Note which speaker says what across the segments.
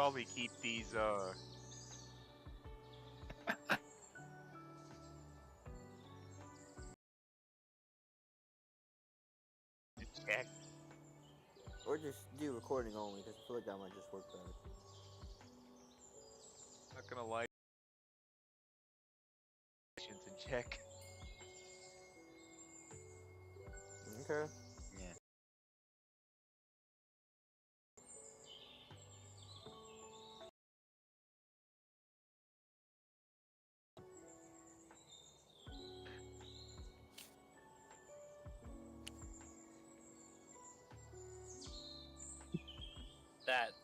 Speaker 1: probably keep these, check.
Speaker 2: Or just do recording only, because I feel like that might just work better.
Speaker 1: Not gonna lie. And check.
Speaker 2: Okay.
Speaker 3: Yeah.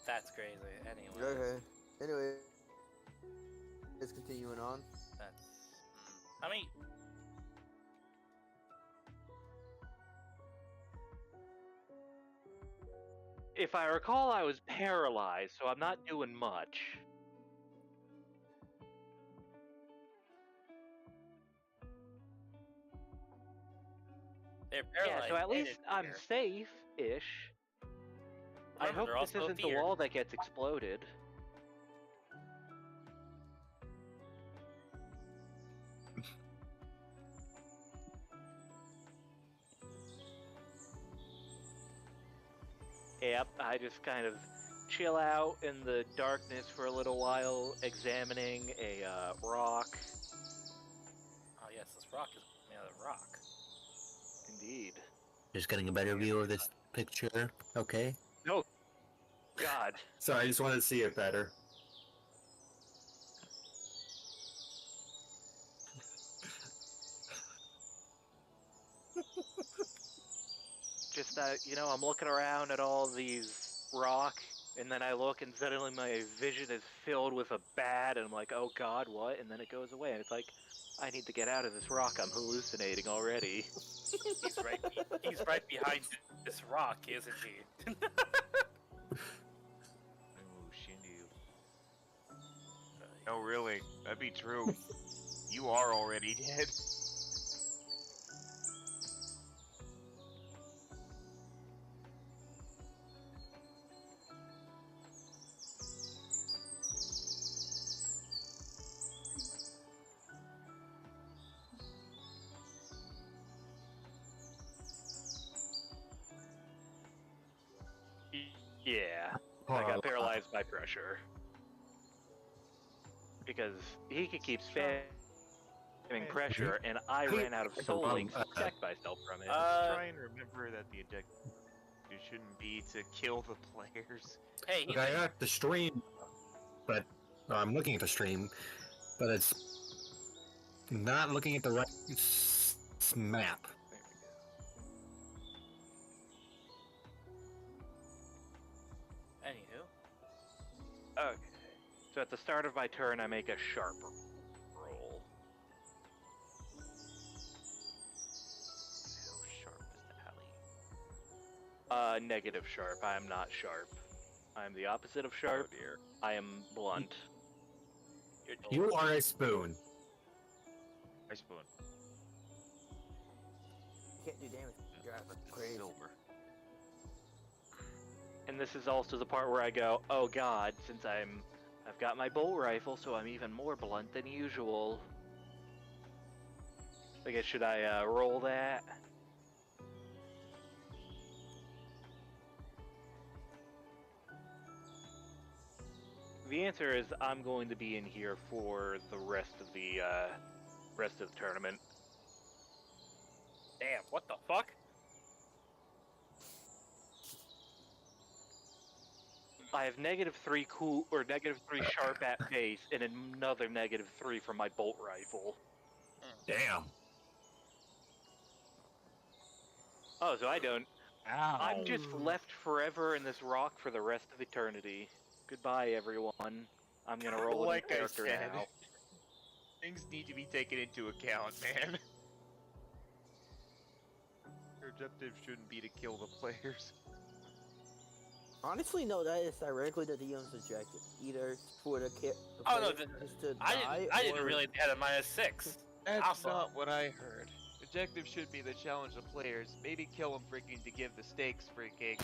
Speaker 4: That's crazy. Anyway.
Speaker 2: Okay. Anyway, let's continuing on.
Speaker 4: That's. I mean.
Speaker 5: If I recall, I was paralyzed, so I'm not doing much.
Speaker 4: They're
Speaker 5: Yeah,
Speaker 4: paralyzed.
Speaker 5: so at
Speaker 4: they
Speaker 5: least
Speaker 4: didn't
Speaker 5: I'm
Speaker 4: hear.
Speaker 5: safe-ish. I
Speaker 4: Remember,
Speaker 5: hope
Speaker 4: they're
Speaker 5: this
Speaker 4: also
Speaker 5: isn't the
Speaker 4: feared.
Speaker 5: wall that gets exploded. Yep, I just kind of chill out in the darkness for a little while, examining a rock.
Speaker 4: Oh yes, this rock is made out of rock.
Speaker 5: Indeed.
Speaker 3: Just getting a better view of this picture. Okay.
Speaker 5: No. God.
Speaker 6: Sorry, I just wanted to see it better.
Speaker 5: Just I'm looking around at all these rock, and then I look, and suddenly my vision is filled with a bat, and I'm like, oh god, what? And then it goes away, and it's like, I need to get out of this rock. I'm hallucinating already.
Speaker 4: He's right. He's right behind this rock, isn't he?
Speaker 1: Oh, Shindu. No, really, that'd be true. You are already dead.
Speaker 5: Yeah, I got paralyzed by pressure. Because he could keep spamming pressure, and I ran out of soul links to protect myself from it.
Speaker 1: Try and remember that the objective shouldn't be to kill the players.
Speaker 4: Hey,
Speaker 6: Look, I got the stream, but I'm looking at the stream, but it's not looking at the right map.
Speaker 4: Anywho.
Speaker 5: Okay. So at the start of my turn, I make a sharp roll.
Speaker 1: How sharp is the alley?
Speaker 5: Negative sharp. I am not sharp. I am the opposite of sharp.
Speaker 1: Oh dear.
Speaker 5: I am blunt.
Speaker 6: You are a spoon.
Speaker 1: I spoon.
Speaker 2: You can't do damage. You're out of crazy.
Speaker 1: Silver.
Speaker 5: And this is also the part where I go, oh god, since I've got my bolt rifle, so I'm even more blunt than usual. I guess, should I roll that? The answer is I'm going to be in here for the rest of the tournament.
Speaker 4: Damn, what the fuck?
Speaker 5: I have -3 cool or -3 sharp at base, and another -3 from my bolt rifle.
Speaker 6: Damn.
Speaker 5: Oh, so I don't.
Speaker 3: Ow.
Speaker 5: I'm just left forever in this rock for the rest of eternity. Goodbye, everyone. I'm gonna roll a new
Speaker 1: Like I
Speaker 5: character
Speaker 1: said,
Speaker 5: now.
Speaker 1: things need to be taken into account, man. Your objective shouldn't be to kill the players.
Speaker 2: Honestly, no, that is directly the DM's objective. Either for the
Speaker 4: Oh no,
Speaker 2: just to
Speaker 4: I
Speaker 2: die,
Speaker 4: didn't
Speaker 2: or...
Speaker 4: really had a -6.
Speaker 1: That's
Speaker 4: Awesome.
Speaker 1: not what I heard. Objective should be to challenge the players, maybe kill them freaking to give the stakes freaking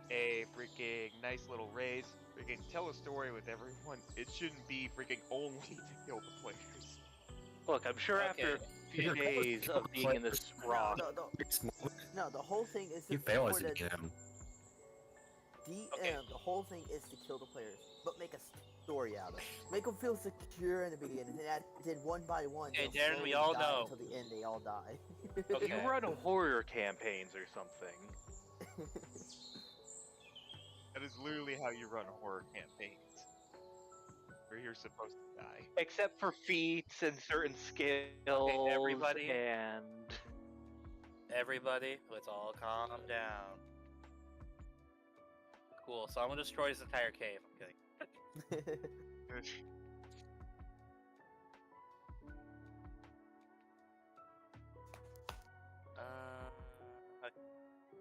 Speaker 1: a freaking nice little raise. freaking tell a story with everyone. It shouldn't be freaking only to kill the players.
Speaker 5: Look, I'm sure after
Speaker 4: Okay.
Speaker 5: a few days of being in this rock,
Speaker 2: No, the whole thing is
Speaker 6: You
Speaker 2: to,
Speaker 6: fail
Speaker 2: for
Speaker 6: as a
Speaker 2: the
Speaker 6: DM.
Speaker 2: DM.
Speaker 4: Okay.
Speaker 2: The whole thing is to kill the players, but make a story out of it. Make them feel secure in the beginning, and then one by one.
Speaker 4: Okay,
Speaker 2: they'll
Speaker 4: Darren, we
Speaker 2: slowly
Speaker 4: all
Speaker 2: die
Speaker 4: know.
Speaker 2: until the end. They all die.
Speaker 4: Okay.
Speaker 5: you run horror campaigns or something.
Speaker 1: That is literally how you run horror campaigns. Where you're supposed to die.
Speaker 5: Except for feats and certain skills,
Speaker 4: everybody.
Speaker 5: and
Speaker 4: Everybody, let's all calm down. Cool, so I'm gonna destroy this entire cave. I'm kidding.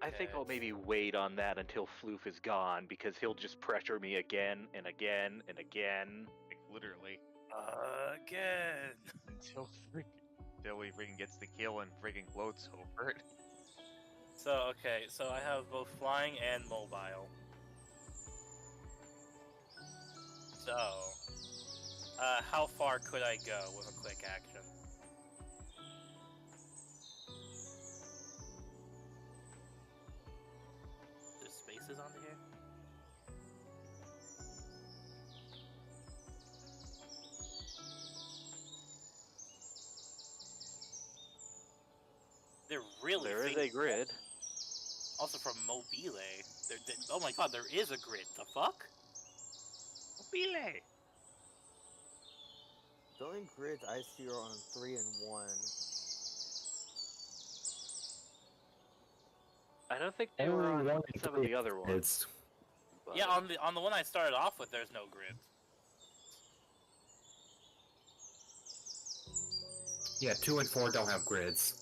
Speaker 5: I think
Speaker 4: Okay.
Speaker 5: I'll maybe wait on that until Floof is gone, because he'll just pressure me again and again and again.
Speaker 1: Like, literally.
Speaker 4: Again.
Speaker 1: Until he freaking gets the kill and freaking gloats over it.
Speaker 4: So, okay, so I have both flying and mobile. So, how far could I go with a quick action? There's spaces onto here? They're really
Speaker 5: There is
Speaker 4: things-
Speaker 5: a grid.
Speaker 4: Also from Mobile. Oh my god, there is a grid. The fuck?
Speaker 1: Mobile!
Speaker 2: The only grids I see are on 3 and 1.
Speaker 5: I don't think they were on some of the other ones.
Speaker 6: It's
Speaker 5: but-
Speaker 4: Yeah, on the one I started off with, there's no grid.
Speaker 6: yeah, 2 and 4 don't have grids.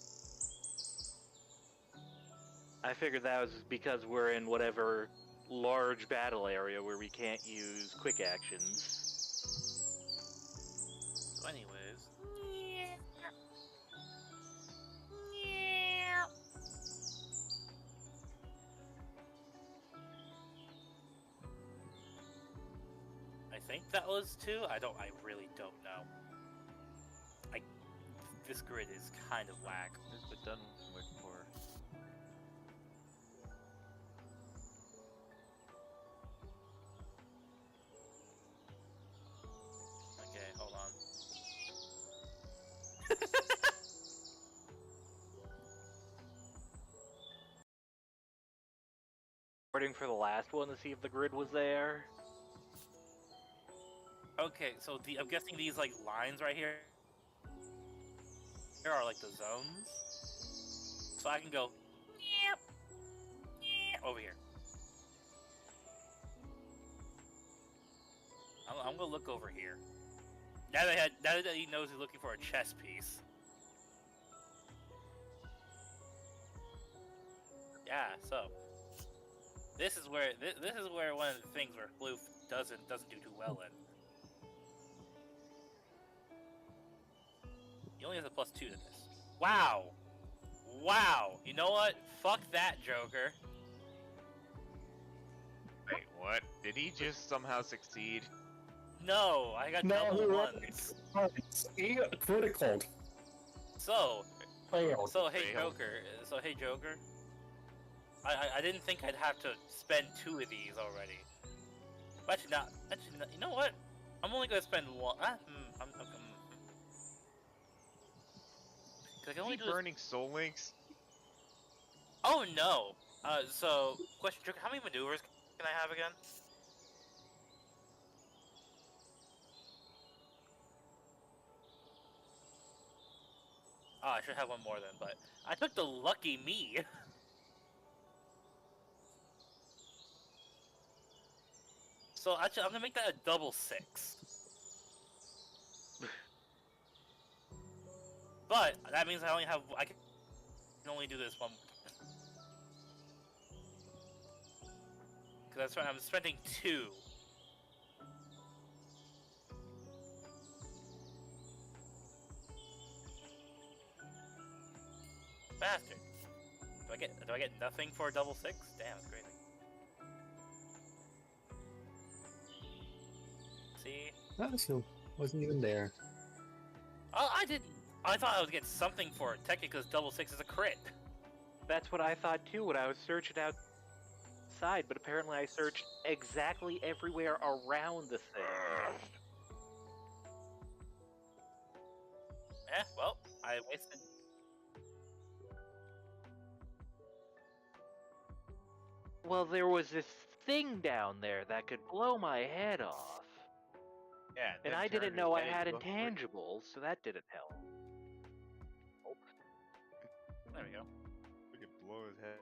Speaker 5: I figured that was because we're in whatever large battle area where we can't use quick actions.
Speaker 4: So, anyways, I think that was 2. I really don't know. This grid is kind of whack.
Speaker 1: It's been done with for.
Speaker 4: Okay, hold on.
Speaker 5: Waiting for the last one to see if the grid was there.
Speaker 4: Okay, so I'm guessing these like lines right here are like the zones. So I can go over here. I'm gonna look over here. Now that he knows he's looking for a chess piece. Yeah, so this is where one of the things where Floof doesn't do too well in. He only has a +2 to this. Wow! Wow! You know what? Fuck that, Joker.
Speaker 1: Wait, what? Did he just somehow succeed?
Speaker 4: No, I got
Speaker 6: No,
Speaker 4: double
Speaker 6: he
Speaker 4: ones.
Speaker 6: He critical.
Speaker 4: So,
Speaker 6: Failed.
Speaker 4: hey
Speaker 1: Failed.
Speaker 4: Joker. I didn't think I'd have to spend 2 of these already. Actually not. You know what? I'm only gonna spend 1. I'm 'cause I can
Speaker 1: Is
Speaker 4: only
Speaker 1: he
Speaker 4: do this.
Speaker 1: burning soul links?
Speaker 4: Oh no. So question, Joker, how many maneuvers can I have again? Oh, I should have one more then, but I took the lucky me. So actually, I'm gonna make that a double 6. But that means I can only do this one more time. Because that's right, I'm spending 2. Bastard. Do I get nothing for a double 6? Damn, that's crazy. See?
Speaker 3: Oh, so wasn't even there.
Speaker 4: Oh, I didn't. I thought I would get something for it. Technically, because double 6 is a crit.
Speaker 5: That's what I thought too when I was searching outside, but apparently I searched exactly everywhere around the thing.
Speaker 4: Well, I wasted.
Speaker 5: Well, there was this thing down there that could blow my head off.
Speaker 1: Yeah.
Speaker 5: And
Speaker 1: then
Speaker 5: I
Speaker 1: turn
Speaker 5: didn't
Speaker 1: his
Speaker 5: know I
Speaker 1: head
Speaker 5: had
Speaker 1: into a brick.
Speaker 5: intangibles, so that didn't help.
Speaker 4: There we go.
Speaker 1: We could blow his head.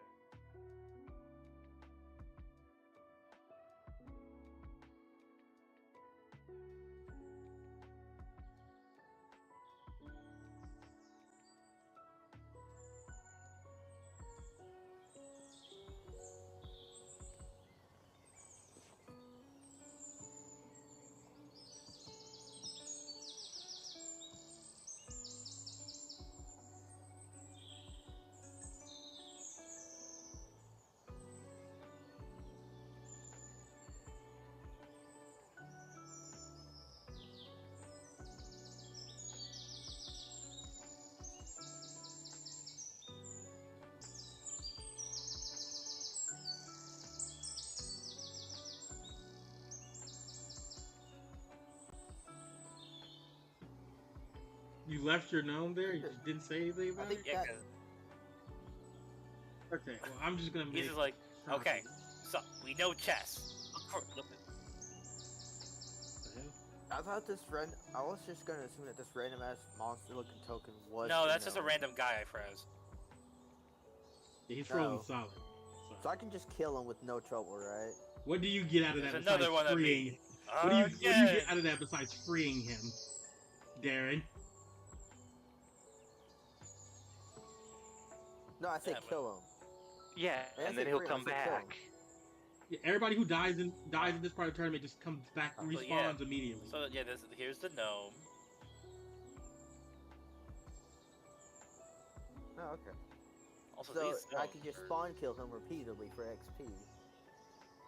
Speaker 7: You left your gnome there? You just didn't say anything
Speaker 2: I
Speaker 7: about
Speaker 2: think
Speaker 7: it?
Speaker 4: Yeah,
Speaker 2: that,
Speaker 4: 'cause
Speaker 7: Okay, well, I'm just gonna
Speaker 4: he's
Speaker 7: make...
Speaker 4: just like, okay,
Speaker 7: copies.
Speaker 4: so we know chess. Look
Speaker 7: The hell?
Speaker 2: I thought this I was just gonna assume that this random ass monster looking token was.
Speaker 4: no,
Speaker 2: the
Speaker 4: that's just a
Speaker 2: gnome.
Speaker 4: random guy I froze.
Speaker 7: Yeah, he's frozen
Speaker 2: No.
Speaker 7: solid.
Speaker 2: So I can just kill him with no trouble, right?
Speaker 7: What do you get out of that
Speaker 4: There's
Speaker 7: besides
Speaker 4: another one of
Speaker 7: freeing...
Speaker 4: me.
Speaker 7: What do you get out of that besides freeing him, Darren?
Speaker 2: No, I said
Speaker 4: Yeah, but-
Speaker 2: kill him.
Speaker 5: Yeah,
Speaker 2: I
Speaker 5: and then
Speaker 2: said
Speaker 5: he'll
Speaker 2: free, I
Speaker 5: come
Speaker 2: said kill him.
Speaker 5: back.
Speaker 7: Yeah, everybody who dies in this part of the tournament just comes back,
Speaker 2: Oh,
Speaker 7: respawns
Speaker 4: yeah.
Speaker 7: immediately.
Speaker 4: So yeah, here's the gnome.
Speaker 2: Oh, okay.
Speaker 4: Also,
Speaker 2: So
Speaker 4: these
Speaker 2: I
Speaker 4: gnomes
Speaker 2: can just
Speaker 4: are-
Speaker 2: spawn kill him repeatedly for XP.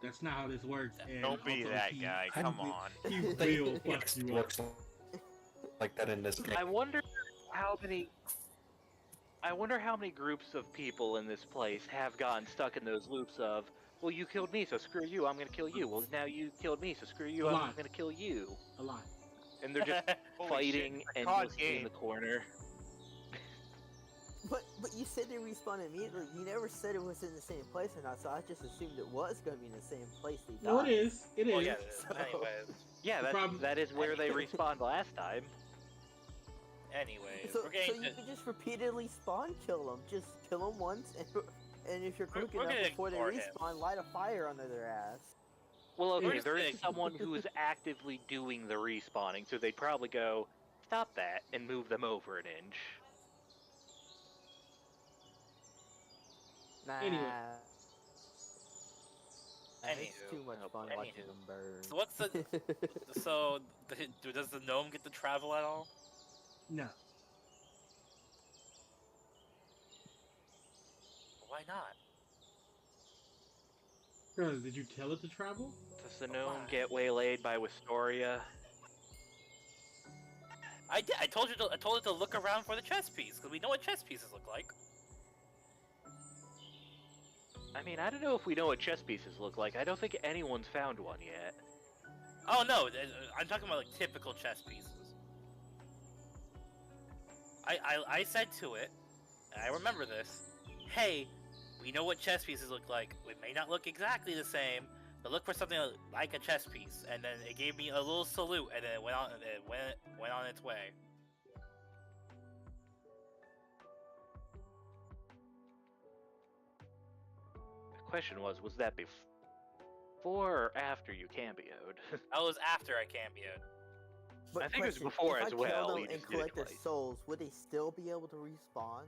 Speaker 7: That's not how this works. And
Speaker 1: Don't be
Speaker 7: also
Speaker 1: that
Speaker 7: he-
Speaker 1: guy.
Speaker 3: I
Speaker 1: Come
Speaker 3: don't-
Speaker 1: on.
Speaker 7: He will fuck you up.
Speaker 3: Works like that in this game.
Speaker 5: I wonder how many groups of people in this place have gotten stuck in those loops of, well, you killed me, so screw you, I'm gonna kill you. Well, now you killed me, so screw you,
Speaker 7: A
Speaker 5: I'm
Speaker 7: lot.
Speaker 5: gonna kill you.
Speaker 7: A lot.
Speaker 5: And they're just
Speaker 1: Holy
Speaker 5: fighting
Speaker 1: shit, it's a COD
Speaker 5: endlessly in
Speaker 1: game.
Speaker 5: the corner.
Speaker 2: But you said they respawn immediately. You never said it was in the same place or not, so I just assumed it was going to be in the same place they
Speaker 7: No,
Speaker 2: died.
Speaker 7: it is. It is.
Speaker 4: Well, yeah.
Speaker 2: So-
Speaker 4: Anyways,
Speaker 5: Yeah,
Speaker 7: The problem-
Speaker 5: that is where they respawned last time.
Speaker 2: So,
Speaker 4: we're
Speaker 2: so
Speaker 4: getting
Speaker 2: you
Speaker 4: to,
Speaker 2: can just repeatedly spawn kill them. Just kill them once, and if you're quick
Speaker 4: we're
Speaker 2: enough
Speaker 4: gonna
Speaker 2: before they
Speaker 4: ignore him.
Speaker 2: respawn, light a fire under their ass.
Speaker 5: Well,
Speaker 4: We're
Speaker 5: okay,
Speaker 4: just
Speaker 5: there is
Speaker 4: gonna-
Speaker 5: someone who is actively doing the respawning, so they'd probably go, stop that, and move them over an inch.
Speaker 2: Nah.
Speaker 7: Anyway.
Speaker 2: Nah, it's
Speaker 4: Anywho.
Speaker 2: too much
Speaker 5: Oh,
Speaker 2: fun
Speaker 5: boy.
Speaker 2: watching
Speaker 4: Anywho.
Speaker 2: them burn.
Speaker 4: So what's the so does the gnome get to travel at all?
Speaker 7: No.
Speaker 4: Why not?
Speaker 7: Girl, did you tell it to travel?
Speaker 5: Does the gnome get waylaid by Wistoria?
Speaker 4: I did. I told it to look around for the chess piece because we know what chess pieces look like.
Speaker 5: I mean, I don't know if we know what chess pieces look like. I don't think anyone's found one yet.
Speaker 4: Oh no, I'm talking about like typical chess pieces. I said to it, and I remember this. Hey, we know what chess pieces look like. It may not look exactly the same, but look for something like a chess piece. And then it gave me a little salute, and then it went on its way.
Speaker 5: The question was that before or after you cameoed?
Speaker 4: That was after I cameoed.
Speaker 2: But
Speaker 5: I think it was
Speaker 2: question,
Speaker 5: before
Speaker 2: if
Speaker 5: as
Speaker 2: I
Speaker 5: well,
Speaker 2: kill them
Speaker 5: you
Speaker 2: and
Speaker 5: just did it
Speaker 2: collect their
Speaker 5: twice.
Speaker 2: souls, would they still be able to respawn?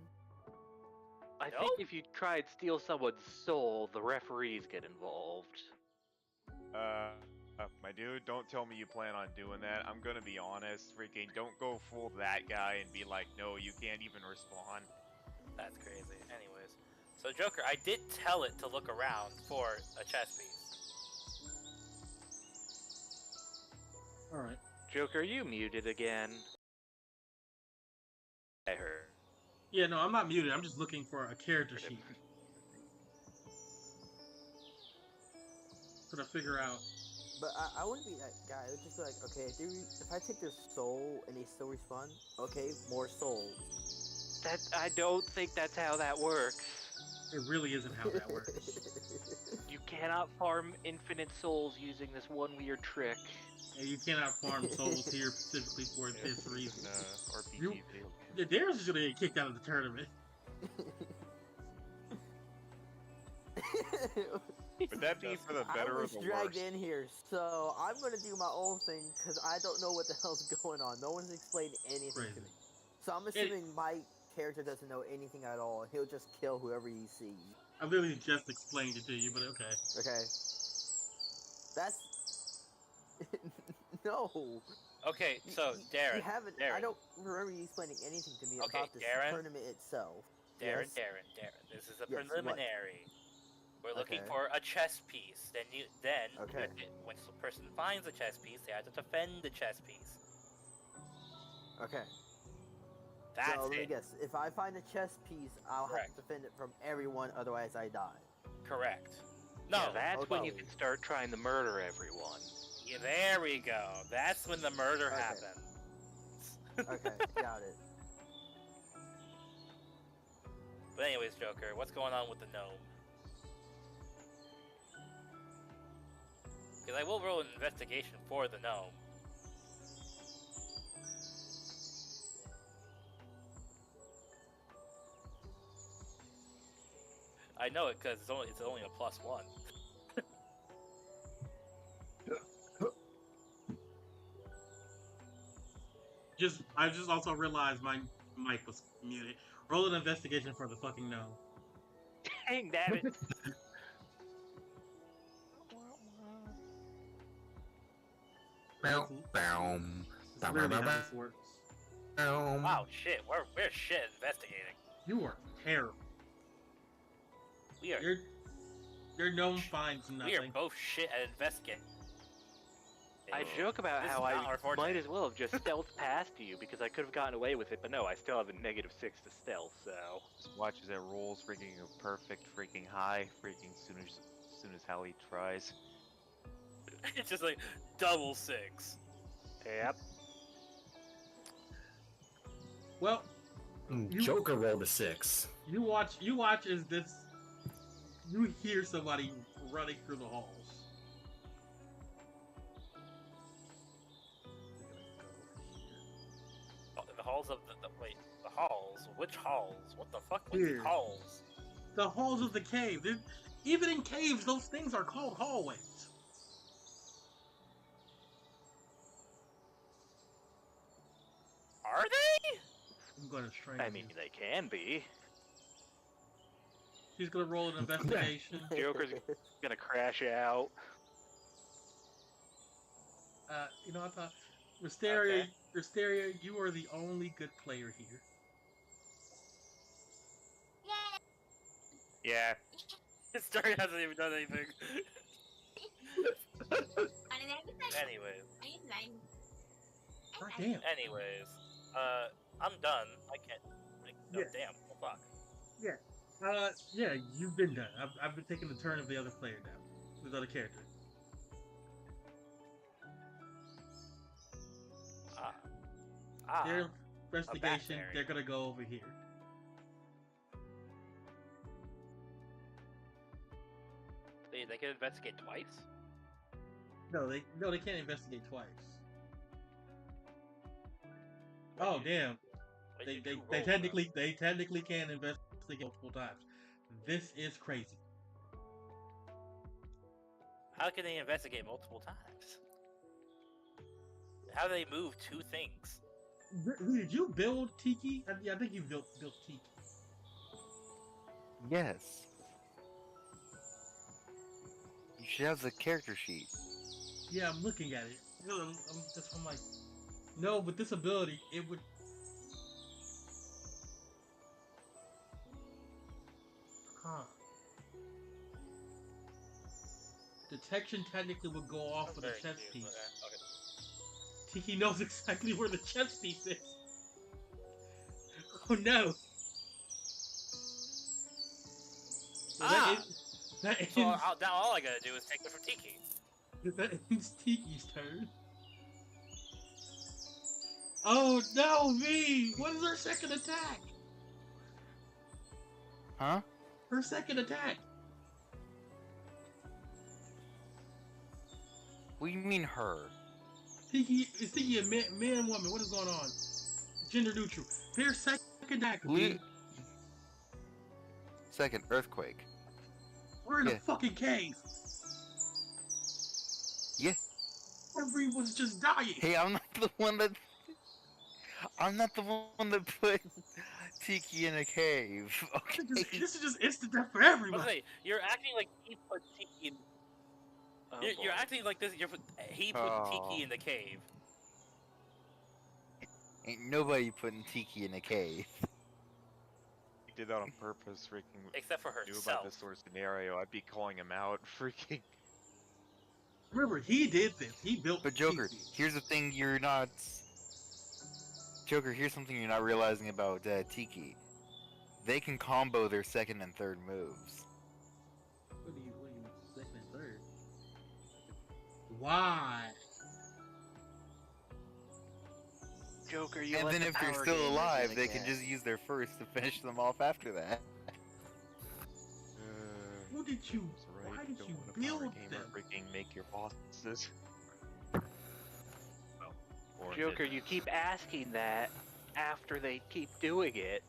Speaker 5: I
Speaker 4: Nope.
Speaker 5: think if you try to steal someone's soul, the referees get involved.
Speaker 1: My dude, don't tell me you plan on doing that. I'm gonna be honest. Freaking, don't go fool that guy and be like, no, you can't even respawn.
Speaker 4: That's crazy. Anyways, so Joker, I did tell it to look around for a chess piece.
Speaker 7: All right.
Speaker 5: Joker, you muted again. I heard.
Speaker 7: Yeah, no, I'm not muted. I'm just looking for a character sheet. Trying to figure out.
Speaker 2: But I wouldn't be that guy. I would just be like, okay, if I take their soul and they still respawn, okay, more souls.
Speaker 5: I don't think that's how that works.
Speaker 7: It really isn't how that works.
Speaker 5: You cannot farm infinite souls using this one weird trick.
Speaker 7: And you cannot farm souls here specifically for this reason.
Speaker 1: RPG
Speaker 7: You-
Speaker 1: field.
Speaker 7: Yeah, Darius is gonna get kicked out of the tournament.
Speaker 1: Would that be for the better
Speaker 2: I
Speaker 1: or
Speaker 2: was
Speaker 1: the
Speaker 2: dragged
Speaker 1: worse?
Speaker 2: in here, so I'm gonna do my own thing because I don't know what the hell's going on. No one's explained anything
Speaker 7: Crazy.
Speaker 2: to me. So I'm assuming my character doesn't know anything at all. He'll just kill whoever he sees.
Speaker 7: I literally just explained it to you, but okay.
Speaker 2: Okay. That's no.
Speaker 4: Okay, so Darren,
Speaker 2: You haven't. I
Speaker 4: Darren.
Speaker 2: don't remember you explaining anything to me
Speaker 4: Okay,
Speaker 2: about this
Speaker 4: Darren.
Speaker 2: tournament itself.
Speaker 4: Darren,
Speaker 2: Yes?
Speaker 4: Darren. This is a
Speaker 2: Yes, what?
Speaker 4: preliminary. We're looking
Speaker 2: Okay.
Speaker 4: for a chess piece. Then
Speaker 2: Okay.
Speaker 4: once the person finds a chess piece, they have to defend the chess piece.
Speaker 2: Okay.
Speaker 4: That's
Speaker 2: so let me
Speaker 4: it.
Speaker 2: guess. If I find a chess piece, I'll have
Speaker 4: Correct.
Speaker 2: to defend it from everyone. Otherwise, I die.
Speaker 4: Correct. No,
Speaker 5: Yeah, that's when you
Speaker 2: okay.
Speaker 5: can start trying to murder everyone.
Speaker 4: yeah, there we go. That's when the murder
Speaker 2: Okay.
Speaker 4: happens.
Speaker 2: Okay, got it.
Speaker 4: But anyways, Joker, what's going on with the gnome? Because I will roll an investigation for the gnome. I know it because it's only a +1.
Speaker 7: I just also realized my mic was muted. Roll an investigation for the fucking gnome.
Speaker 5: Dang, damn it.
Speaker 3: Bow, bow,
Speaker 7: It's
Speaker 3: bow,
Speaker 7: literally
Speaker 3: bow,
Speaker 7: how
Speaker 3: bow,
Speaker 7: this works.
Speaker 3: bow.
Speaker 4: Wow, shit, we're shit investigating.
Speaker 7: You are terrible.
Speaker 4: We are
Speaker 7: Your gnome finds
Speaker 4: we are
Speaker 7: nothing.
Speaker 4: both shit at investigating.
Speaker 5: I joke about
Speaker 4: This
Speaker 5: how
Speaker 4: is not
Speaker 5: I
Speaker 4: our forte.
Speaker 5: might as well have just stealthed past you because I could have gotten away with it, but no, I still have a -6 to stealth, so.
Speaker 1: Just watch as it rolls freaking a perfect freaking high, freaking soon as Hallie tries.
Speaker 4: It's just like double 6.
Speaker 5: Yep.
Speaker 7: Well, You-
Speaker 6: Joker rolled a 6.
Speaker 7: you watch as this. You hear somebody running through the halls.
Speaker 4: The halls of wait, the halls? Which halls? What the fuck? What's
Speaker 7: Here.
Speaker 4: halls?
Speaker 7: The halls of the cave. Even in caves, those things are called hallways.
Speaker 4: Are they?
Speaker 7: I'm gonna strain.
Speaker 5: I mean, they can be.
Speaker 7: He's gonna roll an investigation.
Speaker 5: Joker's gonna crash out.
Speaker 7: You know, I thought, Wisteria,
Speaker 4: Okay.
Speaker 7: Wisteria, you are the only good player here.
Speaker 1: Yeah.
Speaker 4: His story hasn't even done anything. Anyways,
Speaker 7: God damn.
Speaker 4: I'm done. I can't. Oh,
Speaker 7: Yeah.
Speaker 4: damn. Oh, fuck.
Speaker 7: Yeah, you've been done. I've been taking the turn of the other player now, the other character. Their investigation,
Speaker 4: area.
Speaker 7: they're gonna go over here.
Speaker 4: They can investigate twice?
Speaker 7: No, they can't investigate twice. Oh damn!
Speaker 4: Why
Speaker 7: They
Speaker 4: did
Speaker 7: they,
Speaker 4: you
Speaker 7: they
Speaker 4: roll
Speaker 7: technically they technically can investigate multiple times. This is crazy.
Speaker 4: that? How can they investigate multiple times? How do they move two things?
Speaker 7: Did you build Tiki? I think you built Tiki.
Speaker 8: Yes. You should have the character sheet.
Speaker 7: Yeah, I'm looking at it. I'm like, no, but this ability, it would. Huh. Detection technically would go off with a
Speaker 4: Very
Speaker 7: chess
Speaker 4: cute.
Speaker 7: piece.
Speaker 4: Okay.
Speaker 7: Tiki knows exactly where the chess piece is. Oh no! Well,
Speaker 4: Ah!
Speaker 7: that
Speaker 4: So
Speaker 7: ends,
Speaker 4: now all I gotta do is take it from Tiki.
Speaker 7: that ends Tiki's turn. Oh no, V! What is her second attack?
Speaker 8: Huh?
Speaker 7: Her second attack!
Speaker 8: What do you mean her?
Speaker 7: Tiki, is Tiki a man, woman? What is going on? Gender neutral. Their second attack, V.
Speaker 8: Second earthquake.
Speaker 7: We're in a
Speaker 8: Yeah.
Speaker 7: fucking cave.
Speaker 8: Yeah.
Speaker 7: Everyone's just dying.
Speaker 8: Hey, I'm not the one that put Tiki in a cave. Okay.
Speaker 7: This is just instant death for
Speaker 4: I was
Speaker 7: everybody.
Speaker 4: gonna say, you're acting like he put Tiki in.
Speaker 5: Oh,
Speaker 4: You're
Speaker 5: boy.
Speaker 4: acting like this. He put Tiki in the cave.
Speaker 8: Ain't nobody putting Tiki in a cave.
Speaker 1: He did that on purpose, freaking.
Speaker 4: Except for
Speaker 1: Knew
Speaker 4: herself.
Speaker 1: about this sort of scenario, I'd be calling him out, freaking.
Speaker 7: Remember, he did this. He built.
Speaker 8: But Joker,
Speaker 7: Tiki.
Speaker 8: here's the thing you're not. Joker, here's something you're not realizing about Tiki. They can combo their second and third moves.
Speaker 7: What do you second and third? Why?
Speaker 5: Joker, you
Speaker 8: And
Speaker 5: let
Speaker 8: then
Speaker 5: the
Speaker 8: if they're
Speaker 5: power
Speaker 8: still
Speaker 5: gamers
Speaker 8: alive,
Speaker 5: in
Speaker 8: they
Speaker 5: again.
Speaker 8: can just use their first to finish them off after that.
Speaker 7: Who did you?
Speaker 1: That's right,
Speaker 7: Why did
Speaker 1: don't
Speaker 7: you
Speaker 1: want a power
Speaker 7: build
Speaker 1: gamer,
Speaker 7: them?
Speaker 1: freaking make your bosses. Well, or
Speaker 5: Joker,
Speaker 1: did-
Speaker 5: you keep asking that after they keep doing it.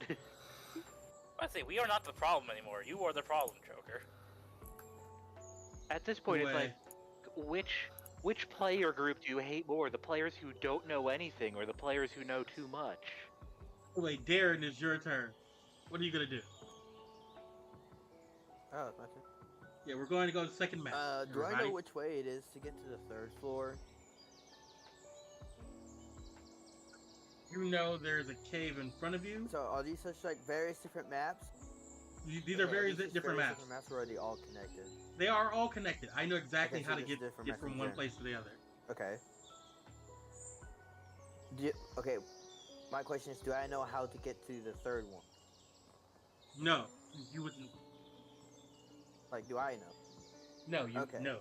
Speaker 4: I say we are not the problem anymore. You are the problem, Joker.
Speaker 5: At this point, it's
Speaker 7: Way.
Speaker 5: like, which player group do you hate more? The players who don't know anything, or the players who know too much?
Speaker 7: Wait, Darren, it's your turn. What are you gonna do?
Speaker 2: Oh, it's my turn.
Speaker 7: Yeah, we're going to go to the second match.
Speaker 2: Do I
Speaker 7: everybody.
Speaker 2: know which way it is to get to the third floor?
Speaker 7: You know there's a cave in front of you.
Speaker 2: So are these such like various different maps?
Speaker 7: These are
Speaker 2: Okay,
Speaker 7: very
Speaker 2: these just
Speaker 7: different
Speaker 2: various
Speaker 7: maps.
Speaker 2: Different maps, or are they all connected?
Speaker 7: They are all connected. I know exactly
Speaker 2: Okay,
Speaker 7: how
Speaker 2: so
Speaker 7: to
Speaker 2: just
Speaker 7: get
Speaker 2: different
Speaker 7: from one
Speaker 2: messages.
Speaker 7: place to the other.
Speaker 2: Okay. Okay, my question is, do I know how to get to the third one?
Speaker 7: No, you wouldn't.
Speaker 2: Like, do I know?
Speaker 7: No, you
Speaker 2: Okay.
Speaker 7: no.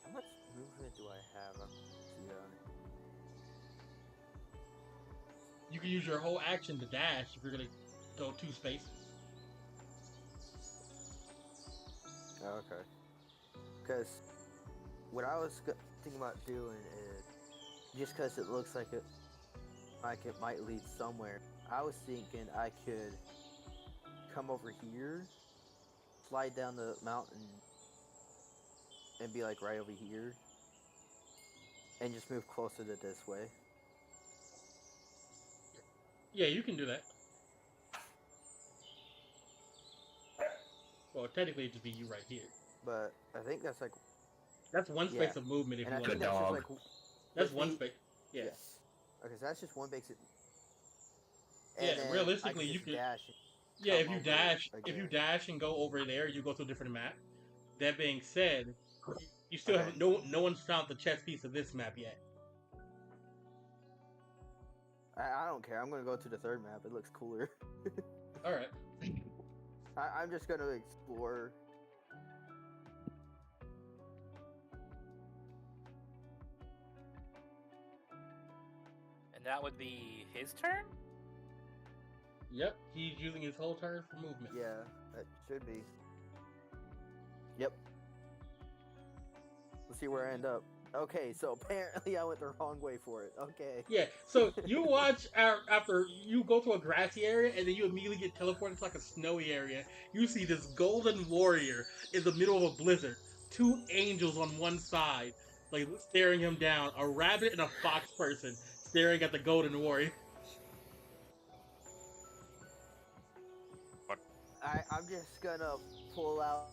Speaker 2: How much movement do I have? I see that on it.
Speaker 7: You can use your whole action to dash if you're gonna go 2 spaces.
Speaker 2: Oh, okay. Because what I was thinking about doing is, just because it looks like it might lead somewhere, I was thinking I could come over here, slide down the mountain, and be like right over here, and just move closer to this way.
Speaker 7: Yeah, you can do that. Well, technically, it'd just be you right here.
Speaker 2: But I think that's like,
Speaker 7: That's one space
Speaker 2: Yeah.
Speaker 7: of movement if
Speaker 2: and
Speaker 7: you
Speaker 2: I
Speaker 7: want
Speaker 2: think
Speaker 7: to.
Speaker 2: that's
Speaker 3: dog.
Speaker 2: just like,
Speaker 7: That's
Speaker 2: with
Speaker 7: one
Speaker 2: the-
Speaker 7: space. Yeah.
Speaker 2: Yes. Okay, so that's just one basic.
Speaker 7: Yeah,
Speaker 2: then
Speaker 7: realistically,
Speaker 2: I
Speaker 7: you
Speaker 2: just
Speaker 7: could-
Speaker 2: dash.
Speaker 7: Yeah, if
Speaker 2: come
Speaker 7: you
Speaker 2: over
Speaker 7: dash,
Speaker 2: again.
Speaker 7: and go over there, you go to a different map. That being said, you still
Speaker 2: Okay.
Speaker 7: haven't. No one's found the chess piece of this map yet.
Speaker 2: I don't care. I'm gonna go to the third map. It looks cooler.
Speaker 7: All right.
Speaker 2: I'm just gonna explore.
Speaker 4: And that would be his turn?
Speaker 7: Yep, he's using his whole turn for movement.
Speaker 2: Yeah, that should be. Yep. Let's see where I end up. Okay, so apparently I went the wrong way for it. Okay.
Speaker 7: Yeah, so you watch after you go to a grassy area and then you immediately get teleported to like a snowy area. You see this golden warrior in the middle of a blizzard. 2 angels on one side, like staring him down. A rabbit and a fox person staring at the golden warrior.
Speaker 2: I'm just gonna pull out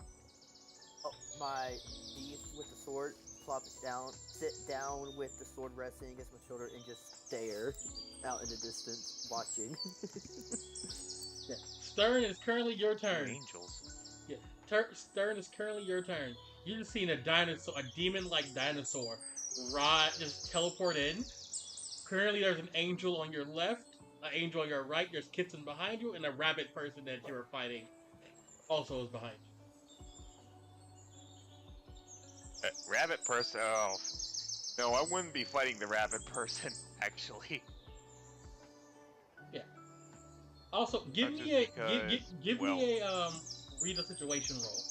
Speaker 2: my teeth with the sword, plop it down, sit down with the sword resting against my shoulder, and just stare out in the distance, watching.
Speaker 7: Yeah. Stern is currently your
Speaker 1: Two
Speaker 7: turn.
Speaker 1: angels.
Speaker 7: Stern is currently your turn. You just seen a dinosaur, a demon-like dinosaur, just teleport in. Currently, there's an angel on your left, an angel on your right. There's kitten behind you, and a rabbit person that you were fighting also is behind you.
Speaker 1: Rabbit person. Oh, no, I wouldn't be fighting the rabbit person. Actually,
Speaker 7: Yeah. Also, give
Speaker 1: Not
Speaker 7: me
Speaker 1: just
Speaker 7: a give,
Speaker 1: because,
Speaker 7: give
Speaker 1: well-
Speaker 7: me a read a situation roll.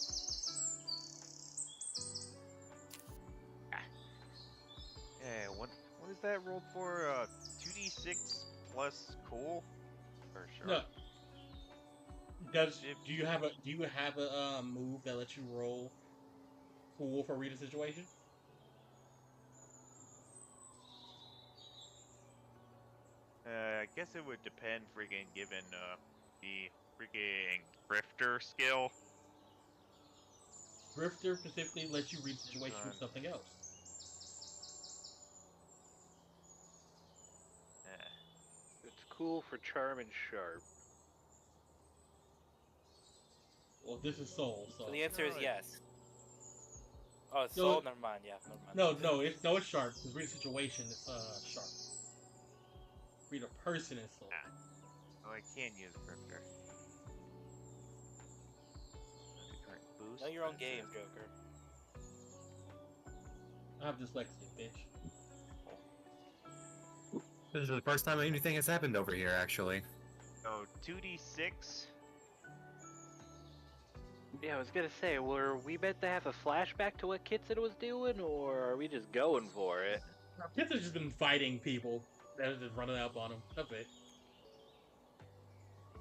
Speaker 1: yeah. What is that rolled for? 2d6 plus cool, or sure.
Speaker 7: No. Do you have a move that lets you roll cool for read a situation?
Speaker 1: I guess it would depend, freaking, given the freaking drifter skill.
Speaker 7: Drifter specifically lets you read a situation with
Speaker 1: on-
Speaker 7: something else.
Speaker 1: Eh.
Speaker 5: It's cool for charm and sharp.
Speaker 7: Well, this is soul, so
Speaker 4: So the answer is
Speaker 1: No,
Speaker 4: yes. Oh, it's
Speaker 7: No,
Speaker 4: soul. Never mind. Yeah, never mind.
Speaker 7: it's sharp. Because read a situation is sharp. Read a person is soul.
Speaker 1: Oh, I can use drifter. The current boost.
Speaker 4: Know your own
Speaker 1: but,
Speaker 4: game, Joker.
Speaker 7: I have dyslexia, bitch.
Speaker 6: This is the first time anything has happened over here, actually.
Speaker 1: So 2d6.
Speaker 5: Yeah, I was gonna say, were we meant to have a flashback to what Kitson was doing, or are we just going for it?
Speaker 7: Kids have just been fighting people that are just running up on them. That's it.
Speaker 1: Did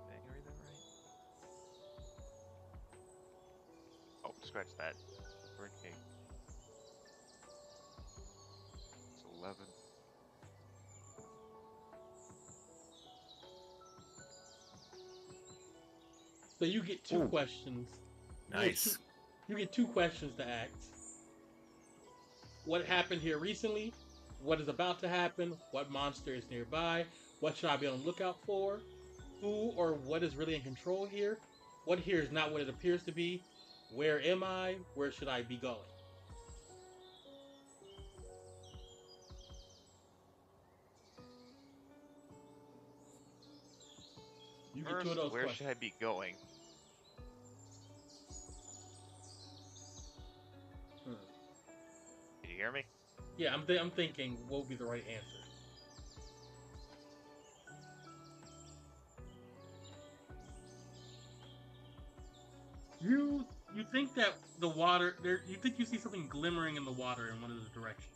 Speaker 1: I read that right? Oh, scratch that. Birdcage. It's 11.
Speaker 7: So you get two
Speaker 6: Ooh.
Speaker 7: questions.
Speaker 6: Nice.
Speaker 7: You get two questions to ask. What happened here recently? What is about to happen? What monster is nearby? What should I be on the lookout for? Who or what is really in control here? What here is not what it appears to be? Where am I? Where should I be going? You get two of
Speaker 1: First,
Speaker 7: those
Speaker 1: where
Speaker 7: questions.
Speaker 1: should I be going? Did you hear me?
Speaker 7: Yeah, I'm thinking what would be the right answer. You think that the water there? You think you see something glimmering in the water in one of the directions?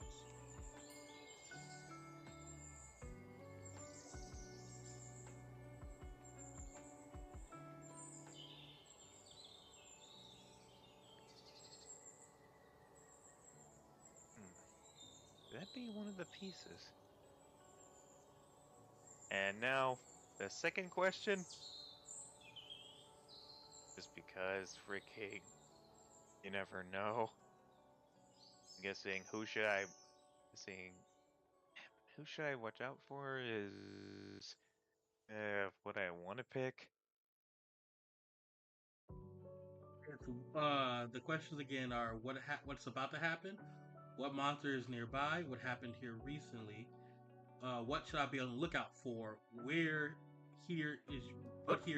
Speaker 1: Could that be one of the pieces? And now, the second question. Just because, freaking, you never know. I'm guessing who should I watch out for is what I want to pick.
Speaker 7: The questions again are what's about to happen, what monster is nearby, what happened here recently, what should I be on the lookout for, what here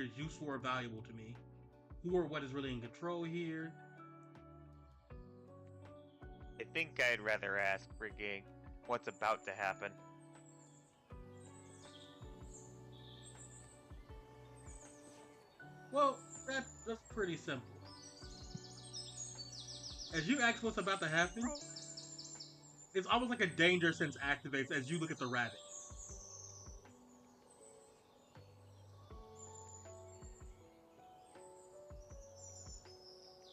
Speaker 7: is useful or valuable to me, who or what is really in control here.
Speaker 1: I think I'd rather ask freaking what's about to happen.
Speaker 7: Well, that's pretty simple. As you ask what's about to happen, it's almost like a danger sense activates as you look at the rabbit.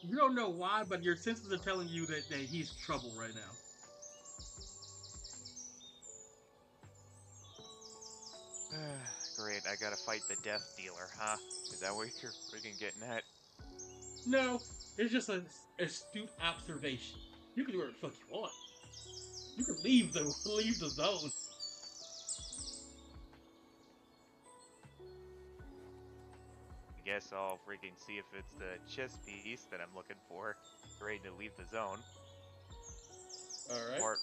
Speaker 7: You don't know why, but your senses are telling you that he's trouble right now.
Speaker 1: Great, I gotta fight the death dealer, huh? Is that what you're freaking getting at?
Speaker 7: No, it's just an astute observation. You can do whatever the fuck you want. You can leave the zone.
Speaker 1: guess I'll freaking see if it's the chess piece that I'm looking for. Ready to leave the zone.
Speaker 7: Alright.
Speaker 1: Apart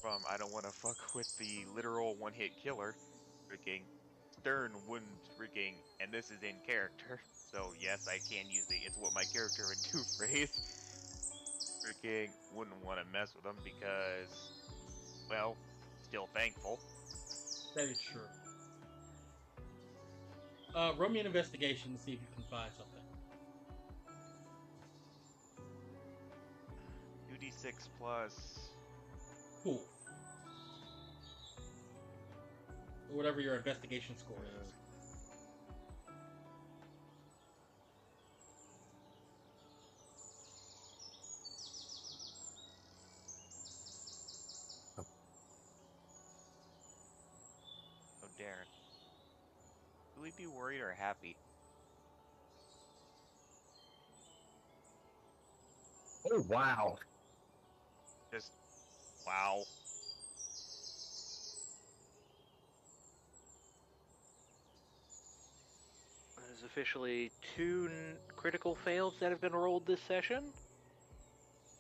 Speaker 1: from, I don't want to fuck with the literal one-hit killer. Freaking Stern wouldn't freaking, and this is in character. So yes, I can use the "it's what my character would do" phrase. Freaking wouldn't want to mess with them because, well, still thankful.
Speaker 7: That is true. Roll me an investigation to see if you can find something.
Speaker 1: 2d6 plus.
Speaker 7: Cool. Or whatever your investigation score is.
Speaker 1: Oh, Darren. Will we be worried or happy?
Speaker 6: Oh wow!
Speaker 1: Just, wow.
Speaker 5: There's officially 2 critical fails that have been rolled this session.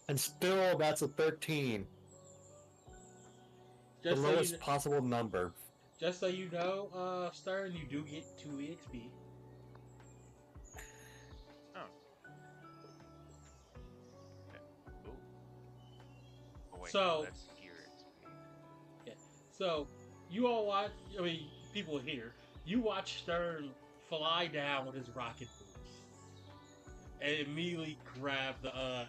Speaker 6: And still, that's a 13.
Speaker 7: Just
Speaker 6: the
Speaker 7: so
Speaker 6: lowest
Speaker 7: you,
Speaker 6: possible number.
Speaker 7: just so you know, Stern, you do get 2 EXP.
Speaker 1: Oh. Ooh. Oh wait,
Speaker 7: So-
Speaker 1: that's gear XP.
Speaker 7: So, you all watch, I mean, people here, you watch Stern fly down with his rocket boots. And immediately grab a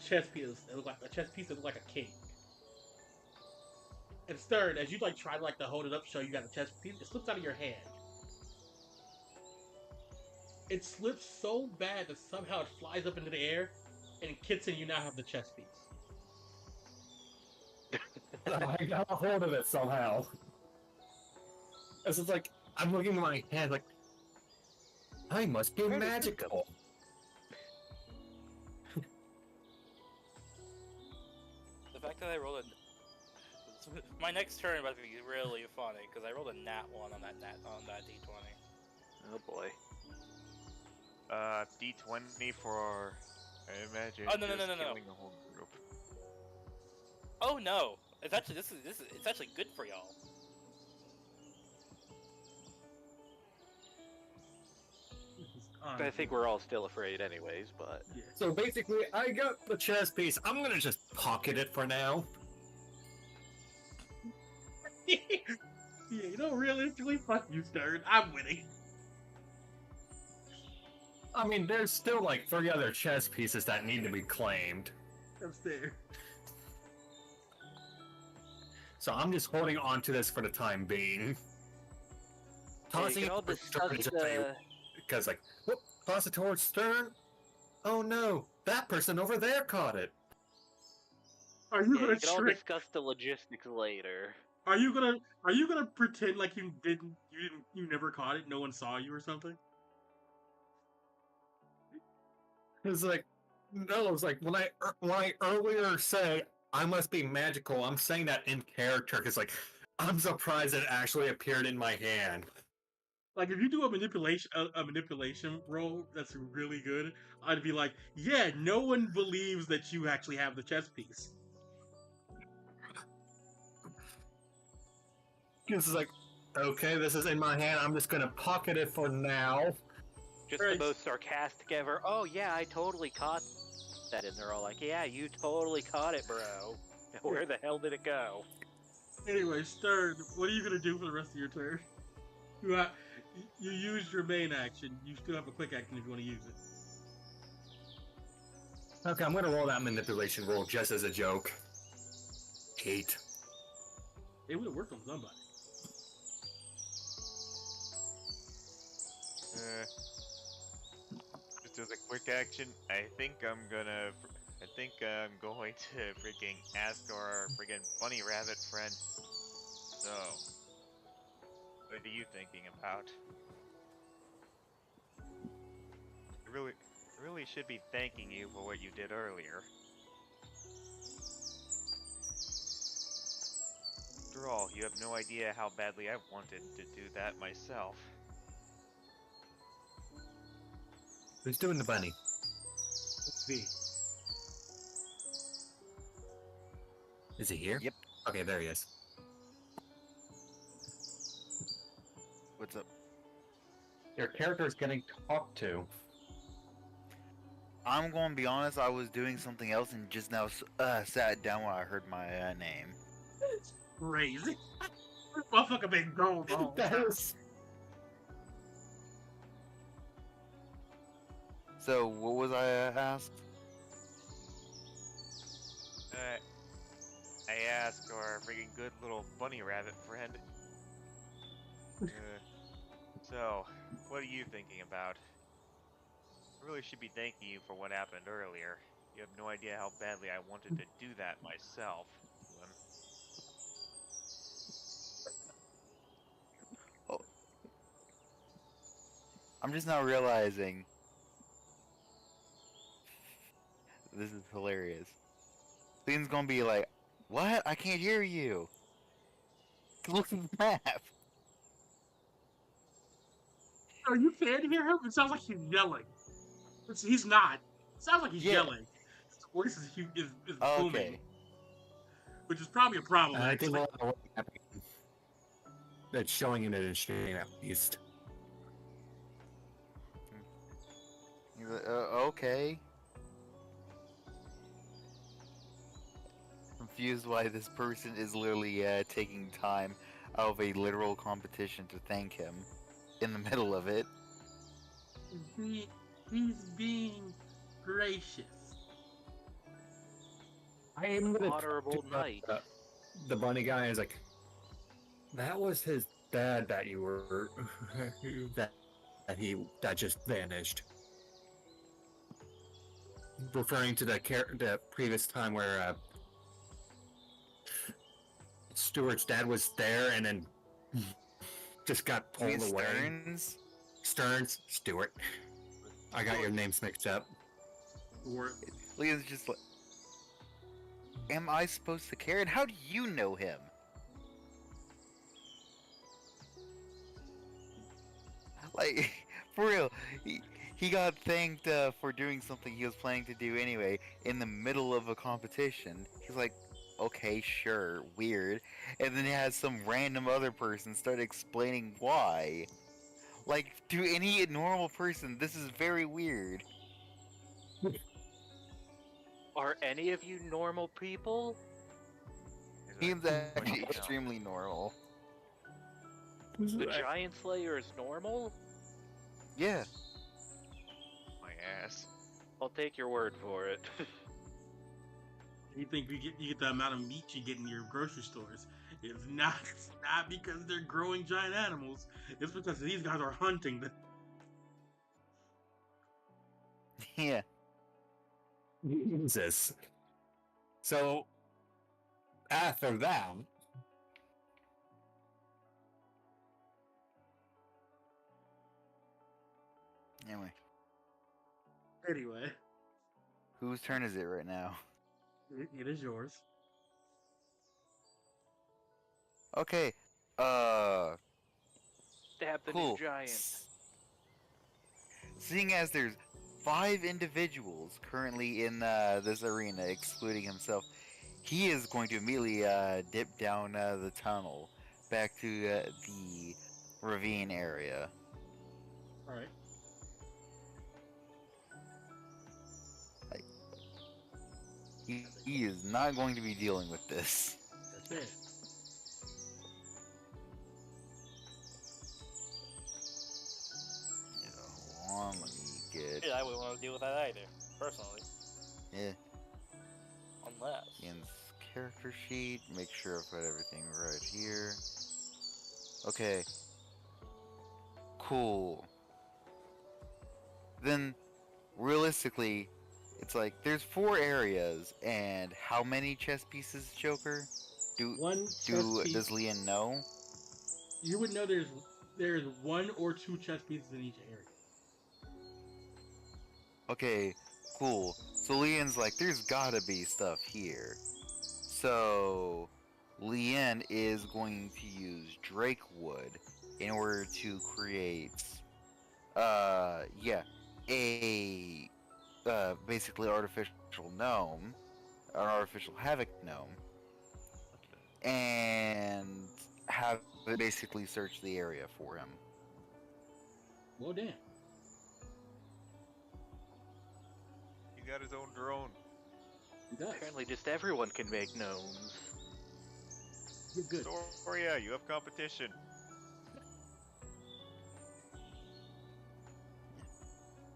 Speaker 7: chess piece that looked like a king. And Stern, as you try to hold it up, show you got a chess piece, it slips out of your hand. It slips so bad that somehow it flies up into the air, and Kitson, you now have the chess piece.
Speaker 6: I got a hold of it somehow. It's just like, I'm looking at my hand like, I must be magical.
Speaker 4: The fact that I rolled my next turn about to be really funny because I rolled a nat 1 on that d20.
Speaker 5: Oh boy.
Speaker 1: D20 for, I imagine,
Speaker 4: Oh, no,
Speaker 1: just
Speaker 4: no.
Speaker 1: killing the whole group.
Speaker 4: Oh no! It's actually it's actually good for y'all.
Speaker 5: I think we're all still afraid anyways, but...
Speaker 7: Yeah.
Speaker 6: So basically, I got the chess piece. I'm gonna just pocket it for now.
Speaker 7: Yeah, you know, realistically, fuck you, Stern. I'm winning.
Speaker 6: I mean, there's still like 3 other chess pieces that need to be claimed.
Speaker 7: I'm there.
Speaker 6: So I'm just holding on to this for the time being. Tossing it towards Stern just because like, whoop, toss it towards Stern. Oh no, that person over there caught it.
Speaker 7: Are you
Speaker 5: Yeah,
Speaker 7: gonna
Speaker 5: we can all
Speaker 7: trick?
Speaker 5: discuss the logistics later.
Speaker 7: Are you gonna pretend like you never caught it? No one saw you or something?
Speaker 6: It's like, no, it's like when I earlier said I must be magical, I'm saying that in character because like I'm surprised it actually appeared in my hand.
Speaker 7: Like, if you do a manipulation roll that's really good, I'd be like, yeah, no one believes that you actually have the chess piece.
Speaker 6: This is like, okay, this is in my hand. I'm just gonna pocket it for now.
Speaker 5: Just
Speaker 7: Right.
Speaker 5: the most sarcastic ever. Oh yeah, I totally caught that, and they're all like, "Yeah, you totally caught it, bro. Where the hell did it go?"
Speaker 7: Anyway, Stern, what are you gonna do for the rest of your turn? You used your main action. You still have a quick action if you want to use it.
Speaker 6: Okay, I'm gonna roll that manipulation roll just as a joke. 8.
Speaker 7: It would have worked on somebody.
Speaker 1: Just as a quick action, I think I'm going to freaking ask our freaking bunny rabbit friend. So, what are you thinking about? I really should be thanking you for what you did earlier. After all, you have no idea how badly I wanted to do that myself.
Speaker 3: Who's doing the bunny?
Speaker 7: Let's see.
Speaker 3: Is he here?
Speaker 8: Yep.
Speaker 3: Okay, there he is.
Speaker 8: What's up?
Speaker 6: Your character is getting talked to.
Speaker 8: I'm going to be honest. I was doing something else and just now sat down when I heard my name.
Speaker 7: Crazy. This motherfucker been gone the whole
Speaker 6: That
Speaker 7: time.
Speaker 6: is.
Speaker 8: So what was I asked?
Speaker 1: I asked our freaking good little bunny rabbit friend. So, what are you thinking about? I really should be thanking you for what happened earlier. You have no idea how badly I wanted to do that myself.
Speaker 8: Oh, I'm just now realizing. This is hilarious. Lean's gonna be like, "What? I can't hear you." Look at the map.
Speaker 7: Are you fan to hear him? It sounds like he's yelling. He's not. It sounds like he's
Speaker 8: Yeah.
Speaker 7: yelling. His voice is booming,
Speaker 8: Okay.
Speaker 7: which is probably a problem.
Speaker 3: I think
Speaker 7: Actually.
Speaker 3: that's showing him in his shame at least.
Speaker 8: He's like, okay. Confused why this person is literally taking time out of a literal competition to thank him in the middle of it.
Speaker 7: He's being gracious.
Speaker 3: I am gonna
Speaker 5: Honorable knight.
Speaker 3: The bunny guy is like, that was his dad that you were that just vanished. Referring to the previous time where Stuart's dad was there and then just got pulled
Speaker 8: Please,
Speaker 3: away.
Speaker 8: Stearns?
Speaker 3: Stuart. I got your names mixed up.
Speaker 7: Or
Speaker 8: Leah's just like, am I supposed to care? And how do you know him? Like, for real, he got thanked for doing something he was planning to do anyway in the middle of a competition. He's like, okay, sure, weird. And then he has some random other person start explaining why. Like, to any normal person, this is very weird.
Speaker 5: Are any of you normal people?
Speaker 8: Seems actually extremely normal.
Speaker 5: The Giant Slayer is normal?
Speaker 8: Yeah.
Speaker 1: My ass.
Speaker 5: I'll take your word for it.
Speaker 7: you think you get the amount of meat you get in your grocery stores? It's not because they're growing giant animals. It's because these guys are hunting them.
Speaker 8: Yeah.
Speaker 3: Jesus. So after that,
Speaker 8: Anyway,
Speaker 7: Anyway,
Speaker 8: whose turn is it right now?
Speaker 7: it is yours.
Speaker 8: Okay.
Speaker 5: Stab the
Speaker 8: Cool.
Speaker 5: new giant.
Speaker 8: Seeing as there's 5 individuals currently in this arena, excluding himself, he is going to immediately dip down the tunnel back to the ravine area.
Speaker 7: Alright.
Speaker 8: He is not going to be dealing with this.
Speaker 7: That's it.
Speaker 8: Hold on, let me get
Speaker 4: Yeah, I wouldn't want to deal with that either, personally.
Speaker 8: yeah,
Speaker 4: Unless.
Speaker 8: Ian's character sheet. Make sure I've got everything right here. Okay. Cool. Then, realistically, it's like there's 4 areas, and how many chess pieces, Joker?
Speaker 7: One chess piece.
Speaker 8: Does Leon know?
Speaker 7: You would know there's 1 or 2 chess pieces in each area.
Speaker 8: Okay, cool. So Leon's like, there's gotta be stuff here. So Leon is going to use Drakewood in order to create, yeah, a basically artificial gnome, an artificial havoc gnome, and have it basically search the area for him.
Speaker 7: Well, damn.
Speaker 1: He got his own drone.
Speaker 7: He does.
Speaker 5: Apparently, just everyone can make gnomes.
Speaker 7: You're good.
Speaker 1: Soria, you have competition.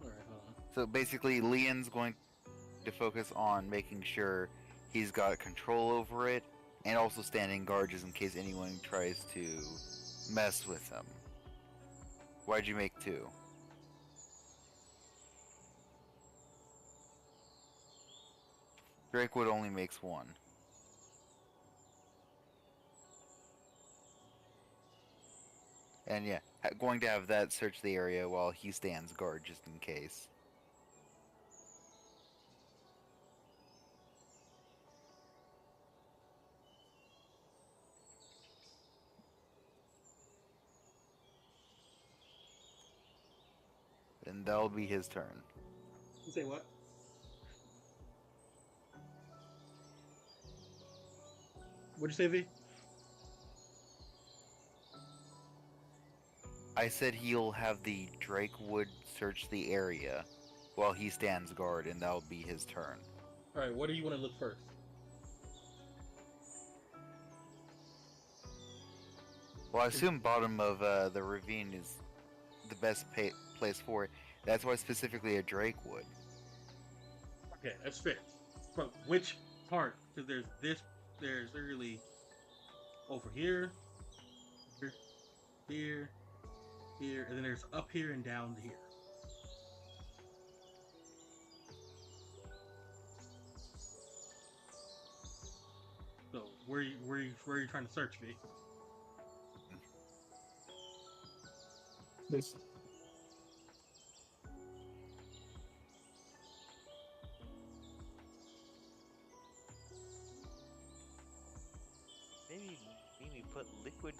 Speaker 7: All right, hold on.
Speaker 8: So basically, Leon's going to focus on making sure he's got control over it, and also standing guard just in case anyone tries to mess with him. Why'd you make 2? Drakewood only makes 1. And yeah, going to have that search the area while he stands guard just in case. And that'll be his turn.
Speaker 7: You say what? What'd you say, V?
Speaker 8: I said he'll have the Drakewood search the area while he stands guard, and that'll be his turn.
Speaker 7: All right, what do you want to look first?
Speaker 8: Well, I assume bottom of the ravine is the best place for it. That's why specifically a Drakewood.
Speaker 7: Okay, that's fair. But which part? Because there's literally over here, here, here, and then there's up here and down here. So where are you trying to search, V?
Speaker 3: This.
Speaker 1: Maybe put liquid.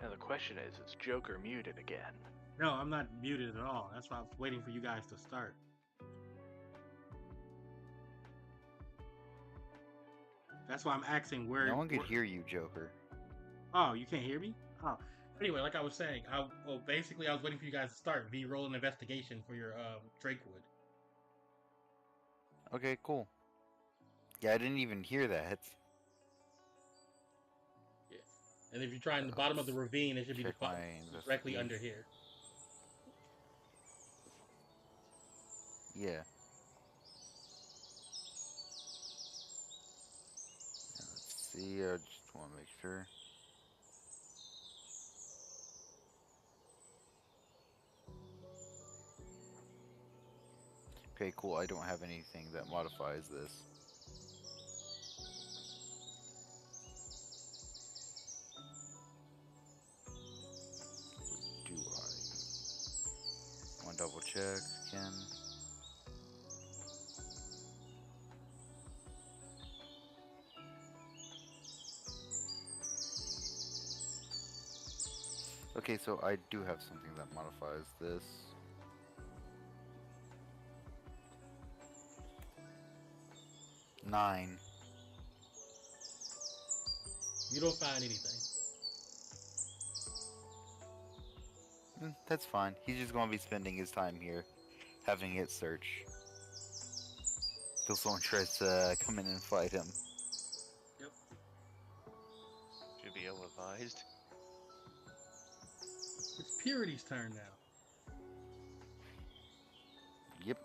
Speaker 5: Now the question is Joker muted again?
Speaker 7: No, I'm not muted at all. That's why I was waiting for you guys to start. That's why I'm asking where.
Speaker 8: No one could hear you, Joker.
Speaker 7: Oh, you can't hear me? Oh. Anyway, like I was saying, basically I was waiting for you guys to start. V, roll an investigation for your Drakewood.
Speaker 8: Okay, cool. Yeah, I didn't even hear that.
Speaker 7: Yeah. And if you try in the bottom of the ravine, it should be
Speaker 8: Check my
Speaker 7: directly
Speaker 8: investigation.
Speaker 7: under here.
Speaker 8: Yeah. Let's see, I just want to make sure. Okay, cool. I don't have anything that modifies this. Do I want to double check again? Okay, so I do have something that modifies this. Nine.
Speaker 7: You don't find anything.
Speaker 8: That's fine. He's just going to be spending his time here, having it search. Till someone tries to come in and fight him.
Speaker 7: Yep.
Speaker 1: Should be ill-advised.
Speaker 7: It's Purity's turn now.
Speaker 8: Yep.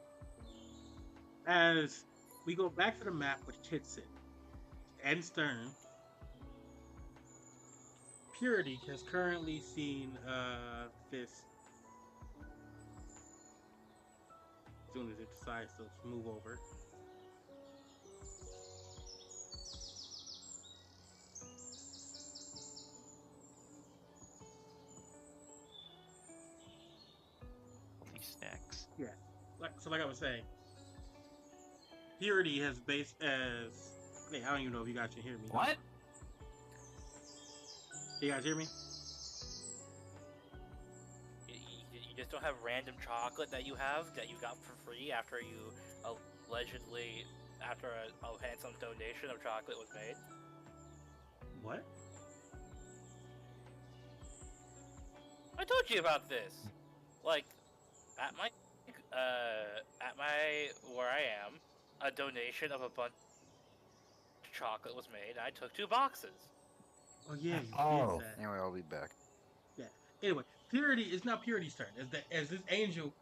Speaker 7: As we go back to the map with Kitson and Stern, Purity has currently seen this. As soon as it decides to move over.
Speaker 1: These snacks.
Speaker 7: Yeah. Like I was saying, Purity has based as. Hey, I don't even know if you guys can hear me.
Speaker 6: What?
Speaker 7: You guys hear me?
Speaker 4: just don't have random chocolate that you have that you got for free after you allegedly, after a handsome donation of chocolate was made?
Speaker 7: What?
Speaker 4: I told you about this. Like, at my where I am, a donation of a bunch of chocolate was made. And I took 2 boxes.
Speaker 7: Oh yeah, you
Speaker 3: Oh.
Speaker 7: did that.
Speaker 8: Anyway, I'll be back.
Speaker 7: Yeah. Anyway, Purity is now Purity's turn. As this angel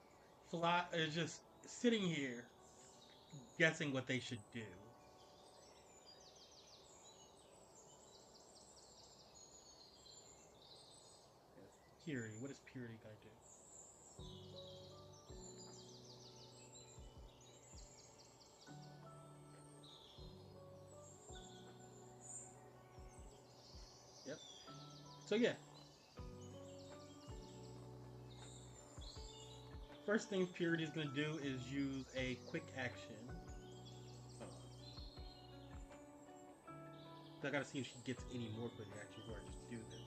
Speaker 7: fly is just sitting here guessing what they should do. Yes. Purity, what is Purity gonna do? Yep. So yeah. First thing Purity is gonna do is use a quick action. Hold on. I gotta see if she gets any more quick actions or just do this.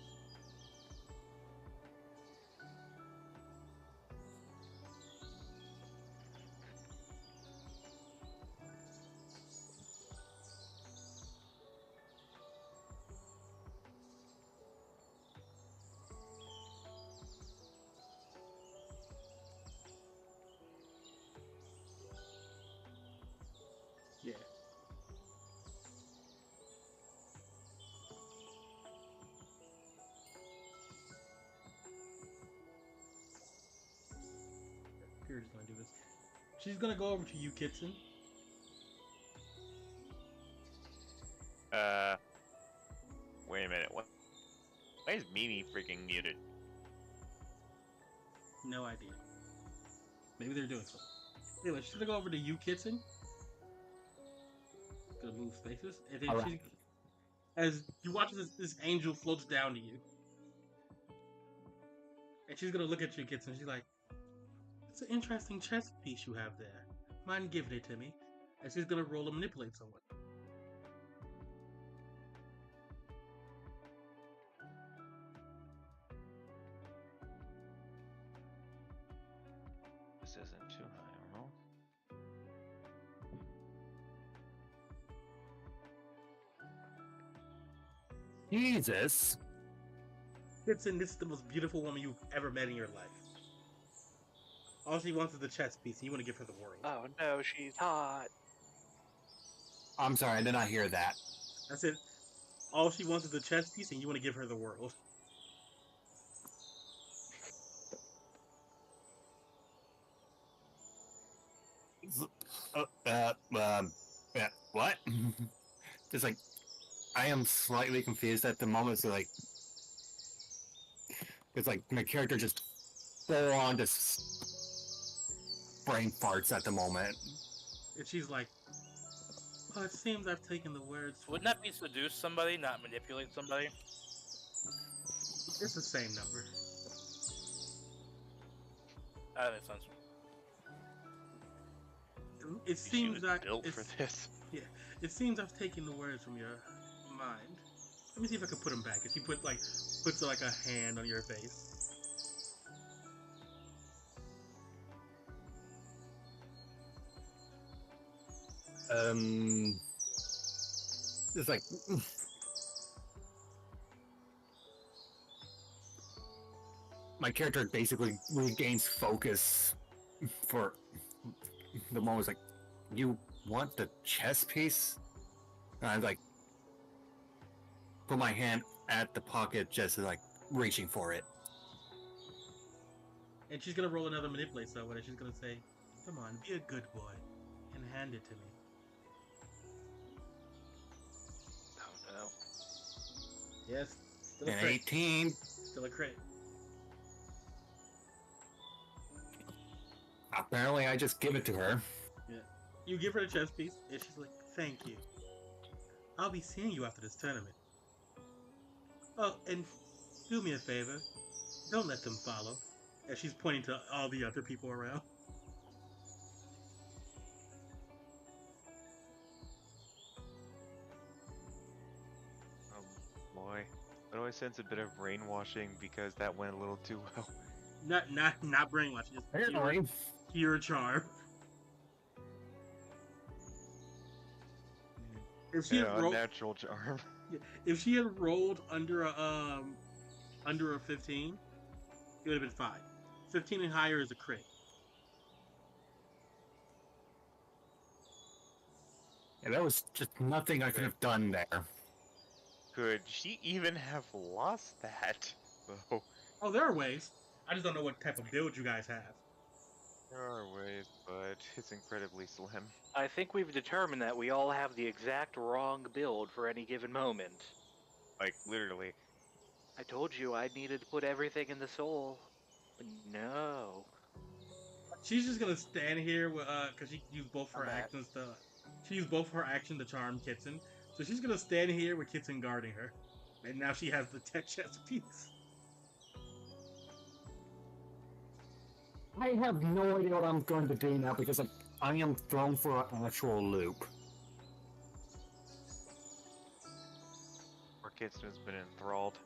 Speaker 7: Yeah. Purity's gonna do this. She's gonna go over to you, Kitson.
Speaker 1: Wait a minute. What? Why is Mimi freaking muted?
Speaker 7: No idea. Maybe they're doing something. Anyway, she's gonna go over to you, Kitson. Gonna move spaces, and then
Speaker 3: Alright.
Speaker 7: she, as you watch this angel floats down to you, and she's gonna look at you, Kitson. She's like, "It's an interesting chess piece you have there. Mind giving it to me?" And she's gonna roll to manipulate someone.
Speaker 1: This isn't too high, no?
Speaker 3: Jesus.
Speaker 7: Kitson, this is the most beautiful woman you've ever met in your life. All she wants is the chess piece, and you want to give her the world.
Speaker 5: Oh no, she's hot.
Speaker 3: I'm sorry, I did not hear that.
Speaker 7: I said, all she wants is the chess piece, and you want to give her the world.
Speaker 3: Yeah, what? Just like, I am slightly confused at the moment. So like, it's like my character just full on just brain farts at the moment.
Speaker 7: And she's like, "Oh, it seems I've taken the words from
Speaker 4: Wouldn't
Speaker 7: you."
Speaker 4: that be seduce somebody, not manipulate somebody?
Speaker 7: It's the same number.
Speaker 4: That makes sense.
Speaker 7: It
Speaker 1: She
Speaker 7: seems
Speaker 1: was
Speaker 7: that
Speaker 1: built for this.
Speaker 7: Yeah, it seems I've taken the words from your mind. Let me see if I can put them back. If she puts like a hand on your face.
Speaker 3: It's like, my character basically regains focus for the moment. It's like, you want the chess piece? And I like put my hand at the pocket, just like reaching for it.
Speaker 7: And she's gonna roll another manipulate someone, and she's gonna say, "Come on, be a good boy, and hand it to me."
Speaker 5: Oh no.
Speaker 7: Yes, still a
Speaker 3: And
Speaker 7: crit.
Speaker 3: 18.
Speaker 7: Still a crit.
Speaker 3: Apparently, I just give it to her.
Speaker 7: Yeah. You give her the chess piece, and she's like, "Thank you. I'll be seeing you after this tournament. Oh, and do me a favor. Don't let them follow." And she's pointing to all the other people around.
Speaker 1: Boy. But I always sense a bit of brainwashing because that went a little too well.
Speaker 7: Not brainwash. Just
Speaker 3: Apparently.
Speaker 7: pure charm. If she had rolled,
Speaker 1: unnatural charm.
Speaker 7: if she had rolled under a 15, it would have been fine. 15 and higher is a crit.
Speaker 3: Yeah, there was just nothing I could have done there.
Speaker 1: Could she even have lost that? Though
Speaker 7: Oh, there are ways. I just don't know what type of build you guys have.
Speaker 1: there are ways, but it's incredibly slim.
Speaker 5: I think we've determined that we all have the exact wrong build for any given moment.
Speaker 1: Like literally.
Speaker 5: I told you I needed to put everything in the soul. But no.
Speaker 7: She's just gonna stand here with because she used both her
Speaker 2: I'm back.
Speaker 7: actions to. She used both her action to charm Kitten, so she's gonna stand here with Kitten guarding her, and now she has the tech chest piece.
Speaker 3: I have no idea what I'm going to do now because I am thrown for an actual loop.
Speaker 1: Poor Kitsun's been enthralled.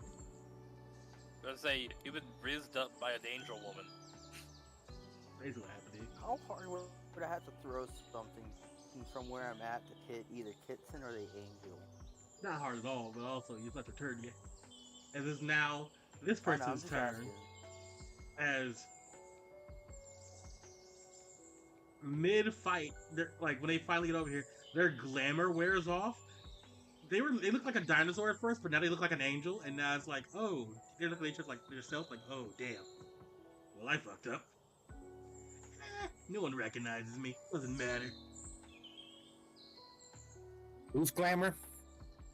Speaker 4: I was gonna say, you've been rizzed up by an angel woman.
Speaker 7: Basically what happened to you.
Speaker 2: How hard would I have to throw something from where I'm at to hit either Kitson or the angel?
Speaker 7: Not hard at all, but also you've not your turn yet. As is now this
Speaker 2: I know, I'm
Speaker 7: person's
Speaker 2: just
Speaker 7: turn
Speaker 2: asking.
Speaker 7: as mid-fight, like when they finally get over here, their glamour wears off. They look like a dinosaur at first, but now they look like an angel, and now it's like, oh, they look at each other like themselves, like, oh, damn. Well, I fucked up. No one recognizes me. Doesn't matter.
Speaker 3: Who's glamour?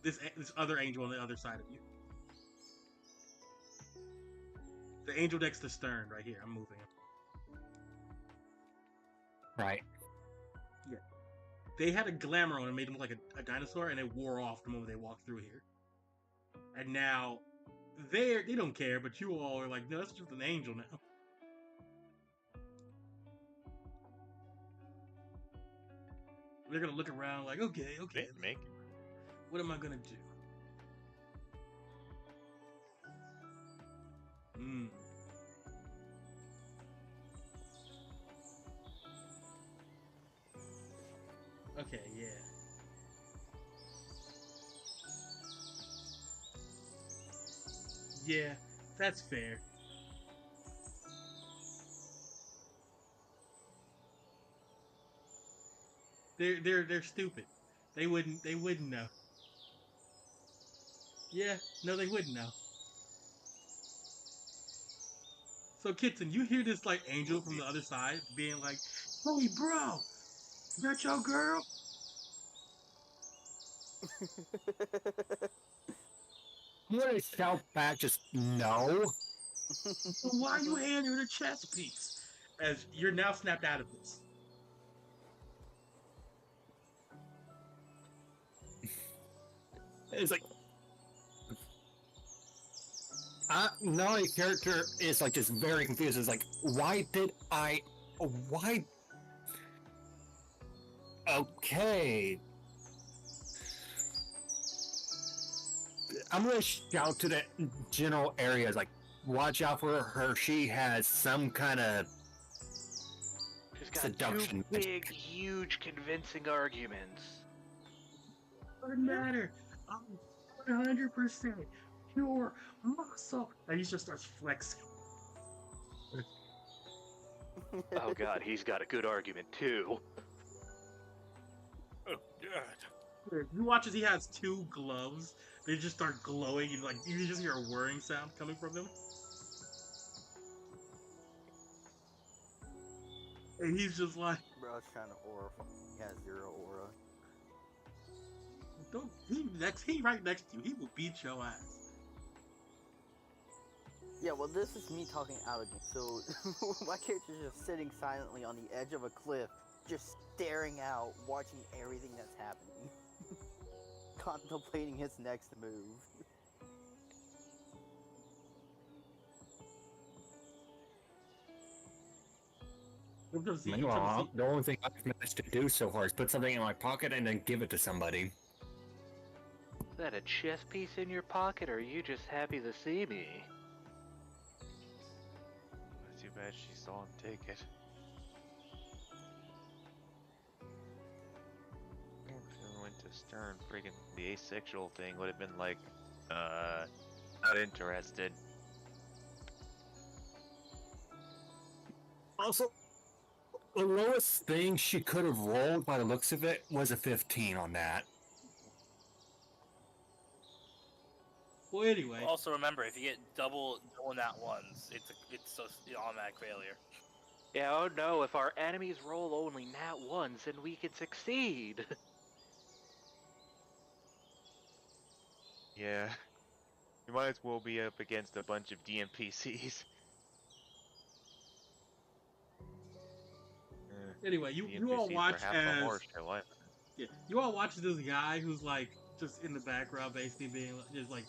Speaker 7: This other angel on the other side of you. The angel next to Stern, right here. I'm moving him.
Speaker 3: Right.
Speaker 7: They had a glamour on and made them look like a dinosaur, and it wore off the moment they walked through here. And now, they don't care, but you all are like, no, that's just an angel now. They're gonna look around like, okay,
Speaker 1: Didn't make it.
Speaker 7: what am I gonna do? Okay, yeah. Yeah, that's fair. They're stupid. They wouldn't know. Yeah, no, they wouldn't know. So Kitten, you hear this like angel from the other side being like, "Hey, bro, that your girl?"
Speaker 3: I'm gonna shout back, just no.
Speaker 7: Why you handing her the chess piece? As you're now snapped out of this.
Speaker 3: It's like, no, the character is like just very confused. It's like, why? Okay. I'm gonna shout to the general areas, like, watch out for her. She has some kind of
Speaker 5: She's got
Speaker 3: seduction.
Speaker 5: two big, huge, convincing arguments.
Speaker 7: Doesn't matter. I'm 100% pure muscle. And he just starts flexing.
Speaker 5: Oh god, he's got a good argument too.
Speaker 4: Oh, God.
Speaker 7: You watch as he has two gloves. They just start glowing, and like you just hear a whirring sound coming from them. And he's just like,
Speaker 2: Bro's trying to aura. He has 0 aura.
Speaker 7: "Don't he right next to you? He will beat your ass."
Speaker 2: Yeah, well, this is me talking out again. So my character's just sitting silently on the edge of a cliff, just staring out, watching everything that's happening, contemplating his next move.
Speaker 3: Meanwhile, the only thing I've managed to do so far is put something in my pocket and then give it to somebody.
Speaker 5: Is that a chess piece in your pocket, or are you just happy to see me?
Speaker 1: Let's bad she saw him take it. If we went to Stern, friggin' the asexual thing would have been like, not interested.
Speaker 3: Also, the lowest thing she could have rolled by the looks of it was a 15 on that.
Speaker 7: Well, anyway,
Speaker 4: Also, remember, if you get double nat ones, it's an automatic failure.
Speaker 5: Yeah, oh no, if our enemies roll only nat ones, then we can succeed.
Speaker 1: Yeah. You might as well be up against a bunch of DMPCs.
Speaker 7: anyway,
Speaker 1: The
Speaker 7: you all
Speaker 1: NPCs were
Speaker 7: watch
Speaker 1: half the
Speaker 7: as
Speaker 1: horse show.
Speaker 7: you all watch this guy who's like just in the background, basically being just like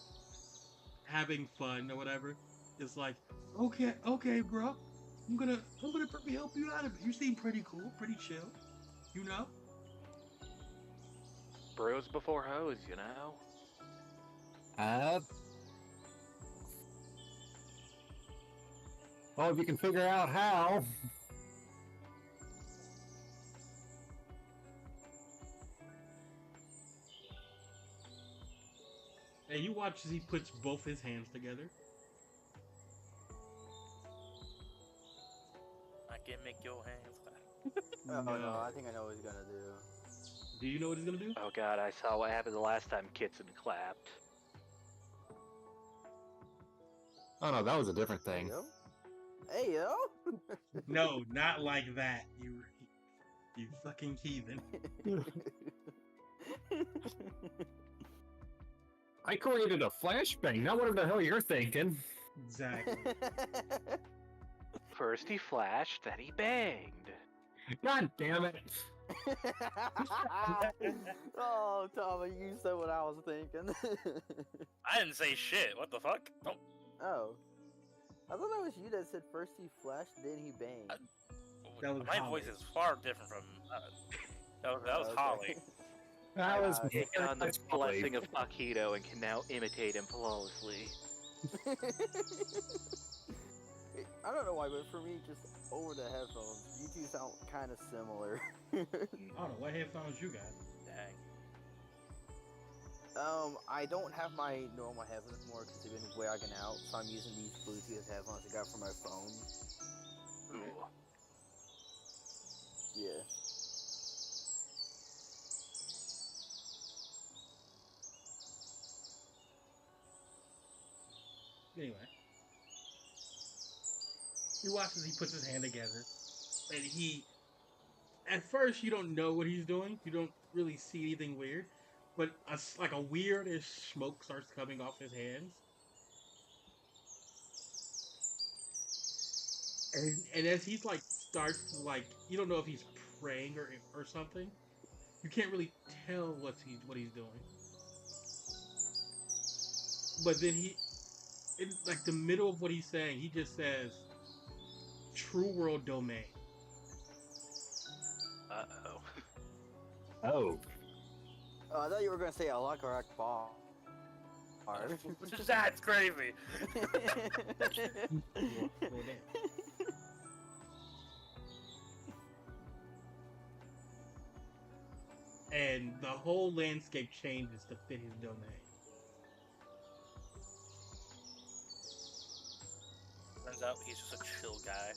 Speaker 7: having fun or whatever. It's like, okay, bro, I'm gonna help you out of it. You seem pretty cool, pretty chill, you know.
Speaker 5: Bros before hoes, you know?
Speaker 3: Well, if you can figure out how.
Speaker 7: And you watch as he puts both his hands together.
Speaker 4: I can make your hands clap.
Speaker 2: Oh no, I think I know what he's gonna do.
Speaker 7: Do you know what he's gonna do?
Speaker 5: Oh god, I saw what happened the last time Kitson clapped.
Speaker 3: Oh no, that was a different thing.
Speaker 2: Hey yo!
Speaker 7: No, not like that. You fucking heathen.
Speaker 3: I created a flashbang, not whatever the hell you're thinking.
Speaker 7: Exactly.
Speaker 5: First he flashed, then he banged.
Speaker 3: God damn it.
Speaker 2: Oh, Tommy, you said what I was thinking.
Speaker 4: I didn't say shit. What the fuck? Don't.
Speaker 2: Oh. I thought that was you that said first he flashed, then he banged.
Speaker 7: That was
Speaker 4: My
Speaker 7: Holly.
Speaker 4: voice is far different from. That was
Speaker 2: Okay.
Speaker 4: Holly.
Speaker 3: That was me.
Speaker 5: He's on the
Speaker 3: That's probably-
Speaker 5: blessing of Paquito and can now imitate him flawlessly.
Speaker 2: I don't know why, but for me, just over the headphones, you two sound kind of similar.
Speaker 7: I don't know what headphones you got.
Speaker 4: Dang.
Speaker 2: I don't have my normal headphones anymore because they've been wagging out, so I'm using these Bluetooth headphones I got from my phone.
Speaker 5: Ooh.
Speaker 2: Yeah.
Speaker 7: Anyway. You watch as he puts his hand together, and at first you don't know what he's doing. You don't really see anything weird, but like a weirdish smoke starts coming off his hands, and as he's like starts to like, you don't know if he's praying or something. You can't really tell what he's doing. But then in like the middle of what he's saying, he just says, "True world domain."
Speaker 5: Uh-oh.
Speaker 3: Oh.
Speaker 2: Oh, I thought you were gonna say Allah Akbar.
Speaker 4: That's crazy.
Speaker 7: Well, damn. And the whole landscape changes to fit his domain.
Speaker 4: Turns out he's just a chill guy.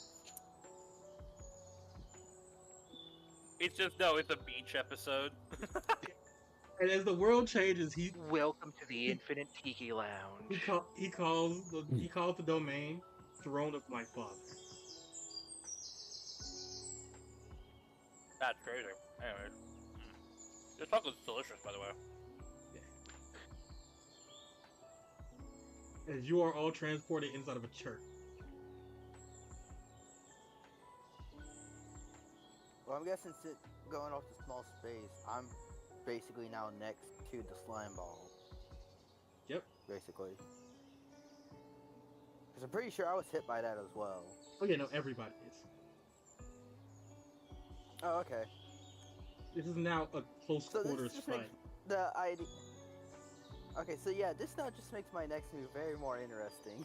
Speaker 4: It's a beach episode.
Speaker 7: And as the world changes, he
Speaker 5: Welcome to the Infinite Tiki Lounge.
Speaker 7: he calls the domain Throne of My Father.
Speaker 4: That's crazy. Anyway. This chocolate's delicious, by the way.
Speaker 7: As you are all transported inside of a church.
Speaker 2: Well, I'm guessing going off the small space, I'm basically now next to the slime ball.
Speaker 7: Yep.
Speaker 2: Basically. Because I'm pretty sure I was hit by that as well.
Speaker 7: Oh yeah, no, everybody is.
Speaker 2: Oh, okay.
Speaker 7: This is now a close
Speaker 2: So
Speaker 7: quarters
Speaker 2: this just
Speaker 7: fight.
Speaker 2: makes the idea. Okay, so yeah, this now just makes my next move very more interesting.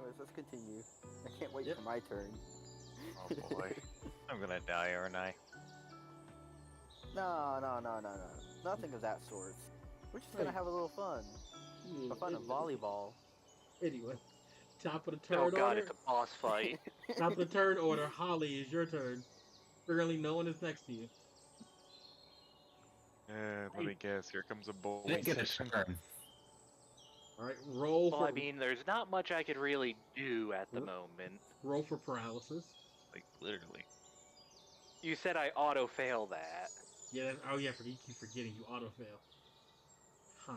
Speaker 2: anyways, let's continue. I can't wait
Speaker 7: Yep.
Speaker 2: for my turn.
Speaker 1: Oh boy. I'm gonna die, aren't I?
Speaker 2: No. Nothing of that sort. We're just gonna
Speaker 7: Right.
Speaker 2: have a little fun. A fun of volleyball.
Speaker 7: Anyway, top of the turn
Speaker 5: Oh god,
Speaker 7: order.
Speaker 5: it's a boss fight.
Speaker 7: Top of the turn order. Holly, is your turn. Currently, no one is next to you.
Speaker 1: Let me guess. Here comes a bowling
Speaker 3: Didn't get a
Speaker 1: session.
Speaker 3: turn.
Speaker 7: All right, roll
Speaker 5: Well,
Speaker 7: for
Speaker 5: I mean, there's not much I could really do at the moment.
Speaker 7: roll for paralysis.
Speaker 1: Like literally.
Speaker 5: You said I auto fail that.
Speaker 7: Yeah. Oh yeah. You keep forgetting you auto fail. Huh.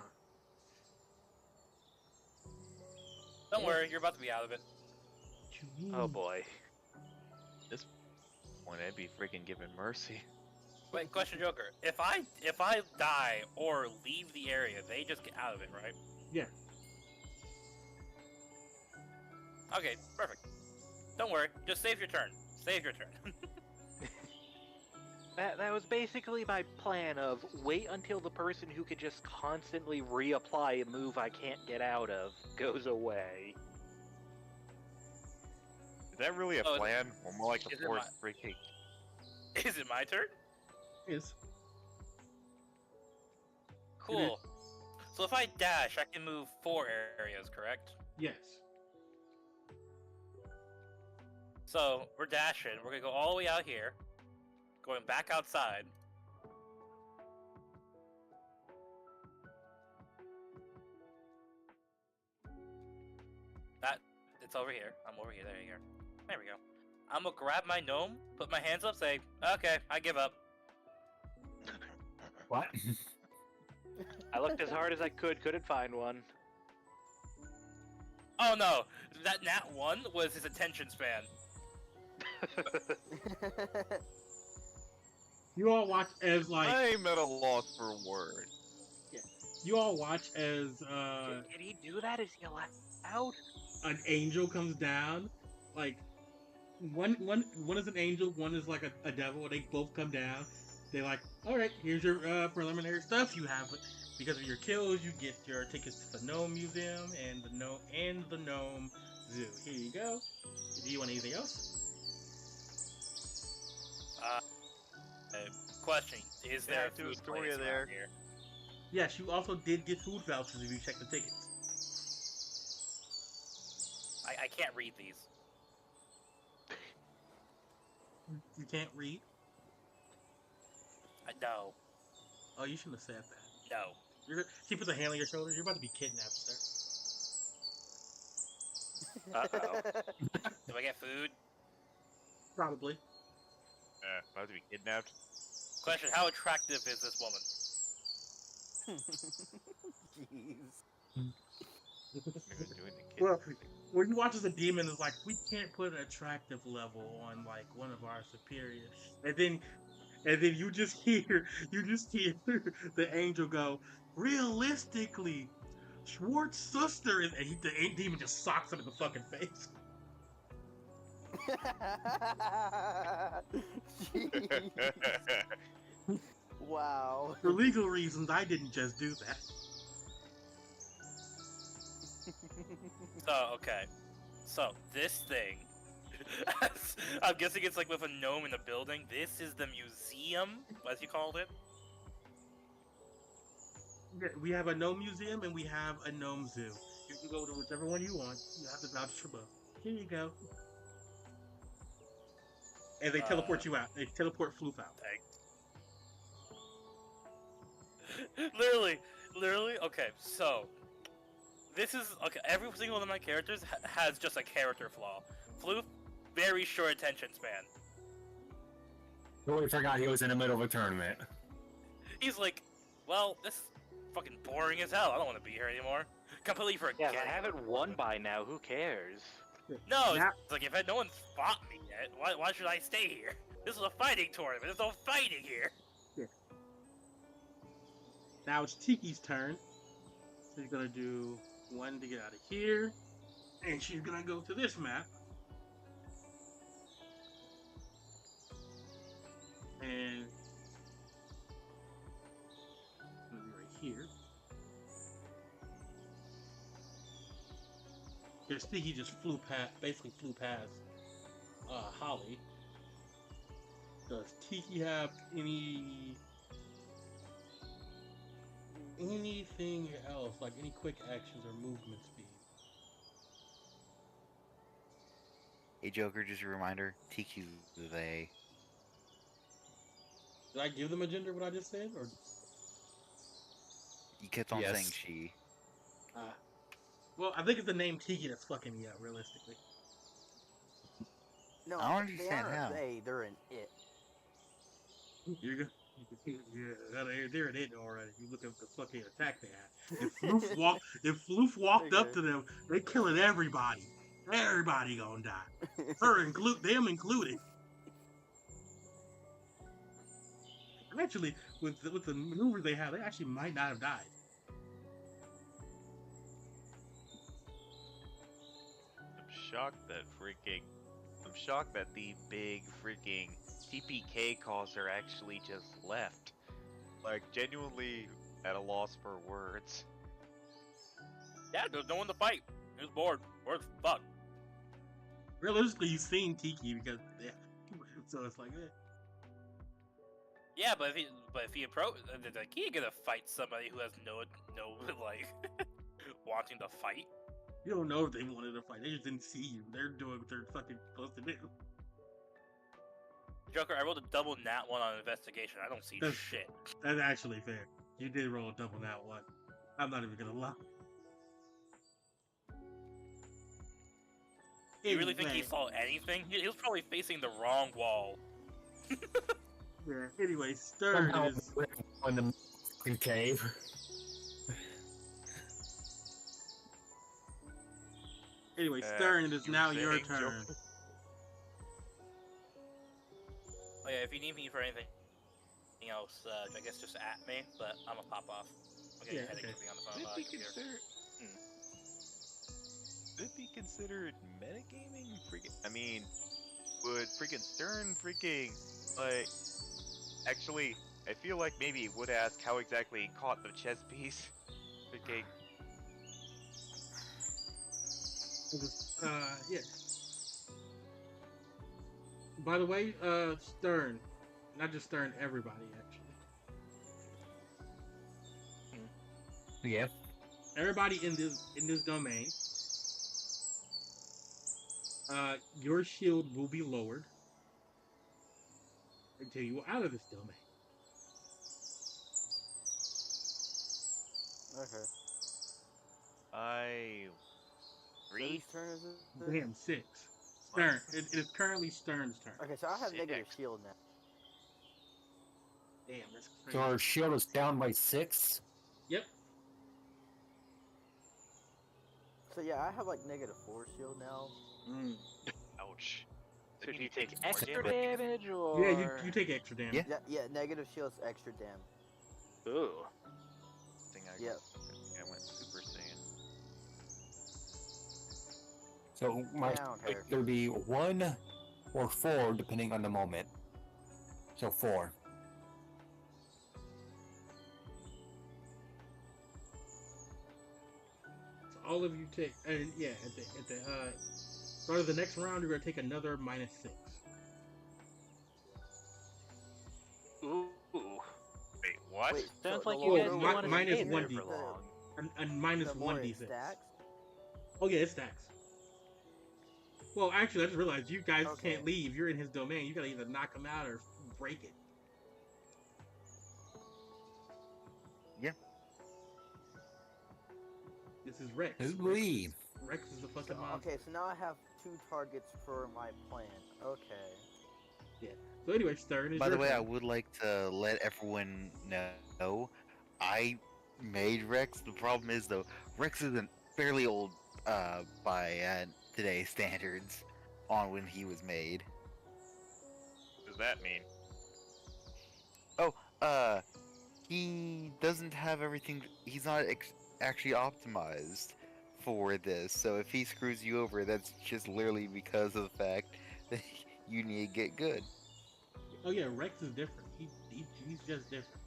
Speaker 4: Don't worry, you're about to be out of it.
Speaker 7: What you mean?
Speaker 5: Oh boy.
Speaker 1: When I'd be freaking giving mercy.
Speaker 4: Wait, question, Joker. If I die or leave the area, they just get out of it, right?
Speaker 7: Yeah.
Speaker 4: Okay, perfect. Don't worry, just save your turn. Save your turn.
Speaker 5: That was basically my plan of wait until the person who could just constantly reapply a move I can't get out of goes away.
Speaker 1: Is that really a
Speaker 4: Oh,
Speaker 1: plan? Or more like a
Speaker 4: is it
Speaker 1: forced freaking.
Speaker 4: Is it my turn?
Speaker 7: Is
Speaker 4: Cool. So if I dash, I can move 4 areas, correct?
Speaker 7: yes.
Speaker 4: So we're dashing. We're gonna go all the way out here, going back outside. It's over here. I'm over here. There you go. There we go. I'm gonna grab my gnome, put my hands up, say, "Okay, I give up."
Speaker 3: What?
Speaker 5: I looked as hard as I could, couldn't find one.
Speaker 4: Oh no, that nat 1 was his attention span.
Speaker 7: You all watch as like
Speaker 1: I'm at a loss for words.
Speaker 7: you all watch as
Speaker 5: Can he do that? Is he allowed?
Speaker 7: an angel comes down. Like one is an angel, one is like a devil. They both come down. They're like, all right, here's your preliminary stuff. You have because of your kills, you get your tickets to the gnome museum and the gnome zoo. Here you go. Do you want anything else?
Speaker 4: Question: Is there
Speaker 1: Yeah,
Speaker 4: a
Speaker 1: do
Speaker 4: food
Speaker 1: Astoria
Speaker 4: place
Speaker 1: there.
Speaker 4: around here?
Speaker 7: Yes, you also did get food vouchers if you check the tickets.
Speaker 4: I can't read these.
Speaker 7: You can't read.
Speaker 4: No,
Speaker 7: Oh, you shouldn't have said that.
Speaker 4: no.
Speaker 7: She puts a hand on your shoulder. You're about to be kidnapped, sir.
Speaker 5: Uh-oh.
Speaker 4: Do I get food?
Speaker 7: Probably.
Speaker 1: About to be kidnapped.
Speaker 4: Question: How attractive is this woman?
Speaker 2: Jeez.
Speaker 1: Doing the
Speaker 7: Well, when you watch as a demon, is like we can't put an attractive level on like one of our superiors, and then you just hear the angel go, realistically, Schwartz's sister is, and the demon just socks him in the fucking face.
Speaker 2: Jeez. Wow.
Speaker 7: For legal reasons, I didn't just do that.
Speaker 4: So okay, so this thing. I'm guessing it's like with a gnome in the building. This is the museum, as you called it.
Speaker 7: Yeah, we have a gnome museum and we have a gnome zoo. You can go to whichever one you want. You have the vouchers for both. Here you go. And they teleport you out. They teleport Floof out.
Speaker 4: Thanks. Literally. Okay, so this is okay. Every single one of my characters has just a character flaw. Floof, very short attention span.
Speaker 3: Totally forgot he was in the middle of a tournament.
Speaker 4: He's like, well, this is fucking boring as hell. I don't want to be here anymore. Completely
Speaker 5: Yeah,
Speaker 4: forget.
Speaker 5: if I haven't won by now, who cares?
Speaker 4: No,
Speaker 7: Now-
Speaker 4: it's like if no one's fought me yet, why should I stay here? This is a fighting tournament. There's no fighting here.
Speaker 7: Now it's Tiki's turn. She's gonna do one to get out of here. And she's gonna go to this map. And it's gonna be right here. Your Sticky just basically flew past Holly. Does Tiki have anything else, like any quick actions or movement speed?
Speaker 8: Hey Joker, just a reminder, Tiki's they.
Speaker 7: Did I give them a gender? What I just said, or
Speaker 8: You kept on
Speaker 3: Yes.
Speaker 8: saying she.
Speaker 7: well, I think it's the name Tiki that's fucking me up. Realistically,
Speaker 2: No,
Speaker 8: I don't
Speaker 2: they
Speaker 8: understand
Speaker 2: aren't
Speaker 8: how.
Speaker 2: they're an it.
Speaker 7: you're good. Yeah, they're an it already. You look at the fucking attack they had. If Floof walked up
Speaker 2: Okay.
Speaker 7: to them, they killing everybody. Everybody gonna die. Them included. Actually, with the maneuver they have, they actually might not have died.
Speaker 1: I'm shocked that the big freaking TPK causer actually just left. Like, genuinely at a loss for words.
Speaker 4: Yeah, there's no one to fight. He was bored. Bored as fuck.
Speaker 7: Realistically, you've seen Tiki because yeah, so it's like
Speaker 4: Yeah, but if he approach, like, he ain't gonna fight somebody who has no like wanting to fight.
Speaker 7: you don't know if they wanted to fight. They just didn't see you. They're doing what they're fucking supposed to do.
Speaker 4: Joker, I rolled a double nat 1 on investigation. I don't see
Speaker 7: That's-
Speaker 4: shit.
Speaker 7: That's actually fair. You did roll a double that one. I'm not even gonna lie.
Speaker 4: You really think he
Speaker 7: Anyway,
Speaker 4: saw anything? He was probably facing the wrong wall.
Speaker 7: yeah. Anyway, Stern
Speaker 3: Somehow
Speaker 7: is
Speaker 3: in the fucking cave.
Speaker 7: anyway. Stern, it is
Speaker 1: you were
Speaker 7: now your
Speaker 1: saying,
Speaker 7: turn.
Speaker 1: Joker?
Speaker 4: Oh yeah, if you need me for anything else, I guess just at me. But I'm gonna pop off. I'm getting
Speaker 7: Yeah,
Speaker 4: a headache
Speaker 7: okay.
Speaker 4: from being on the phone.
Speaker 1: Could
Speaker 4: with
Speaker 1: be
Speaker 4: my computer.
Speaker 1: considered. Could it be considered metagaming? I mean, would freaking Stern freaking like? Actually, I feel like maybe it would ask how exactly he caught the chess piece. Freaking.
Speaker 7: Yeah. By the way, Stern, not just Stern, everybody actually.
Speaker 3: Yeah.
Speaker 7: Everybody in this domain. Your shield will be lowered until you are out of this domain.
Speaker 2: Okay.
Speaker 1: Three.
Speaker 2: Whose turn is it?
Speaker 7: Damn, 6. Stern. It is currently Stern's turn.
Speaker 2: Okay, so I have negative
Speaker 1: Six.
Speaker 2: shield now.
Speaker 7: Damn, that's
Speaker 3: So
Speaker 7: crazy.
Speaker 3: our shield is down by 6.
Speaker 7: Yep.
Speaker 2: So yeah, I have like -4 shield now.
Speaker 1: Ouch.
Speaker 5: So
Speaker 1: Then
Speaker 5: do you
Speaker 1: need to
Speaker 5: take
Speaker 1: more
Speaker 5: extra
Speaker 1: damage.
Speaker 5: damage or?
Speaker 7: Yeah, you take extra damage.
Speaker 8: Yeah.
Speaker 2: Yeah, negative shield's extra damage.
Speaker 5: Ooh.
Speaker 2: Yep.
Speaker 1: I went Super Saiyan.
Speaker 3: So my
Speaker 2: Yeah, I don't care.
Speaker 3: there would be 1 or 4 depending on the moment. So 4.
Speaker 7: So all of you take, and yeah, at the start of the next round, you're gonna take another -6.
Speaker 5: Ooh.
Speaker 1: Wait, what?
Speaker 2: Wait,
Speaker 5: Sounds
Speaker 2: so
Speaker 5: like
Speaker 2: the
Speaker 5: you guys
Speaker 2: longer
Speaker 7: don't
Speaker 2: we
Speaker 7: wanna
Speaker 2: stay
Speaker 7: stay
Speaker 2: here,
Speaker 7: there
Speaker 5: for long.
Speaker 7: And minus
Speaker 2: the more
Speaker 7: one
Speaker 2: it
Speaker 7: d6.
Speaker 2: stacks.
Speaker 7: Oh yeah, it stacks. Well, actually, I just realized you guys
Speaker 2: Okay.
Speaker 7: can't leave. You're in his domain. You gotta either knock him out or break it.
Speaker 8: Yeah.
Speaker 7: This is Rex.
Speaker 3: Ooh-wee.
Speaker 7: Rex is the
Speaker 2: So,
Speaker 7: fucking monster.
Speaker 2: okay, so now I have 2 targets for my plan. Okay.
Speaker 7: So anyway, Stern is
Speaker 8: By the
Speaker 7: your
Speaker 8: way, I
Speaker 7: turn.
Speaker 8: would like to let everyone know I made Rex. The problem is though, Rex isn't fairly old by today's standards on when he was made.
Speaker 1: What does that mean?
Speaker 8: He doesn't have everything. He's not actually optimized for this. So if he screws you over, that's just literally because of the fact that you need to get good.
Speaker 7: Oh yeah, Rex is different. He's just different.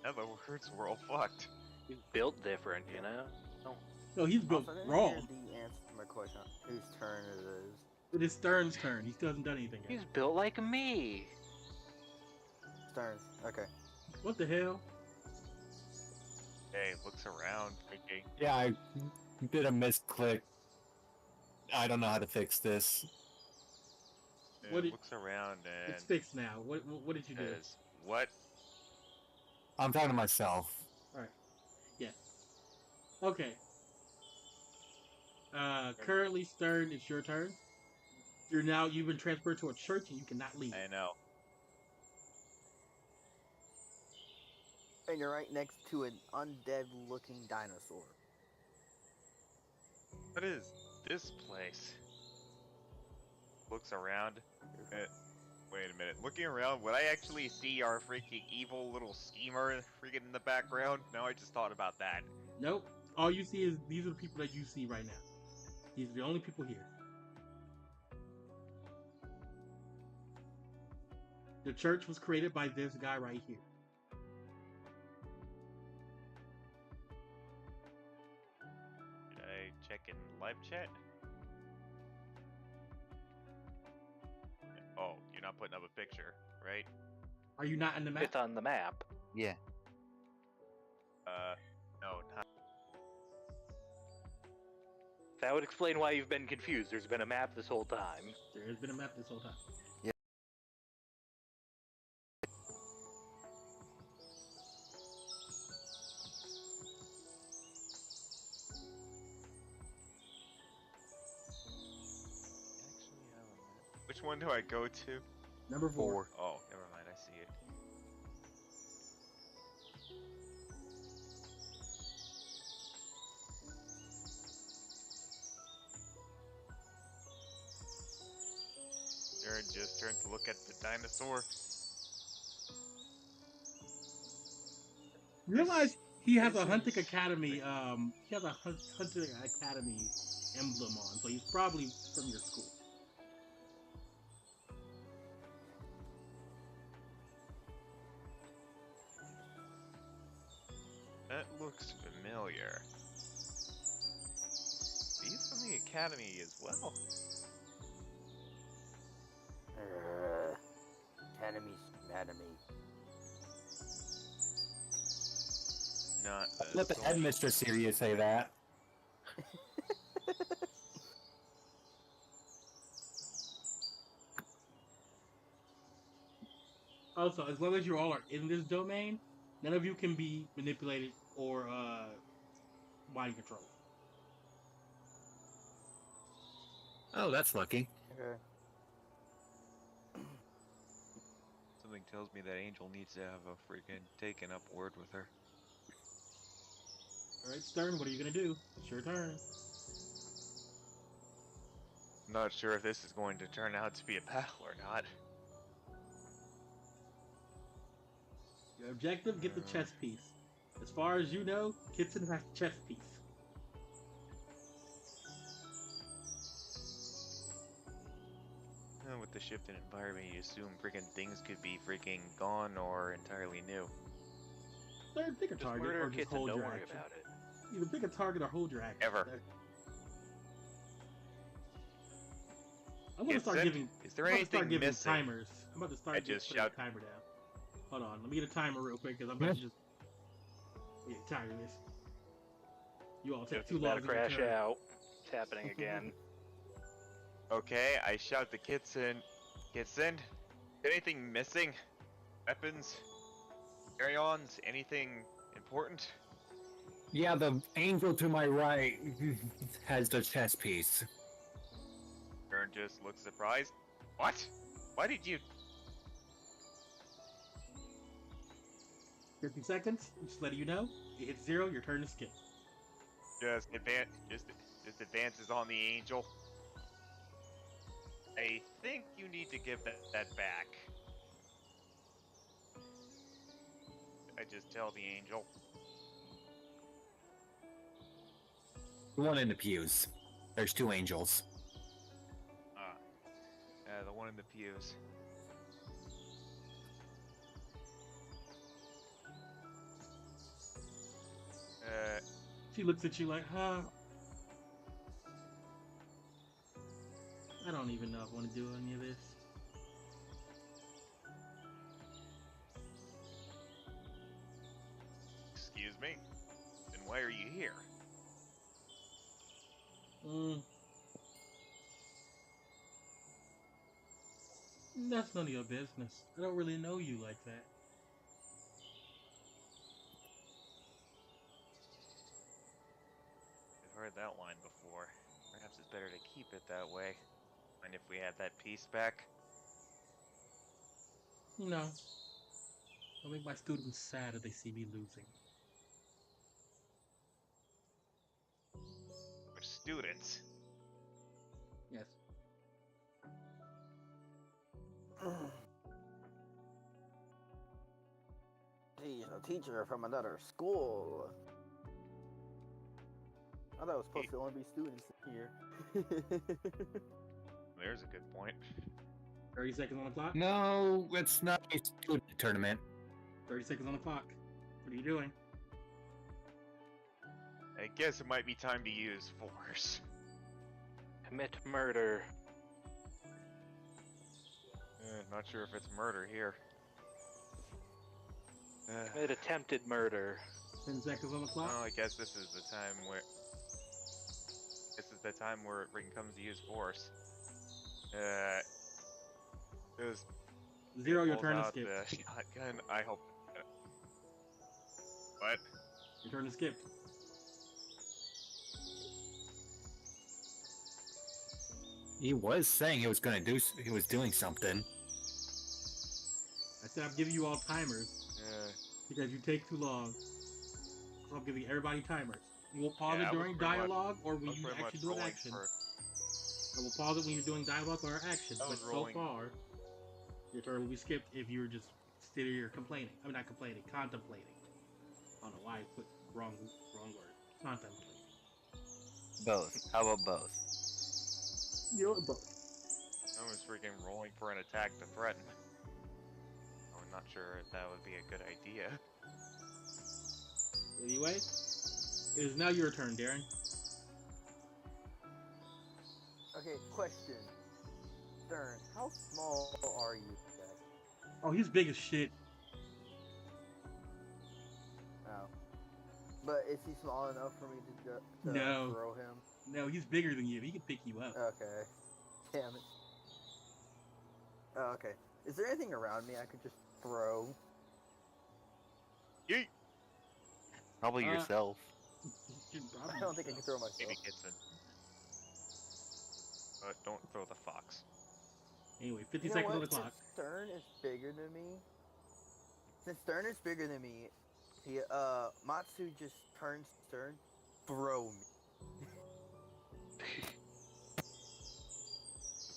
Speaker 1: In other words, we're all fucked.
Speaker 5: He's built different, you know?
Speaker 7: No, he's built
Speaker 2: Also, I didn't
Speaker 7: wrong.
Speaker 2: hear the answer to my Whose turn it is?
Speaker 7: It is Stern's turn. He still hasn't done anything yet.
Speaker 5: He's built like me.
Speaker 2: Stern. Okay.
Speaker 7: What the hell?
Speaker 1: Hey, looks around, thinking,
Speaker 3: Yeah, I did a misclick. I don't know how to fix this.
Speaker 7: What did-
Speaker 1: looks around
Speaker 7: It's
Speaker 1: and
Speaker 7: fixed now. What did you do?
Speaker 1: says, "What?"
Speaker 3: I'm talking to myself.
Speaker 7: All right. Yes. Okay. Currently, Stern, it's your turn. You've been transferred to a church and you cannot leave.
Speaker 1: I know.
Speaker 2: And you're right next to an undead-looking dinosaur.
Speaker 1: What is this place? Looks around. Wait a minute. Looking around, would I actually see our freaking evil little schemer freaking in the background? No, I just thought about that.
Speaker 7: Nope. All you see is these are the people that you see right now. These are the only people here. The church was created by this guy right here.
Speaker 1: Did I check in live chat? Oh, you're not putting up a picture, right?
Speaker 7: Are you not in the map?
Speaker 5: It's on the map.
Speaker 8: Yeah.
Speaker 1: No, not.
Speaker 5: That would explain why you've been confused. There's been a map this whole time.
Speaker 7: There has been a map this whole time.
Speaker 1: Actually have a map. Which one do I go to?
Speaker 7: Number 4.
Speaker 1: Oh, never mind. I see it. Aaron just turned to look at the dinosaur.
Speaker 7: Realize he has
Speaker 1: This
Speaker 7: a Huntick
Speaker 1: is-
Speaker 7: Academy. He has a Huntick Academy emblem on, so he's probably from your school.
Speaker 1: That looks familiar. He's from the academy as well.
Speaker 2: Enemy.
Speaker 1: Not
Speaker 3: Let the
Speaker 1: social-
Speaker 3: headmistress hear you say that.
Speaker 7: Also, as long as you all are in this domain, none of you can be manipulated or mind controlled.
Speaker 3: Oh, that's lucky.
Speaker 2: Okay.
Speaker 1: Something tells me that Angel needs to have a freaking taken up word with her.
Speaker 7: All right, Stern, what are you gonna do? It's your turn.
Speaker 1: I'm not sure if this is going to turn out to be a battle or not.
Speaker 7: Your objective: get the chess piece. As far as you know, Kitson has the chess piece.
Speaker 1: With the shift in environment, you assume freaking things could be freaking gone or entirely new.
Speaker 7: Stern, pick a
Speaker 5: Just
Speaker 7: target
Speaker 5: murder
Speaker 7: or just
Speaker 5: kids and
Speaker 7: hold
Speaker 5: don't
Speaker 7: your
Speaker 5: worry
Speaker 7: action.
Speaker 5: about it.
Speaker 7: Either pick a target or hold your action.
Speaker 1: Ever.
Speaker 7: I'm gonna start
Speaker 1: Kitson,
Speaker 7: giving.
Speaker 1: is there
Speaker 7: I'm about to start
Speaker 1: anything
Speaker 7: giving
Speaker 1: missing?
Speaker 7: timers. I'm about to start
Speaker 1: I just
Speaker 7: putting a
Speaker 1: shout-
Speaker 7: timer down. Hold on, let me get a timer real quick because I'm about to just timer this. You all take
Speaker 5: It's
Speaker 7: too
Speaker 5: about
Speaker 7: long
Speaker 5: to
Speaker 7: to get a
Speaker 5: crash
Speaker 7: turn.
Speaker 5: out. It's happening again.
Speaker 1: Okay, I shout to Kitson. Kitson, anything missing? Weapons? Carry-ons? Anything important?
Speaker 3: Yeah, the angel to my right has the chess piece.
Speaker 1: Aaron just looks surprised. What? Why did you?
Speaker 7: 50 seconds. Just letting you know. You hit 0. Your turn is skipped.
Speaker 1: Just advances on the angel. I think you need to give that back. I just tell the angel.
Speaker 3: The one in the pews. There's 2 angels.
Speaker 1: The one in the pews.
Speaker 7: She looks at you like, huh? don't even know if I want to do any of this.
Speaker 1: Excuse me? Then why are you here?
Speaker 7: That's none of your business. I don't really know you like that.
Speaker 1: I've heard that line before. Perhaps it's better to keep it that way. And if we have that piece back?
Speaker 7: No. I'll make my students sad if they see me losing.
Speaker 1: We're students.
Speaker 7: Yes.
Speaker 2: He's a teacher from another school. I thought it was supposed to only be students here.
Speaker 1: There's a good point.
Speaker 7: 30 seconds on the clock.
Speaker 3: No, it's not a student tournament.
Speaker 7: 30 seconds on the clock. What are you doing?
Speaker 1: I guess it might be time to use force.
Speaker 5: Commit murder.
Speaker 1: Not sure if it's murder here.
Speaker 5: Commit attempted murder.
Speaker 7: 10 seconds on the clock.
Speaker 1: Well, I guess this is the time where... This is the time where it comes to use force. There's...
Speaker 7: 0, your
Speaker 1: pulls
Speaker 7: turn to
Speaker 1: out
Speaker 7: skip.
Speaker 1: the shotgun. I hope... What?
Speaker 7: Your turn to skip.
Speaker 3: He was saying he was gonna do. He was doing something.
Speaker 7: I said I'm giving you all timers because you take too long. So I'm giving everybody timers. You will pause
Speaker 1: Yeah,
Speaker 7: it
Speaker 1: I was
Speaker 7: during
Speaker 1: pretty much-
Speaker 7: dialogue or
Speaker 1: I
Speaker 7: when
Speaker 1: was
Speaker 7: you
Speaker 1: pretty
Speaker 7: actually
Speaker 1: much
Speaker 7: do an
Speaker 1: rolling
Speaker 7: action.
Speaker 1: for-
Speaker 7: I will pause it when you're doing dialogue or action.
Speaker 1: I
Speaker 7: But
Speaker 1: was
Speaker 7: so
Speaker 1: rolling-
Speaker 7: far, your turn will be skipped if you're just sitting here complaining. I mean, not complaining, contemplating. I don't know why I put wrong word. Contemplating.
Speaker 8: Both. How about both?
Speaker 7: You know what, bro?
Speaker 1: I was freaking rolling for an attack to threaten. I'm not sure if that would be a good idea.
Speaker 7: Anyway, it is now your turn, Darren.
Speaker 2: Okay, question. Stern, how small are you guys?
Speaker 7: Oh, he's big as shit.
Speaker 2: Oh. But is he small enough for me to
Speaker 7: No.
Speaker 2: throw him?
Speaker 7: No, he's bigger than you. He can pick you up.
Speaker 2: Okay. Damn it. Oh, okay. Is there anything around me I could just throw?
Speaker 1: Yeet!
Speaker 8: Probably yourself.
Speaker 2: I don't think I can throw myself.
Speaker 1: Maybe Kitson. But don't throw the fox.
Speaker 7: Anyway, 50
Speaker 2: You know
Speaker 7: seconds on the
Speaker 2: what?
Speaker 7: clock.
Speaker 2: Since Stern is bigger than me, Matsu just turns Stern, throw me.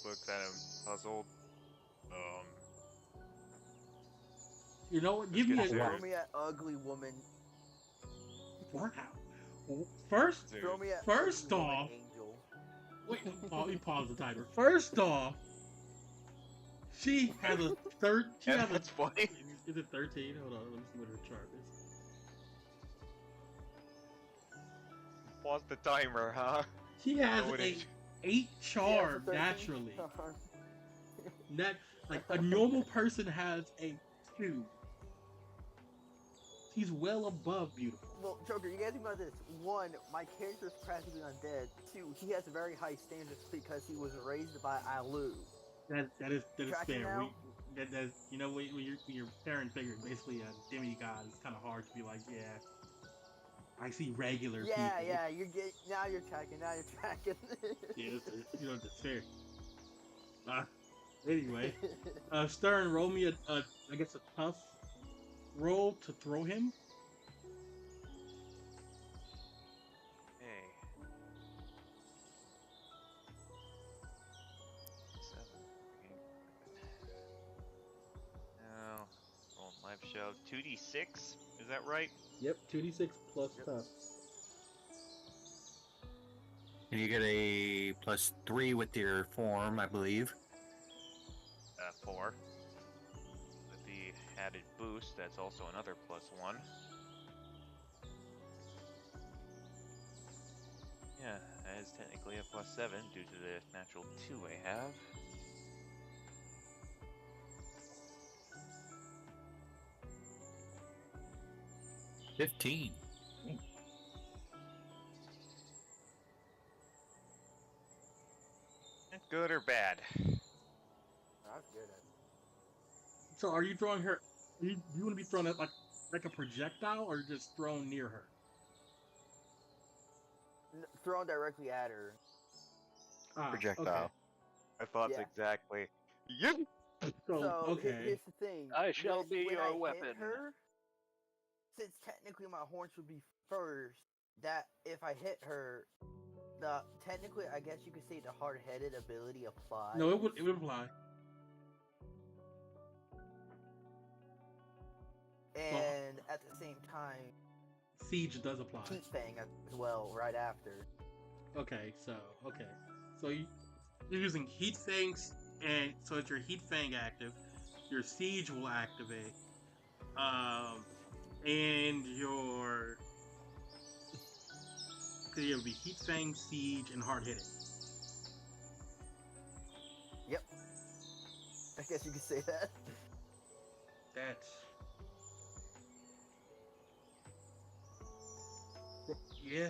Speaker 1: Looks at him puzzled.
Speaker 7: You know what? Give me a...
Speaker 1: Sure.
Speaker 2: Throw me at ugly woman.
Speaker 7: Wow. First,
Speaker 1: Dude.
Speaker 2: Throw me at
Speaker 7: First
Speaker 2: ugly woman
Speaker 7: off-
Speaker 2: angel.
Speaker 7: wait, let me pause the timer. First off, she has a third. She
Speaker 1: Yeah,
Speaker 7: has a.
Speaker 1: that's funny.
Speaker 7: Is it 13? Hold on, let me see what her chart is.
Speaker 1: Pause the timer, huh?
Speaker 7: She has
Speaker 1: Oh, it
Speaker 7: a
Speaker 1: is.
Speaker 7: 8 charm
Speaker 2: Yeah,
Speaker 7: naturally.
Speaker 2: 13.
Speaker 7: That like a normal person has a 2. He's well above beautiful.
Speaker 2: Well, Joker, you gotta think about this. One, my character's practically undead. Two, he has very high standards because he was raised by Alu.
Speaker 7: That is
Speaker 2: Tracking
Speaker 7: fair.
Speaker 2: now?
Speaker 7: That you know when your parent figure basically a demigod, it's kind of hard to be like, yeah, I see regular people.
Speaker 2: Yeah, now you're tracking.
Speaker 7: Yeah, you know that's fair. Anyway, Stern, roll me I guess a tough roll to throw him.
Speaker 1: Hey. 7. Okay. Now, roll live shove. 2d6? Is that right?
Speaker 7: Yep, 2d6 plus
Speaker 2: Yep.
Speaker 7: tough.
Speaker 3: And you get a +3 with your form, I believe.
Speaker 1: 4. With the added boost, that's also another +1. Yeah, That is technically a +7 due to the natural 2 I have.
Speaker 3: $15.
Speaker 1: Good or bad?
Speaker 2: That's good.
Speaker 7: So are you throwing her? Do you want to be thrown at like a projectile, or just thrown near her?
Speaker 2: Thrown directly at her.
Speaker 7: Ah,
Speaker 8: Projectile.
Speaker 1: My thoughts
Speaker 2: Yeah.
Speaker 1: exactly. Yep.
Speaker 7: Okay. So
Speaker 2: So
Speaker 7: okay.
Speaker 2: here's the thing.
Speaker 5: I shall be
Speaker 2: when
Speaker 5: your
Speaker 2: I
Speaker 5: weapon.
Speaker 2: Hit her, since technically my horns would be first, that if I hit her, technically I guess you could say the hard-headed ability applies.
Speaker 7: No, it would apply.
Speaker 2: And at the same time,
Speaker 7: Siege does apply.
Speaker 2: Heat Fang as well right after.
Speaker 7: Okay, so you're using Heat Fangs, and so it's your Heat Fang active, your Siege will activate, and your because it would be Heat Fang, Siege, and Hard Hitting.
Speaker 2: Yep. I guess you could say that.
Speaker 7: That's yeah,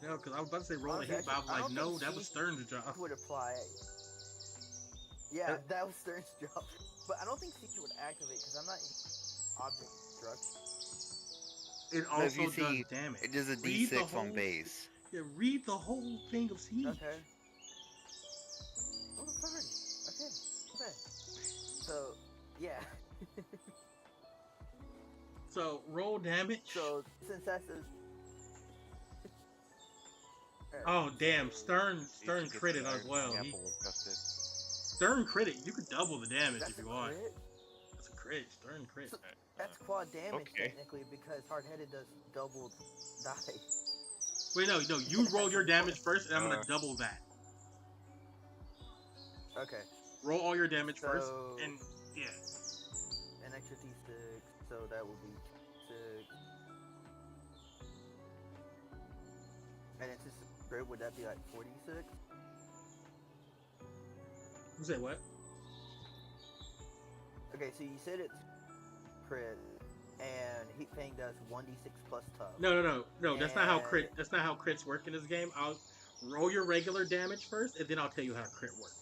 Speaker 7: no, because I was about to say roll a hit, but I was like, no, that was Stern's job.
Speaker 2: Would apply. Yeah, that was Stern's job. But I don't think Siege would activate because I'm not object destruction.
Speaker 7: It
Speaker 8: So if
Speaker 7: also
Speaker 8: you
Speaker 7: does
Speaker 8: see,
Speaker 7: damage.
Speaker 8: it does a
Speaker 7: Read the
Speaker 8: D6 on
Speaker 7: whole-
Speaker 8: base.
Speaker 7: Yeah, read the whole thing of Siege.
Speaker 2: Okay. Oh, sorry. Okay. So, yeah.
Speaker 7: So roll damage.
Speaker 2: So since that's a
Speaker 7: Oh damn, Stern
Speaker 1: Gets
Speaker 7: critted
Speaker 1: another
Speaker 7: as well.
Speaker 1: example of Justin.
Speaker 7: Stern critted. You could double the damage
Speaker 2: that's
Speaker 7: if you
Speaker 2: a
Speaker 7: want.
Speaker 2: crit?
Speaker 7: That's a crit. Stern crit.
Speaker 2: So, that's quad damage
Speaker 1: Okay.
Speaker 2: technically because hard-headed does double die.
Speaker 7: Wait, no, you roll your damage first, and I'm gonna double that.
Speaker 2: Okay.
Speaker 7: Roll all your damage first,
Speaker 2: So-
Speaker 7: and yeah.
Speaker 2: An extra d6, so that would be 6. And it's just crit, would that be like 46?
Speaker 7: You say what?
Speaker 2: Okay, so you said it's crit, and Heat Fang does 1d6 plus tough.
Speaker 7: No. That's not how
Speaker 2: And-
Speaker 7: crit. That's not how crits work in this game. I'll roll your regular damage first, and then I'll tell you how crit works.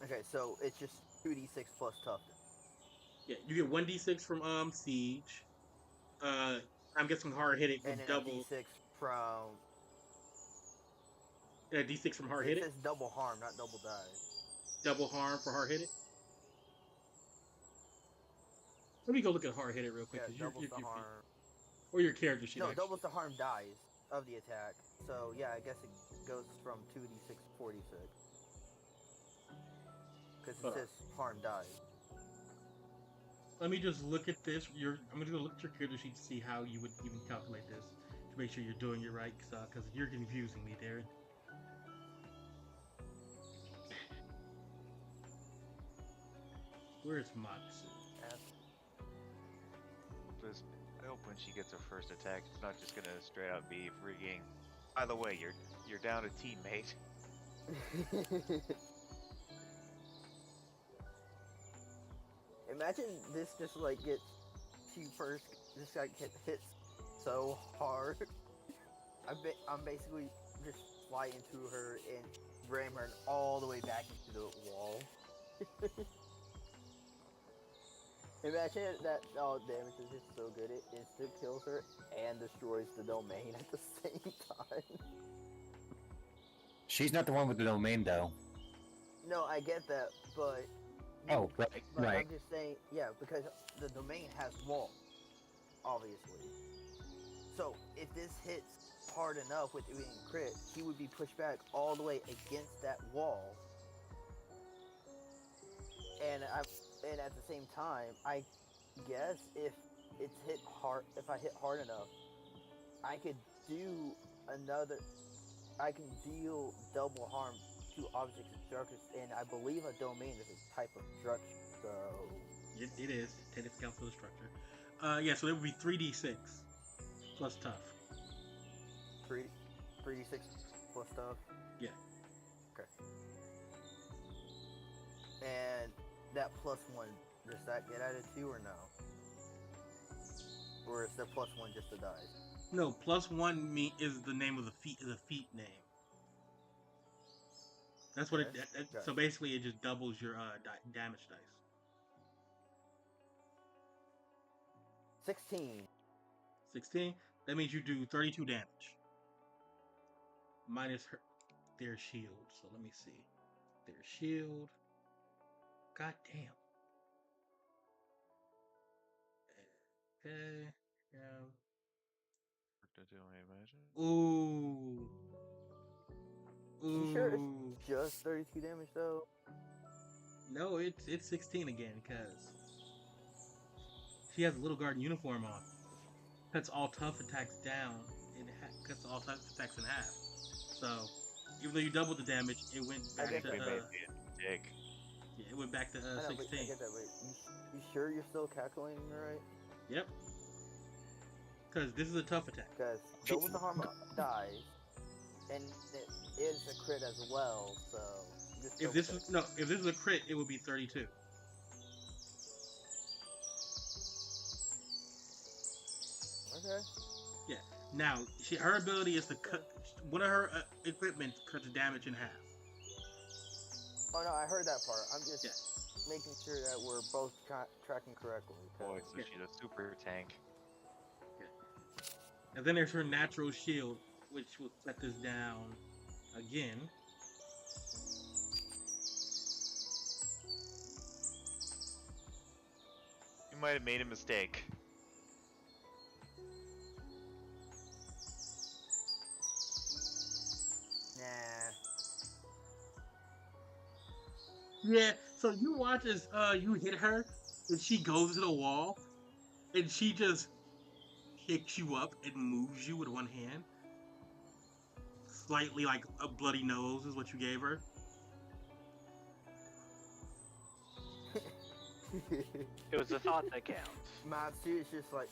Speaker 2: Okay, so it's just 2d6 plus tough.
Speaker 7: Yeah, you get 1d6 from Siege. I'm guessing hard hitting
Speaker 2: And
Speaker 7: with
Speaker 2: then
Speaker 7: double.
Speaker 2: a d6 from...
Speaker 7: A d6 from hard
Speaker 2: It
Speaker 7: hitting.
Speaker 2: says double harm, not double die.
Speaker 7: Double harm for hard hitting. Let me go look at hard hitting real quick.
Speaker 2: Yeah,
Speaker 7: 'cause you're-
Speaker 2: doubles the
Speaker 7: you're-
Speaker 2: harm.
Speaker 7: Or your character sheet.
Speaker 2: No,
Speaker 7: actually.
Speaker 2: doubles the harm dies of the attack. So, yeah, I guess it goes from 2d6 to 46. Because it
Speaker 7: Hold on.
Speaker 2: says harm dies.
Speaker 7: Let me just look at this. I'm gonna go look at your character sheet to see how you would even calculate this to make sure you're doing it right, because you're confusing me, Darren. Where's Matsu?
Speaker 1: Just, I hope when she gets her first attack, it's not just gonna straight out be freaking. By the way, you're down a teammate.
Speaker 2: Imagine this just like gets you first, just like hits so hard. I'm basically just fly into her and ram her all the way back into the wall. Imagine that all damage is just so good it instant kills her and destroys the domain at the same time.
Speaker 3: She's not the one with the domain, though.
Speaker 2: No, I get that, but
Speaker 3: Oh, right,
Speaker 2: but
Speaker 3: right.
Speaker 2: I'm just saying, yeah, because the domain has walls, obviously. So if this hits hard enough with it being crit, he would be pushed back all the way against that wall. And at the same time, I guess if it's hit hard, if I hit hard enough, I could do I can deal double harm to objects and structures, and I believe a domain is a type of structure, so...
Speaker 7: It is. It counts for the structure. Yeah, so it would be 3d6 plus tough.
Speaker 2: 3. 3d6 plus stuff.
Speaker 7: Yeah.
Speaker 2: Okay. And that +1, does that get added too, or no? Or is the +1 just the dice?
Speaker 7: No, +1 is the name of the feat name. That's what
Speaker 2: Yes, got
Speaker 7: so
Speaker 2: it.
Speaker 7: basically it just doubles your damage dice.
Speaker 2: 16.
Speaker 7: 16. That means you do 32 damage. Minus their shield. So let me see. Their shield. God damn. Okay. Yeah. Ooh.
Speaker 2: You sure it's
Speaker 7: Ooh.
Speaker 2: just 32 damage though?
Speaker 7: No, it's 16 again because she has a little guard uniform on. Cuts all tough attacks down. Cuts all tough attacks in half. So even though you doubled the damage, it went
Speaker 1: I
Speaker 7: back
Speaker 1: think
Speaker 7: to
Speaker 1: we made a mistake.
Speaker 7: yeah, it went back to
Speaker 2: I know, but
Speaker 7: 16.
Speaker 2: I get that. Wait, you sure you're still calculating right?
Speaker 7: Yep. Because this is a tough attack.
Speaker 2: Because double the harm dies, and it is a crit as well. So just
Speaker 7: If this was a crit, it would be 32.
Speaker 2: Okay.
Speaker 7: Yeah. Now, her ability is to cut one of her equipment cuts damage in half.
Speaker 2: Oh no, I heard that part. I'm just
Speaker 7: Yeah.
Speaker 2: making sure that we're both tracking correctly.
Speaker 1: Boy, so
Speaker 7: Yeah.
Speaker 1: she's a super tank.
Speaker 7: And then there's her natural shield, which will cut this down again.
Speaker 1: You might have made a mistake.
Speaker 2: Nah.
Speaker 7: Yeah, so you watch as you hit her, and she goes to the wall, and she just picks you up and moves you with one hand. Slightly like a bloody nose is what you gave her.
Speaker 5: It was the thought that counts.
Speaker 2: Matsu is just like,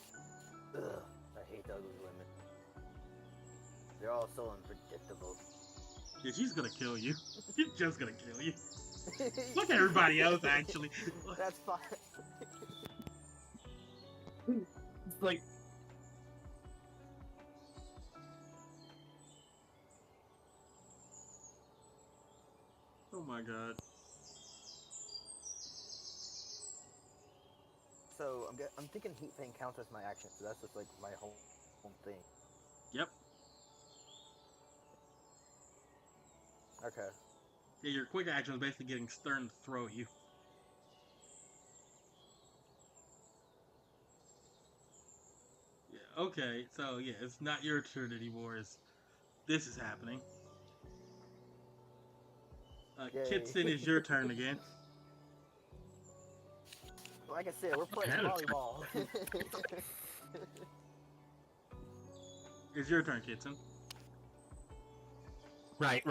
Speaker 2: ugh, I hate ugly women. They're all so unpredictable.
Speaker 7: Yeah, she's gonna kill you. She's just gonna kill you. Look at everybody else, actually.
Speaker 2: That's fine.
Speaker 3: Like,
Speaker 7: Oh my god.
Speaker 2: So I'm thinking heat pain counts as my action, so that's just like my whole thing.
Speaker 7: Yep.
Speaker 2: Okay.
Speaker 7: Yeah, your quick action is basically getting Stern to throw you. Yeah, okay, so yeah, it's not your turn anymore, this is happening.
Speaker 2: Yay.
Speaker 7: Kitson, is your turn again.
Speaker 2: Like I said, we're playing volleyball.
Speaker 7: It's your turn, Kitson.
Speaker 3: right.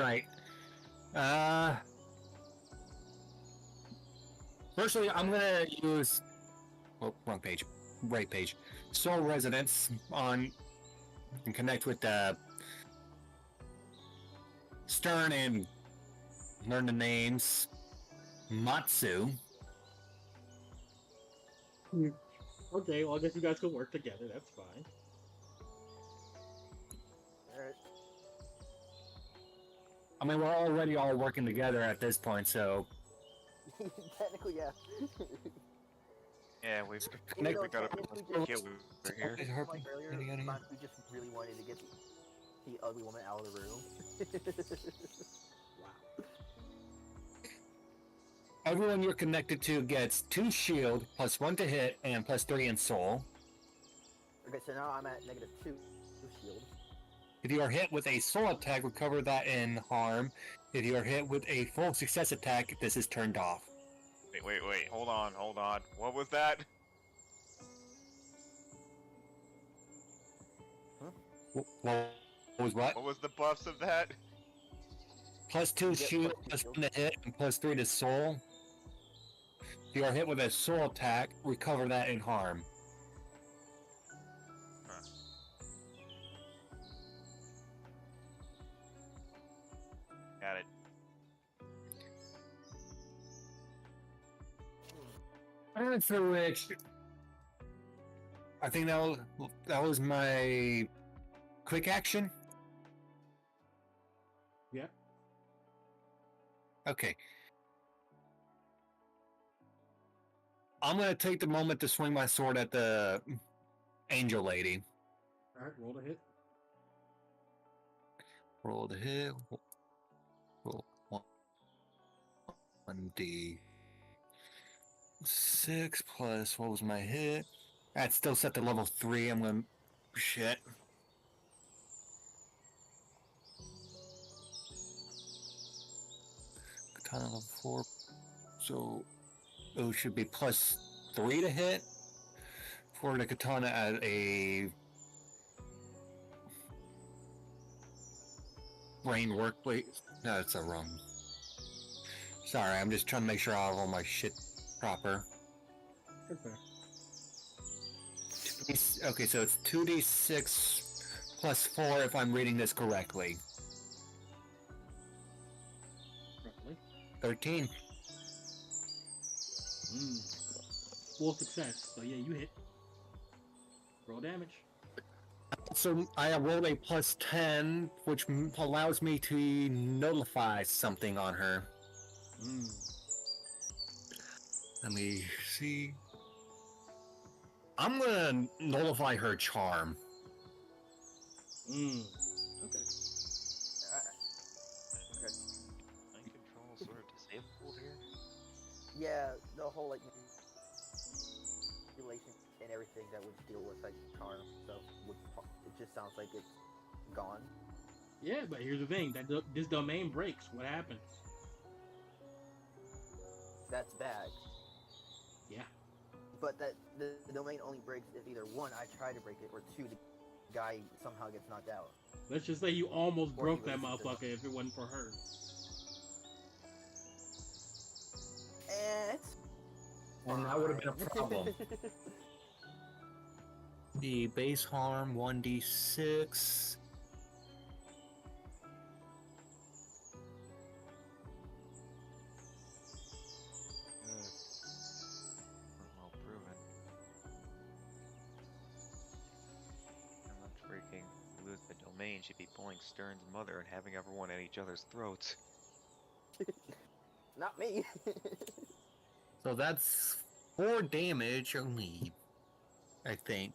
Speaker 3: Firstly, I'm gonna use. Oh, wrong page. Right page. Soul Resonance on and connect with Stern and learn the names. Matsu.
Speaker 7: Okay, well I guess you guys can work together, that's fine.
Speaker 2: Alright.
Speaker 3: I mean, we're already all working together at this point, so
Speaker 2: Technically, yeah.
Speaker 1: Yeah, we
Speaker 2: Even though
Speaker 1: got a
Speaker 2: technically
Speaker 1: kill over here.
Speaker 2: like earlier, we just really wanted to get the ugly woman out of the room.
Speaker 7: Wow.
Speaker 3: everyone you're connected to gets 2 shield, +1 to hit, and +3 in soul.
Speaker 2: Okay, so now I'm at -2 shield.
Speaker 3: If you are hit with a soul attack, recover that in harm. If you are hit with a full success attack, this is turned off.
Speaker 1: Wait, hold on. What was that?
Speaker 3: What was what?
Speaker 1: What was the buffs of that?
Speaker 3: +2
Speaker 2: get
Speaker 3: shield,
Speaker 2: +2
Speaker 3: +1 to hit, and +3 to soul. If you are hit with a soul attack, recover that in harm. After which, I think that was my quick action.
Speaker 7: Yeah.
Speaker 3: Okay. I'm gonna take the moment to swing my sword at the angel lady.
Speaker 7: All right, roll to hit.
Speaker 3: Roll the hit. Roll 1d6 plus what was my hit? That's still set to level 3. I'm gonna shit. Katana level 4. So it should be plus 3 to hit for the katana at a brain workplace. No, that's a wrong. Sorry, I'm just trying to make sure I have all my shit proper.
Speaker 7: Okay.
Speaker 3: Okay, so it's 2d6 plus 4 if I'm reading this correctly.
Speaker 7: Roughly.
Speaker 3: 13.
Speaker 7: Full success. So yeah, you hit. Roll damage.
Speaker 3: So I rolled a plus 10, which allows me to nullify something on her. Let me see. I'm gonna nullify her charm.
Speaker 7: Okay.
Speaker 2: Okay.
Speaker 1: Mind control sort of disabled here.
Speaker 2: Yeah, the whole like manipulation and everything that would deal with like charm stuff it just sounds like it's gone.
Speaker 7: Yeah, but here's the thing: this domain breaks. What happens?
Speaker 2: That's bad.
Speaker 7: Yeah.
Speaker 2: But that the domain only breaks if either one, I try to break it, or two, the guy somehow gets knocked out.
Speaker 7: Let's just say you almost
Speaker 2: Or
Speaker 7: broke
Speaker 2: he
Speaker 7: that
Speaker 2: releases
Speaker 7: motherfucker if it wasn't for her.
Speaker 2: It's
Speaker 3: And that would have been a problem. The base harm 1d6.
Speaker 1: Well proven. How much freaking lose the domain should be pulling Stern's mother and having everyone at each other's throats.
Speaker 2: Not me.
Speaker 3: So that's 4 damage only, I think.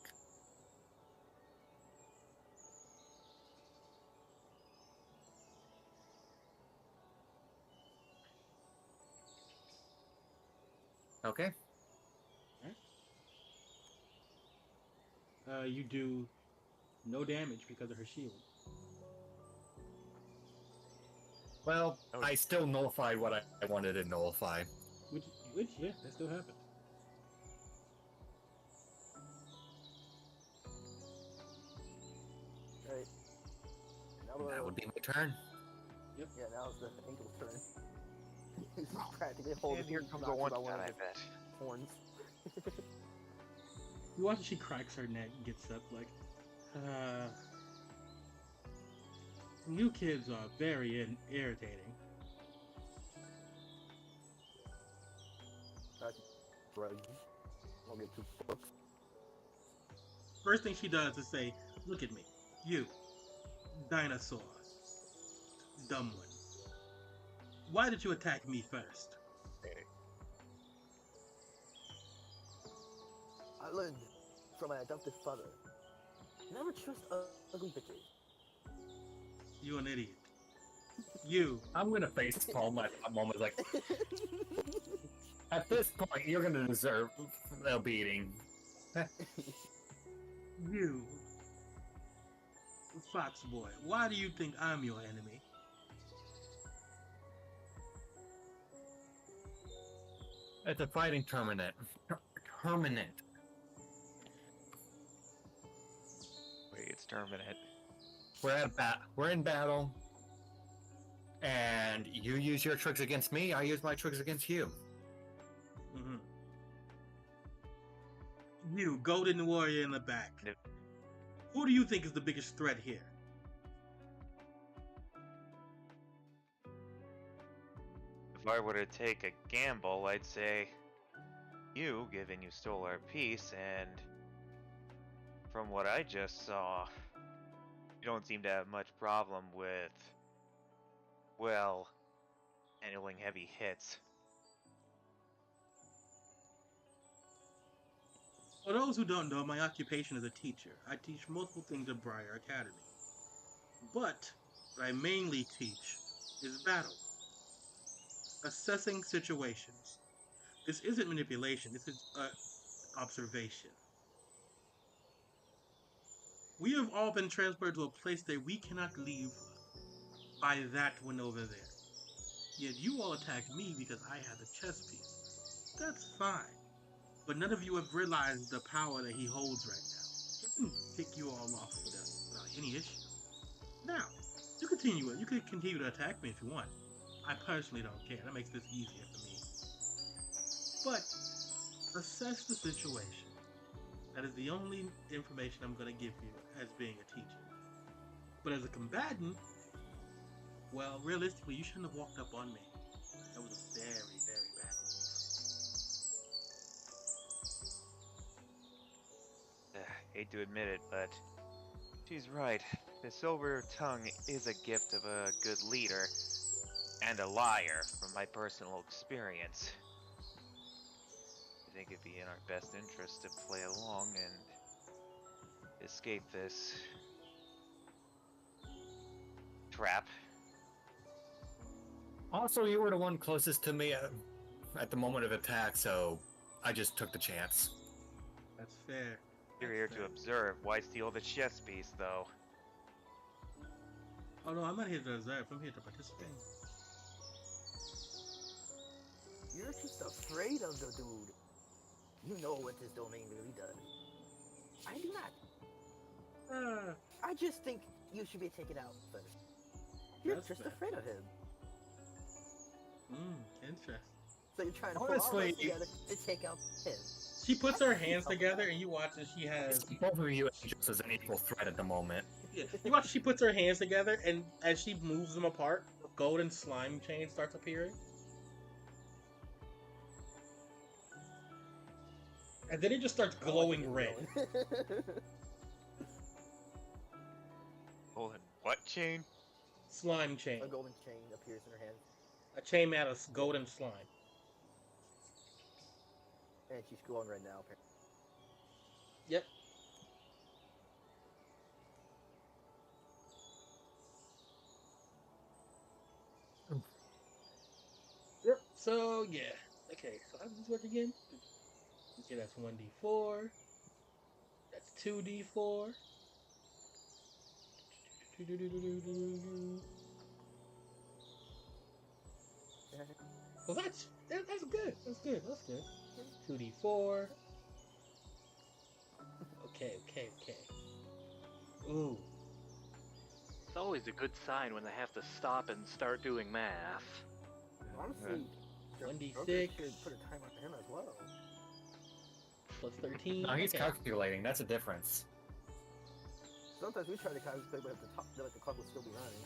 Speaker 3: Okay.
Speaker 7: You do no damage because of her shield.
Speaker 3: Well, I still nullified what I wanted to nullify.
Speaker 7: Which yeah, that still happened.
Speaker 2: Right. Now
Speaker 3: That would be my turn.
Speaker 7: Yep.
Speaker 2: Yeah, now it's the angel's turn. He's practically holding.
Speaker 1: And here comes a
Speaker 2: knocked
Speaker 1: one
Speaker 2: by
Speaker 1: shot,
Speaker 2: of
Speaker 1: I
Speaker 2: his
Speaker 1: bet.
Speaker 2: horns.
Speaker 7: You watch as she cracks her neck and gets up like, you kids are very irritating.
Speaker 2: Grudge. I'll get 2 books.
Speaker 7: First thing she does is say, "Look at me, you, dinosaur, dumb one. Why did you attack me first?"
Speaker 2: I learned from my adopted father. Never trust ugly bitches.
Speaker 7: You an idiot. You.
Speaker 3: I'm gonna face palm at that moment. Like, at this point, you're gonna deserve a beating.
Speaker 7: You. Fox boy, why do you think I'm your enemy?
Speaker 3: It's a fighting tournament. Permanent.
Speaker 1: Wait, it's terminate.
Speaker 3: We're in battle, and you use your tricks against me. I use my tricks against you.
Speaker 7: Mm-hmm. You, golden warrior in the back.
Speaker 1: Yep.
Speaker 7: Who do you think is the biggest threat here?
Speaker 1: If I were to take a gamble, I'd say you, given you stole our piece, and from what I just saw, you don't seem to have much problem with, well, handling heavy hits.
Speaker 7: For those who don't know, my occupation is a teacher. I teach multiple things at Briar Academy. But what I mainly teach is battle, assessing situations. This isn't manipulation, this is observation. We have all been transferred to a place that we cannot leave by that one over there. Yet you all attacked me because I had the chess piece. That's fine. But none of you have realized the power that he holds right now. He can pick you all off without any issue. Now, you continue it. You can continue to attack me if you want. I personally don't care. That makes this easier for me. But assess the situation. That is the only information I'm going to give you as being a teacher. But as a combatant, well, realistically, you shouldn't have walked up on me. That was a very, very bad move.
Speaker 1: Hate to admit it, but she's right. The silver tongue is a gift of a good leader and a liar, from my personal experience. I think it'd be in our best interest to play along and escape this trap.
Speaker 3: Also, you were the one closest to me at the moment of attack, so I just took the chance.
Speaker 7: That's fair.
Speaker 1: You're here to observe. Why steal the chess piece, though?
Speaker 7: Oh no, I'm not here to observe. I'm here to participate.
Speaker 2: You're just afraid of the dude. You know what this domain really does. I do not. I just think you should be taken out first. You're
Speaker 7: That's
Speaker 2: just
Speaker 7: fair.
Speaker 2: afraid of him.
Speaker 7: Interesting.
Speaker 2: So you're trying to pull
Speaker 3: Honestly,
Speaker 2: all of us together to take out him.
Speaker 7: She puts her hands together and you watch as she has...
Speaker 3: Both of you angels as an equal threat at the moment.
Speaker 7: Yeah, you watch she puts her hands together and as she moves them apart, golden slime chain starts appearing. And then it just starts glowing red.
Speaker 1: Golden what chain?
Speaker 7: Slime chain.
Speaker 2: A golden chain appears in her hand,
Speaker 7: A chain made of golden slime.
Speaker 2: and she's glowing red now. Apparently.
Speaker 7: Yep. Yep. So yeah. Okay. So how does this work again? Okay, that's 1d4. That's 2d4. Well, that's good. That's good. That's good. 2d4. Okay. Ooh.
Speaker 5: It's always a good sign when they have to stop and start doing math.
Speaker 2: Honestly,
Speaker 7: 1d6.
Speaker 2: Joker should put a timer on him as well.
Speaker 7: Plus 13.
Speaker 3: No, he's
Speaker 7: Okay.
Speaker 3: calculating. That's a difference.
Speaker 2: Sometimes we try to calculate, but the clock will still be running.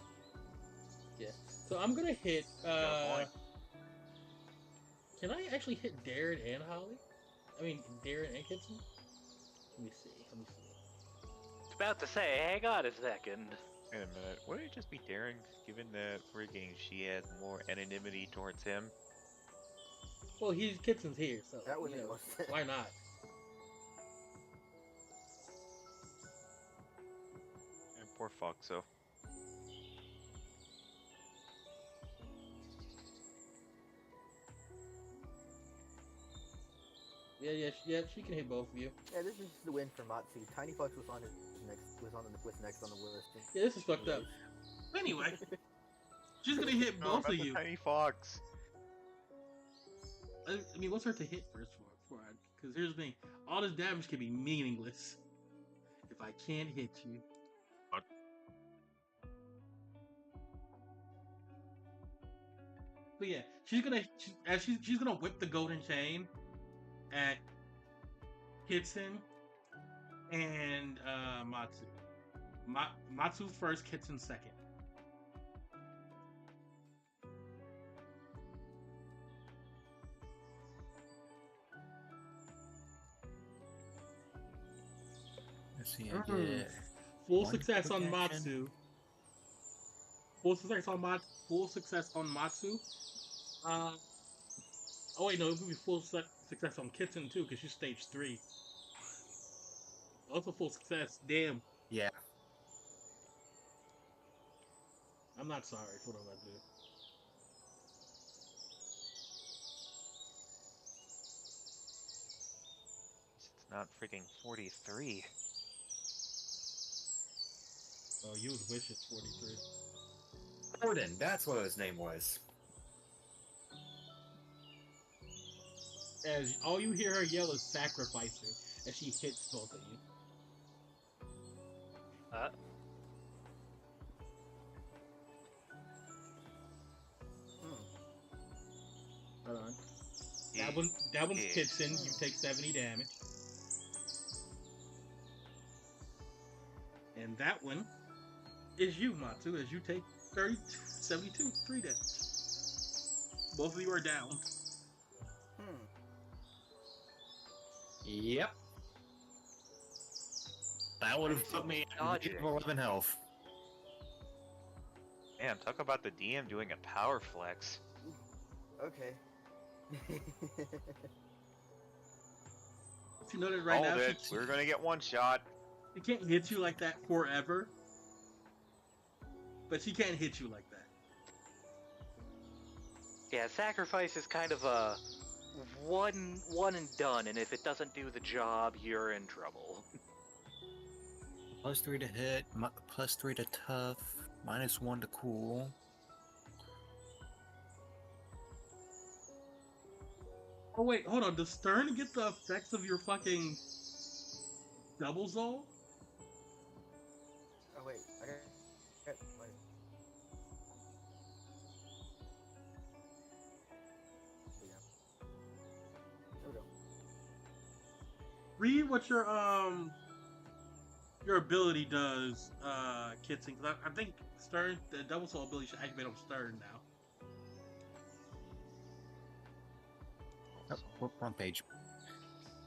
Speaker 7: Yeah. So I'm gonna hit.
Speaker 1: Good point.
Speaker 7: Can I actually hit Darren and Holly? I mean, Darren and Kitson? Let me see.
Speaker 5: It's about to say, hang on a second.
Speaker 1: Wait a minute. Would it just be Darren, given that frigging she has more anonymity towards him?
Speaker 7: Well, Kitson's here, so
Speaker 2: That would
Speaker 7: you
Speaker 2: make
Speaker 7: know,
Speaker 2: more sense.
Speaker 7: why not?
Speaker 1: And poor Foxo.
Speaker 7: Yeah, she can hit both of you.
Speaker 2: Yeah, this is the win for Matsu. Tiny Fox was next on the list.
Speaker 7: Yeah, this is fucked up. Anyway, she's gonna hit
Speaker 1: No,
Speaker 7: both
Speaker 1: about
Speaker 7: of
Speaker 1: the
Speaker 7: you.
Speaker 1: Tiny Fox.
Speaker 7: I mean, what's her to hit first for? Because here's the thing: all this damage can be meaningless if I can't hit you.
Speaker 1: What?
Speaker 7: But yeah, she's gonna whip the golden chain at Kitson and Matsu. Matsu first, Kitson second.
Speaker 3: see, I
Speaker 7: Mm.
Speaker 3: get
Speaker 7: Full
Speaker 3: one
Speaker 7: success on
Speaker 3: protection.
Speaker 7: Matsu. Full success on Matsu. Uh, oh wait, no, it would be success on Kitten too, because she's stage 3. Also full success. Damn,
Speaker 3: Yeah.
Speaker 7: I'm not sorry for what I do.
Speaker 1: It's not freaking 43.
Speaker 7: Oh, you would wish it's 43.
Speaker 3: Gordon, that's what his name was.
Speaker 7: As all you hear her yell is "sacrifice her" as she hits both of you. Hold on. That one's
Speaker 1: Yeah.
Speaker 7: Kitson. You take 70 damage. And that one is you, Matsu, as you take 72, 3 damage. Both of you are down.
Speaker 3: Yep. That would have put me at
Speaker 5: Dodging.
Speaker 3: 11 health.
Speaker 1: Man, talk about the DM doing a power flex.
Speaker 2: Okay.
Speaker 7: You know that right
Speaker 1: Hold
Speaker 7: now
Speaker 1: it. We're gonna get one shot.
Speaker 7: she can't hit you like that forever. But she can't hit you like that.
Speaker 5: Yeah, sacrifice is kind of a one and done, and if it doesn't do the job, you're in trouble.
Speaker 3: +3 to hit, +3 to tough, -1 to cool.
Speaker 7: Oh wait, hold on. Does Stern get the effects of your fucking double Zol?
Speaker 2: Oh wait, I got my... There we go.
Speaker 7: Read what your ability does, Kitson. Cause I think Stern, the double soul ability should activate on Stern now.
Speaker 3: Oh, wrong page.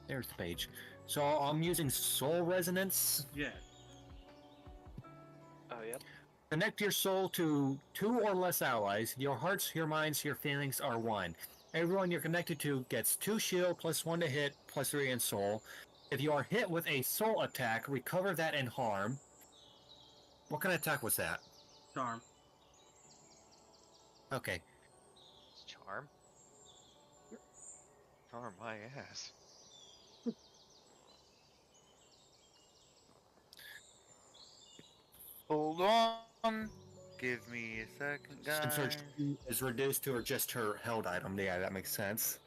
Speaker 3: There's the page. So I'm using Soul Resonance.
Speaker 7: Yeah.
Speaker 5: Oh, yep.
Speaker 3: Connect your soul to 2 or less allies. Your hearts, your minds, your feelings are 1. Everyone you're connected to gets 2 shield, +1 to hit, +3 in soul. If you are hit with a soul attack, recover that and harm. What kind of attack was that?
Speaker 7: Charm.
Speaker 3: Okay.
Speaker 1: Charm? Charm my ass.
Speaker 8: Hold on. Give me a second,
Speaker 3: Since her
Speaker 8: guys.
Speaker 3: Chi is reduced to just her held item. Yeah, that makes sense.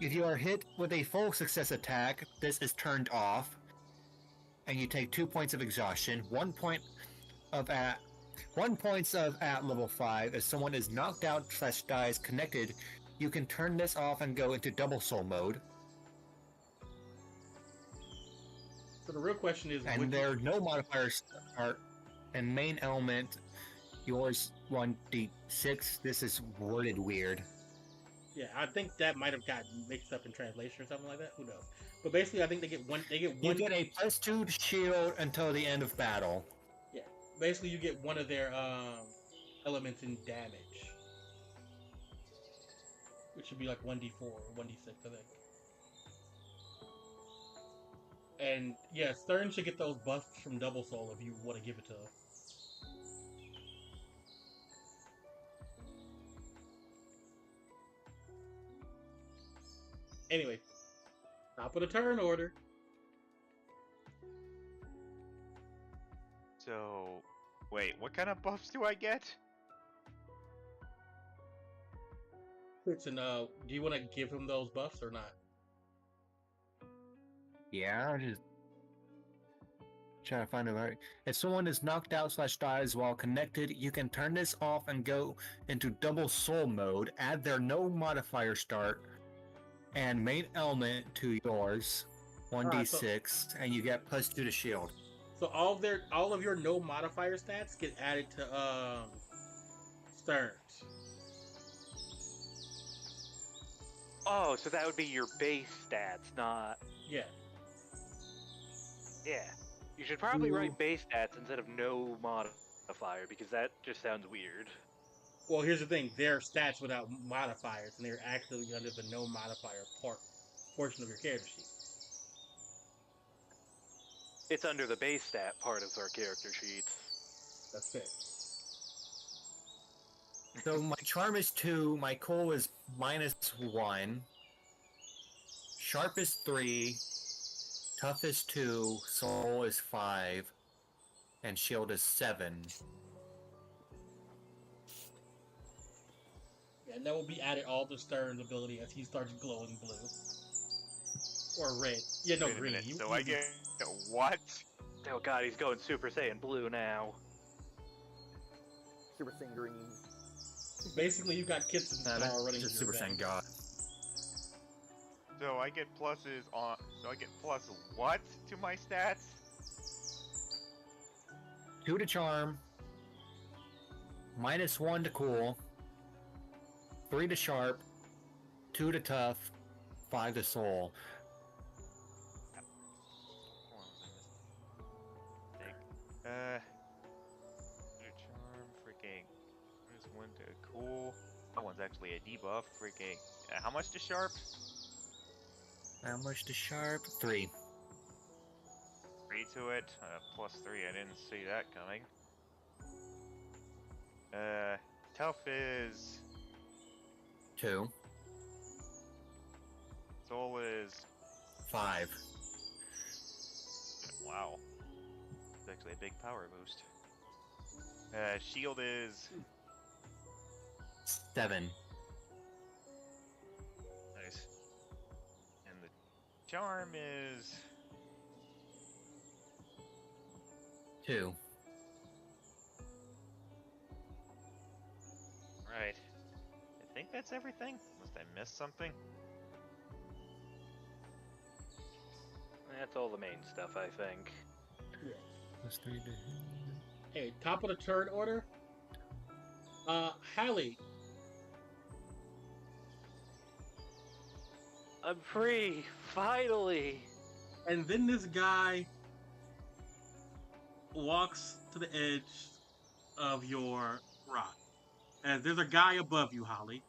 Speaker 3: If you are hit with a full success attack, this is turned off. And you take 2 points of exhaustion. 1 point of at level 5. If someone is knocked out / dies connected, you can turn this off and go into double soul mode.
Speaker 7: So the real question is,
Speaker 3: And there are no modifiers. And main element, yours 1d6. This is worded weird.
Speaker 7: yeah, I think that might have gotten mixed up in translation or something like that. Who knows? But basically, I think they get one.
Speaker 3: You get a +2 shield until the end of battle.
Speaker 7: Yeah, basically, you get one of their elements in damage, which should be like 1d4 or 1d6, I think. And yeah, Stern should get those buffs from Double Soul if you want to give it to her. Anyway, top of the turn order.
Speaker 1: So, wait, what kind of buffs do I get?
Speaker 7: And do you want to give him those buffs or not?
Speaker 3: Yeah, just trying to find it right. If someone is knocked out / dies while connected, you can turn this off and go into double soul mode. Add their no modifier start and main element to yours, 1d6, and you get +2 to shield.
Speaker 7: So all of your no modifier stats get added to Stern's.
Speaker 5: Oh, so that would be your base stats, not...
Speaker 7: Yeah.
Speaker 5: Yeah. You should probably
Speaker 3: Ooh.
Speaker 5: write base stats instead of no modifier, because that just sounds weird.
Speaker 7: Well, here's the thing: they're stats without modifiers, and they're actually under the no modifier portion of your character sheet.
Speaker 5: It's under the base stat part of our character sheets.
Speaker 7: That's fair.
Speaker 3: So my charm is 2, my cool is -1, sharp is 3, tough is 2, soul is 5, and shield is 7.
Speaker 7: And that will be added all to Stern's ability as he starts glowing blue. Or red. Yeah, no,
Speaker 1: Wait a
Speaker 7: green.
Speaker 1: minute. So I get what?
Speaker 5: Oh god, he's going Super Saiyan Blue now.
Speaker 2: Super Saiyan Green.
Speaker 7: Basically, you got Kitsun's
Speaker 3: That's
Speaker 7: power running
Speaker 3: just
Speaker 7: through
Speaker 3: Super
Speaker 7: your
Speaker 3: Saiyan
Speaker 7: veins.
Speaker 3: God.
Speaker 1: So I get pluses on. So I get plus what to my stats?
Speaker 3: 2 to charm, -1 to cool, 3 to sharp, 2 to tough, 5 to soul.
Speaker 1: Hold on, was I missing? Charm, freaking. There's 1 to cool. That one's actually a debuff. Freaking. How much to sharp?
Speaker 3: How much to sharp? 3.
Speaker 1: 3 to it. +3. I didn't see that coming. Tough is
Speaker 3: 2.
Speaker 1: soul is
Speaker 3: 5.
Speaker 1: wow. It's actually a big power boost. Shield is
Speaker 3: 7.
Speaker 1: nice. And the charm is
Speaker 3: 2.
Speaker 1: right. I think that's everything. Must I miss something?
Speaker 5: That's all the main stuff, I think.
Speaker 3: Plus 3 to...
Speaker 7: Hey, top of the turn order. Hallie.
Speaker 5: I'm free! Finally!
Speaker 7: And then this guy walks to the edge of your rock. And there's a guy above you, Holly.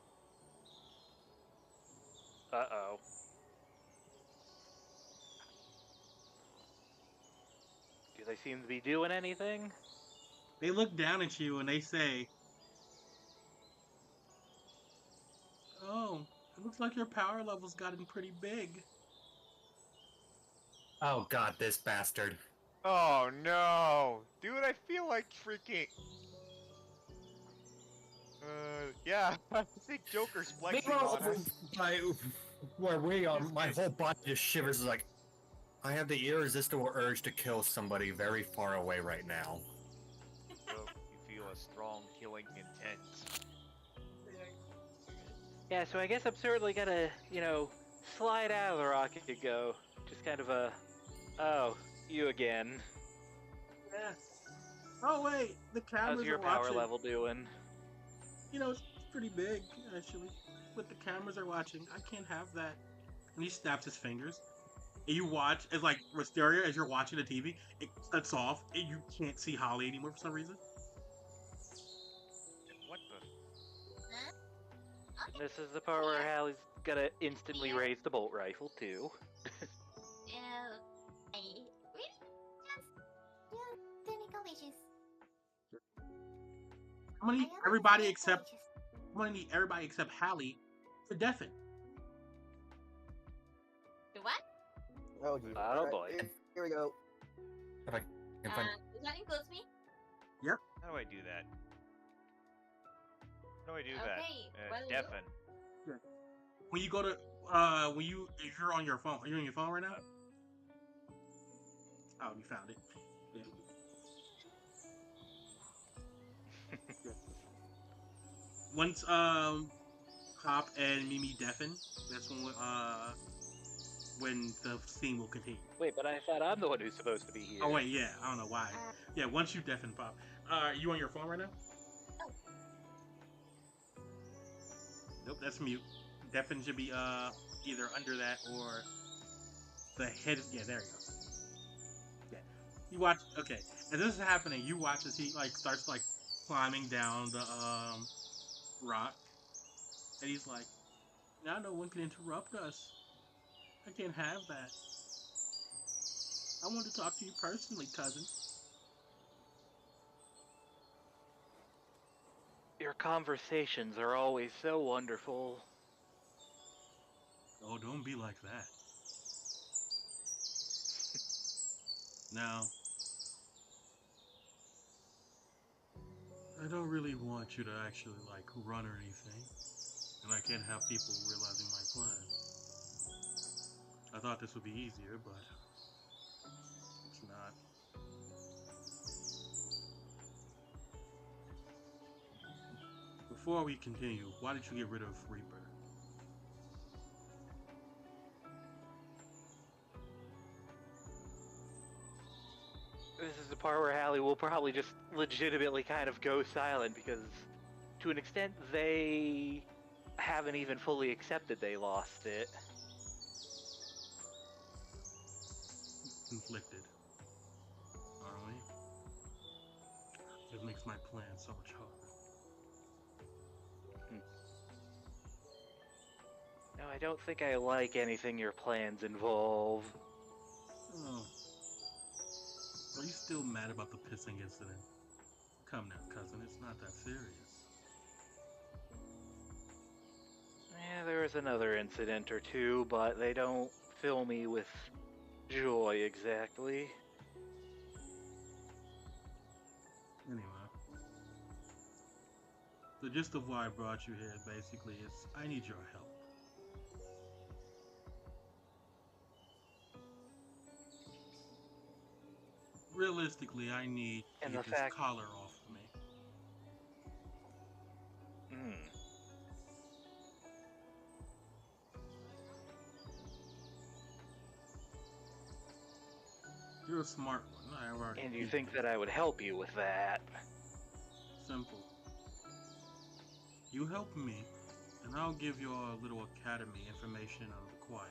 Speaker 5: Uh-oh. Do they seem to be doing anything?
Speaker 7: They look down at you and they say, "Oh, it looks like your power level's gotten pretty big."
Speaker 3: Oh god, this bastard.
Speaker 1: Oh no! Dude, I feel like freaking. Yeah, I think Joker's flexing
Speaker 3: Meanwhile,
Speaker 1: on us.
Speaker 3: where we are, my whole body just shivers like, I have the irresistible urge to kill somebody very far away right now.
Speaker 1: So you feel a strong killing intent.
Speaker 5: Yeah, so I guess I'm certainly gonna, slide out of the rocket and go. Just kind of oh, you again.
Speaker 7: Yeah. Oh wait, the cameras
Speaker 5: How's your
Speaker 7: are
Speaker 5: power
Speaker 7: watching.
Speaker 5: level doing?
Speaker 7: It's pretty big actually. But the cameras are watching. I can't have that. And he snaps his fingers. And you watch as like Wisteria, as you're watching the TV, it cuts off and you can't see Holly anymore for some reason.
Speaker 1: What the?
Speaker 5: This is the part where Hallie's gonna instantly raise the bolt rifle too.
Speaker 7: I'm gonna need everybody except Hallie to deafen.
Speaker 9: Do what?
Speaker 2: Oh, geez.
Speaker 5: Oh,
Speaker 2: Alright,
Speaker 5: boy.
Speaker 2: Here we go.
Speaker 3: If I can find...
Speaker 9: That includes me?
Speaker 1: How do I do that? How do I do that?
Speaker 9: Okay, what do you do?
Speaker 1: Deafen.
Speaker 7: When you go to if you're on your phone, are you on your phone right now? Oh, you found it. Yeah. Once Hop and Mimi deafen, that's when the scene will continue.
Speaker 5: Wait, but I thought I'm the one who's supposed to be here.
Speaker 7: Oh wait, yeah, I don't know why. Yeah, once you deafen Pop. Are you on your phone right now?
Speaker 9: Oh.
Speaker 7: Nope, that's mute. Deafen should be either under that or the head. Yeah, there you go. You watch. Okay, as this is happening, you watch as he like starts like climbing down the rock, and he's like, "Now no one can interrupt us. I can't have that. I want to talk to you personally, cousin."
Speaker 5: Your conversations are always so wonderful.
Speaker 7: Oh, don't be like that. Now, I don't really want you to actually like run or anything, and I can't have people realizing my plan. I thought this would be easier, but it's not. Before we continue, why did you get rid of Reaper?
Speaker 5: This is the part where Hallie will probably just legitimately kind of go silent because, to an extent, they haven't even fully accepted they lost it.
Speaker 7: Conflicted, are we? It makes my plan so much harder.
Speaker 5: No, I don't think I like anything your plans involve.
Speaker 7: Oh. Are you still mad about the pissing incident? Come now, cousin, it's not that serious.
Speaker 5: Yeah, there was another incident or two, but they don't fill me with joy exactly.
Speaker 7: Anyway. The gist of why I brought you here basically is I need your help. Realistically, I need to
Speaker 5: And
Speaker 7: get
Speaker 5: the
Speaker 7: this
Speaker 5: fact...
Speaker 7: collar off of me. You're a smart one. I have already
Speaker 5: And you
Speaker 7: figured
Speaker 5: think
Speaker 7: it.
Speaker 5: that I would help you with that?
Speaker 7: Simple. You help me, and I'll give your little academy information on the choir.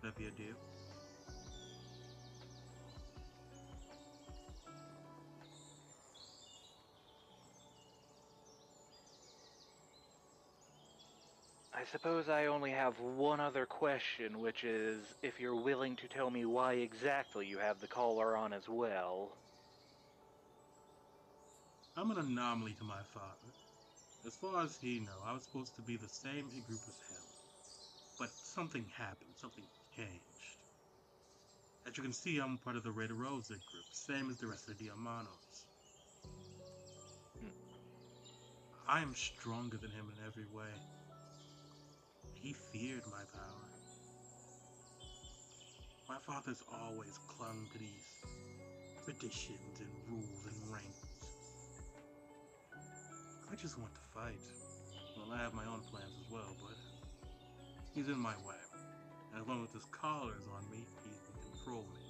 Speaker 7: Would that be a deal?
Speaker 5: I suppose I only have one other question, which is if you're willing to tell me why exactly you have the collar on as well.
Speaker 7: I'm an anomaly to my father. As far as he knows, I was supposed to be the same group as him. But something happened, something changed. As you can see, I'm part of the Red Rosa group, same as the rest of the Diamanos. I am stronger than him in every way. He feared my power. My father's always clung to these traditions and rules and ranks. I just want to fight. Well, I have my own plans as well, but he's in my way. And as long as this collar is on me, he can control me.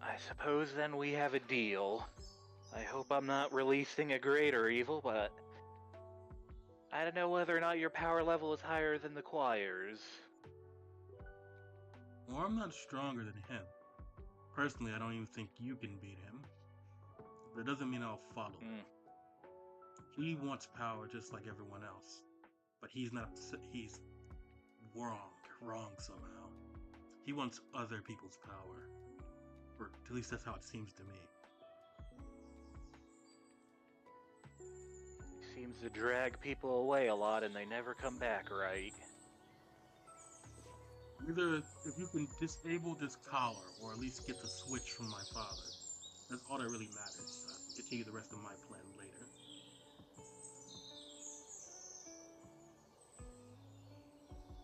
Speaker 5: I suppose then we have a deal. I hope I'm not releasing a greater evil, but I don't know whether or not your power level is higher than the choir's.
Speaker 7: Well, I'm not stronger than him. Personally, I don't even think you can beat him. That doesn't mean I'll follow him. He wants power just like everyone else. But he's not he's wrong somehow. He wants other people's power. Or at least that's how it seems to me.
Speaker 5: Seems to drag people away a lot and they never come back right.
Speaker 7: Either if you can disable this collar or at least get the switch from my father. That's all that really matters. I can continue the rest of my plan later.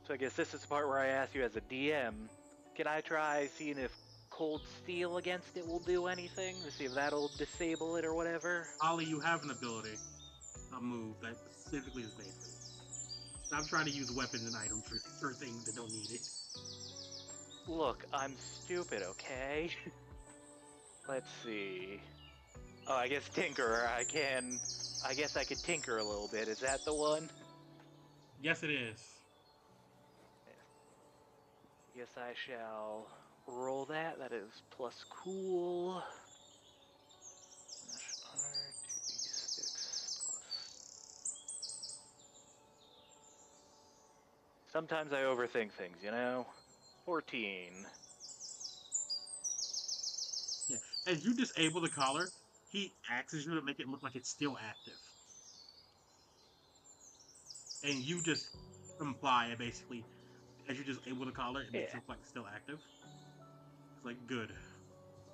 Speaker 5: So I guess this is the part where I ask you as a DM, can I try seeing if Cold Steel against it will do anything? To see if that'll disable it or whatever?
Speaker 7: Ollie, you have an ability, a move that specifically is made for this. Stop trying to use weapons and items for things that don't need it.
Speaker 5: Look, I'm stupid, okay? Let's see. Oh, I guess Tinkerer, I can I guess I could tinker a little bit. Is that the one?
Speaker 7: Yes, it is.
Speaker 5: Yes, I shall roll that. That is plus cool. Honor 2d6 plus. Sometimes I overthink things, you know? 14.
Speaker 7: Yeah. As you disable the collar, he axes you to make it look like it's still active. And you just comply, basically. As you disable the collar, it makes it
Speaker 5: Yeah.
Speaker 7: look like it's still active. It's like, good.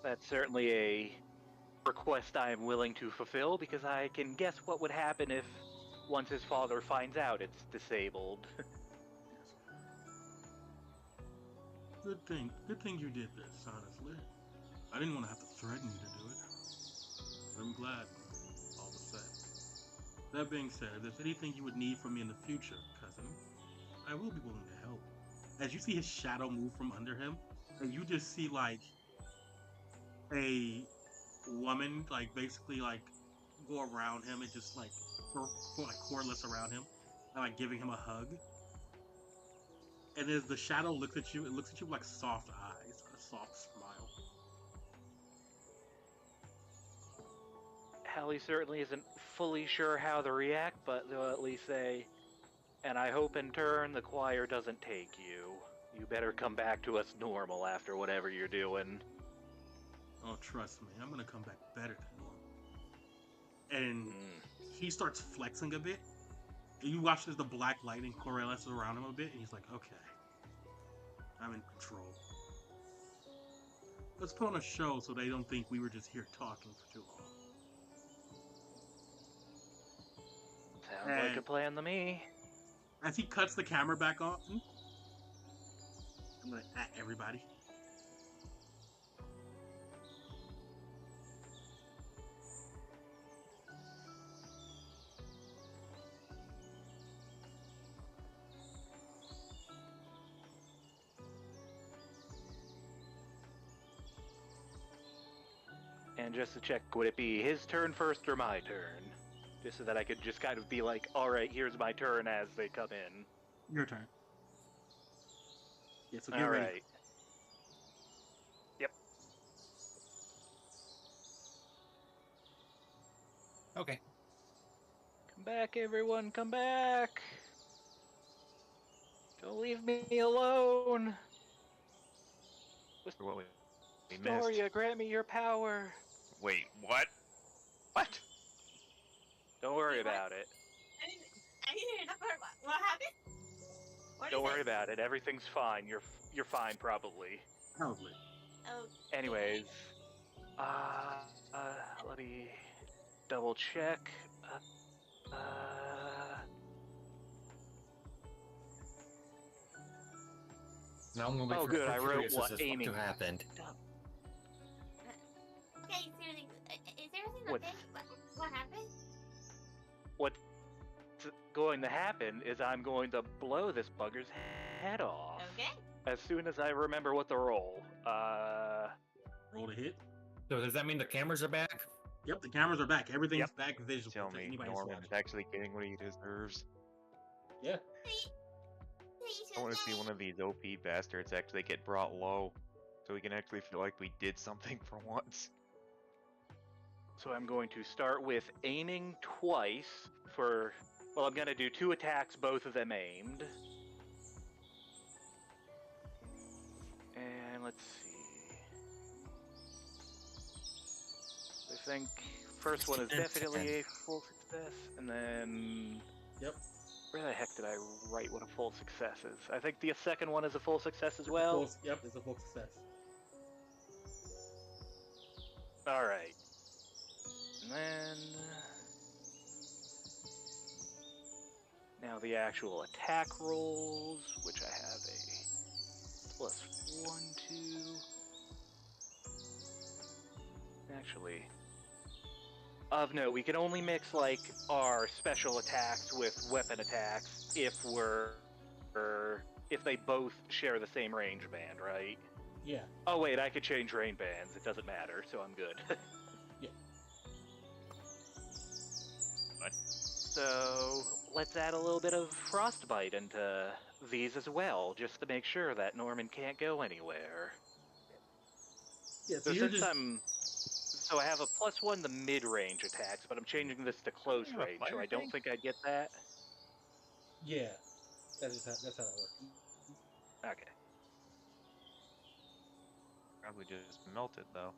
Speaker 5: That's certainly a request I am willing to fulfill because I can guess what would happen if once his father finds out it's disabled.
Speaker 7: Good thing you did this, honestly. I didn't want to have to threaten you to do it. But I'm glad, all the same. That being said, if there's anything you would need from me in the future, cousin, I will be willing to help. As you see his shadow move from under him, and you just see, like, a woman, like, basically, like, go around him and just, like, coalesce around him, and, like, giving him a hug. And as the shadow looks at you, it looks at you with, like, soft eyes, a soft smile.
Speaker 5: Hallie certainly isn't fully sure how to react, but they'll at least say, and I hope in turn the choir doesn't take you. You better come back to us normal after whatever you're doing.
Speaker 7: Oh, trust me, I'm gonna come back better than normal. And he starts flexing a bit. And you watch as the black lightning coalesces around him a bit, and he's like, okay, I'm in control. Let's put on a show so they don't think we were just here talking for too long.
Speaker 5: Sounds like a plan to me.
Speaker 7: As he cuts the camera back on, I'm gonna at everybody.
Speaker 5: And just to check, would it be his turn first or my turn? Just so that I could just kind of be like, alright, here's my turn as they come in.
Speaker 7: Your turn. Yeah, so get ready.
Speaker 5: Alright. Yep.
Speaker 3: Okay.
Speaker 5: Come back, everyone, come back! Don't leave me alone!
Speaker 1: What we missed.
Speaker 5: Storia, grant me your power!
Speaker 1: Wait, what? What?
Speaker 5: Don't worry
Speaker 9: Wait, what?
Speaker 5: about it.
Speaker 9: I didn't hear that part. What happened? What
Speaker 5: Don't
Speaker 9: is
Speaker 5: worry
Speaker 9: it?
Speaker 5: about it. Everything's fine. You're fine, probably.
Speaker 7: Probably.
Speaker 9: Oh.
Speaker 5: Anyways, let me double check.
Speaker 3: Now I'm gonna wait
Speaker 5: Oh,
Speaker 3: for
Speaker 5: good, I wrote
Speaker 3: curious
Speaker 5: what
Speaker 3: as to
Speaker 5: aiming-
Speaker 3: happened.
Speaker 9: Okay, seriously, is everything
Speaker 5: What-
Speaker 9: okay? What happened?
Speaker 5: What's going to happen is I'm going to blow this bugger's head off.
Speaker 9: Okay.
Speaker 5: As soon as I remember what to roll.
Speaker 7: Roll to hit.
Speaker 3: So does that mean the cameras are back?
Speaker 7: Yep, the cameras are back. Everything's
Speaker 5: Yep.
Speaker 7: back visual
Speaker 1: Tell
Speaker 7: to
Speaker 1: me
Speaker 7: anybody who's
Speaker 1: Norman
Speaker 7: watching.
Speaker 1: is actually getting what he deserves.
Speaker 7: Yeah.
Speaker 1: I want to see one of these OP bastards actually get brought low, so we can actually feel like we did something for once.
Speaker 5: So I'm going to start with aiming twice for... Well, I'm going to do 2 attacks, both of them aimed. And let's see. I think first one is definitely a full success, and then...
Speaker 7: Yep.
Speaker 5: Where the heck did I write what a full success is? I think the second one is a full success as well.
Speaker 7: Yep, it's a full success.
Speaker 5: Alright. And then... Now the actual attack rolls, which I have a +1, 2... Actually... Of note, we can only mix, like, our special attacks with weapon attacks if if they both share the same range band, right?
Speaker 7: Yeah.
Speaker 5: Oh wait, I could change range bands, it doesn't matter, so I'm good.
Speaker 7: Yeah.
Speaker 5: So let's add a little bit of frostbite into these as well, just to make sure that Norman can't go anywhere.
Speaker 7: Yeah, so
Speaker 5: So
Speaker 7: you're
Speaker 5: since
Speaker 7: just
Speaker 5: so I have a +1 to mid-range attacks, but I'm changing this to close
Speaker 1: You have a
Speaker 5: range, so
Speaker 1: fire
Speaker 5: I don't
Speaker 1: thing?
Speaker 5: think I'd get that.
Speaker 7: yeah. That's how that works.
Speaker 5: Okay.
Speaker 1: Probably just melted though.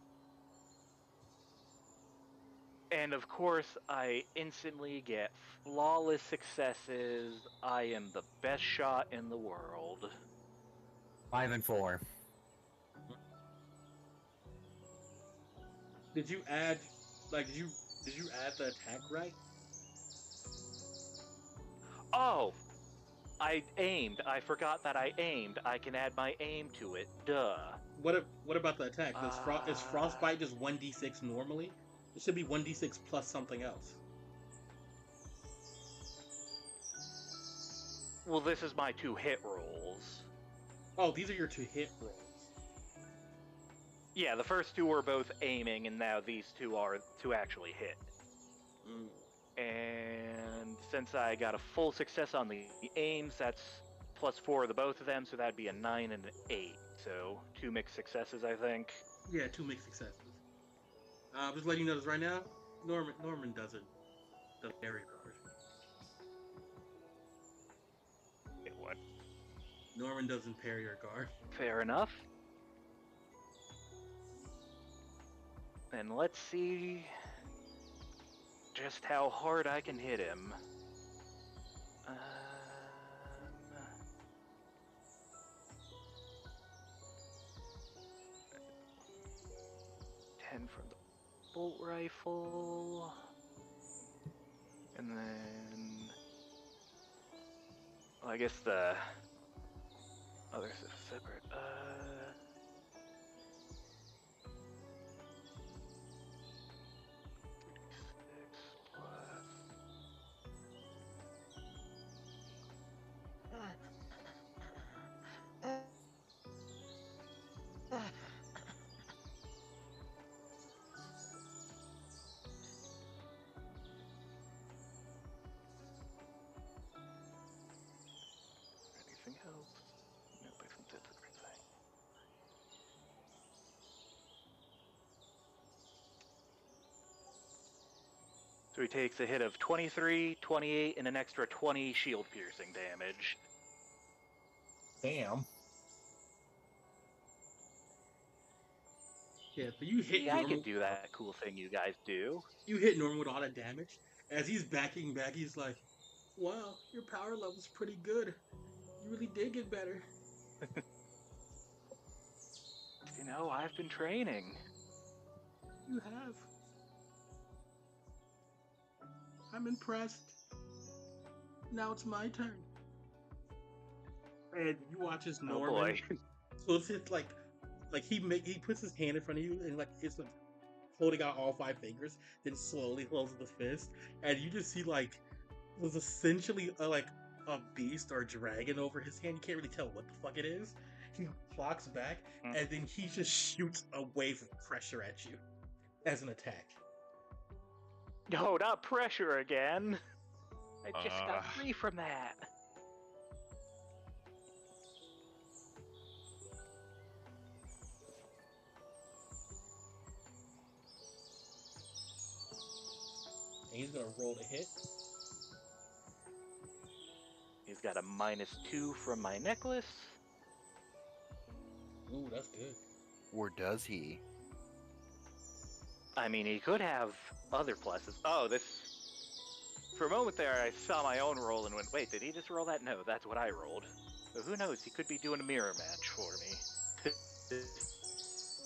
Speaker 5: And of course, I instantly get flawless successes. I am the best shot in the world.
Speaker 3: 5 and 4.
Speaker 7: Did you add did you add the attack right?
Speaker 5: Oh, I aimed. I forgot that I aimed. I can add my aim to it. Duh.
Speaker 7: What about the attack? Is
Speaker 5: Uh,
Speaker 7: frostbite just 1d6 normally? It should be 1d6 plus something else.
Speaker 5: well, this is my 2 hit rolls.
Speaker 7: Oh, these are your 2 hit rolls.
Speaker 5: Yeah, the first 2 were both aiming, and now these 2 are to actually hit.
Speaker 7: Mm.
Speaker 5: And since I got a full success on the aims, that's +4 of the both of them, so that'd be a 9 and an 8. So 2 mixed successes, I think.
Speaker 7: Yeah, 2 mixed successes. I'm just letting you know this right now. Norman doesn't parry guard.
Speaker 1: Wait, what?
Speaker 7: Norman doesn't parry or guard.
Speaker 5: Fair enough. And let's see just how hard I can hit him. 10 from the bolt rifle. And then... well, I guess the others are separate. 6 plus... anything else? Nope, I think that's everything. So he takes a hit of 23, 28, and an extra 20 shield piercing damage.
Speaker 3: Damn.
Speaker 7: Yeah, so you hit
Speaker 5: See, I
Speaker 7: Norman.
Speaker 5: could do that cool thing you guys do.
Speaker 7: You hit Norman with all that damage. As he's backing back, he's like, "Wow, your power level's pretty good. You really did get better."
Speaker 5: You know, I've been training.
Speaker 7: You have. I'm impressed. Now it's my turn. And you watch as
Speaker 5: Oh
Speaker 7: Norman.
Speaker 5: boy.
Speaker 7: So it's like he puts his hand in front of you and like it's like holding out all 5 fingers, then slowly closes the fist, and you just see like was essentially like a beast or a dragon over his hand. You can't really tell what the fuck it is. He clocks back and then he just shoots a wave of pressure at you as an attack.
Speaker 5: No, not pressure again. I just got free from that.
Speaker 7: And he's gonna roll to hit.
Speaker 5: He's got a -2 from my necklace.
Speaker 7: Ooh, that's good.
Speaker 8: Or does he?
Speaker 5: I mean, he could have other pluses. Oh, this... for a moment there, I saw my own roll and went, wait, did he just roll that? No, that's what I rolled. So who knows, he could be doing a mirror match for me.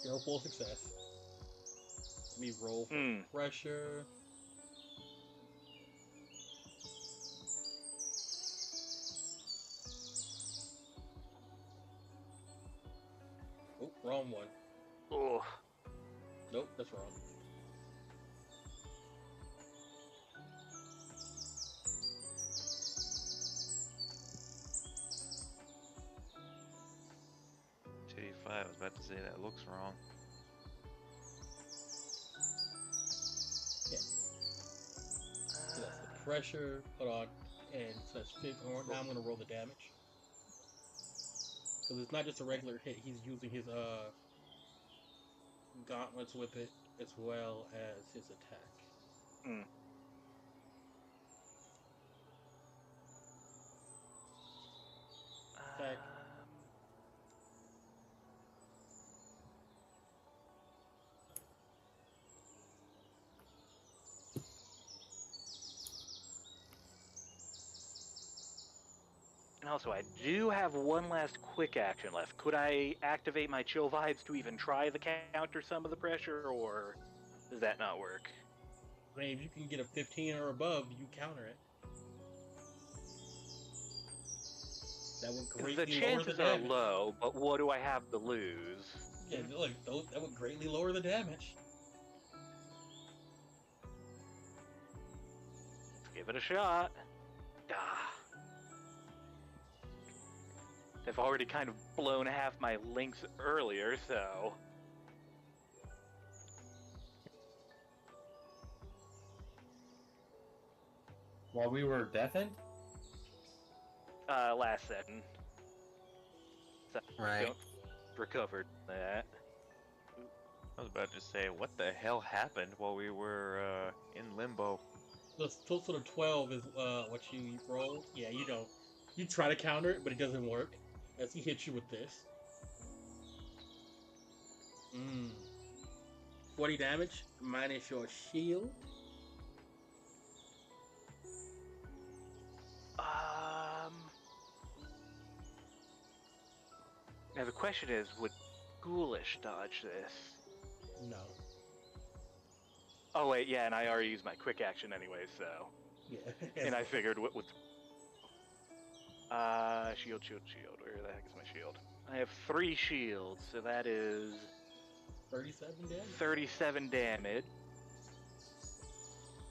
Speaker 7: You're a full success. Let me roll for pressure. Oh, wrong one.
Speaker 5: Oh.
Speaker 7: Nope, that's wrong.
Speaker 1: I was about to say that looks wrong.
Speaker 7: Yeah. So that's the pressure. Hold on. And so that's 50. Now I'm gonna roll the damage. Because it's not just a regular hit. He's using his gauntlets with it as well as his attack.
Speaker 5: Hmm.
Speaker 7: Okay.
Speaker 5: Also, I do have one last quick action left. Could I activate my chill vibes to even try the counter some of the pressure, or does that not work?
Speaker 7: I mean, if you can get a 15 or above, you counter it. That would
Speaker 5: The
Speaker 7: greatly lower the
Speaker 5: chances are
Speaker 7: damage.
Speaker 5: low, but what do I have to lose?
Speaker 7: Yeah, like that would greatly lower the damage.
Speaker 5: Let's give it a shot. Ah. I've already kind of blown half my links earlier, so...
Speaker 6: While we were deafened?
Speaker 5: Last second. So
Speaker 3: Right.
Speaker 5: don't recovered that.
Speaker 1: I was about to say, what the hell happened while we were in limbo?
Speaker 7: The total of 12 is what you roll. Yeah, you don't. You try to counter it, but it doesn't work. As he hits you with this. 40 damage minus your shield.
Speaker 5: Now the question is, would Ghoulish dodge this?
Speaker 7: No.
Speaker 5: Oh wait, yeah, and I already used my quick action anyway, so...
Speaker 7: Yeah.
Speaker 5: And I figured what would... shield. Where the heck is my shield? I have 3 shields, so that is...
Speaker 7: 37 damage.
Speaker 5: 37 damage.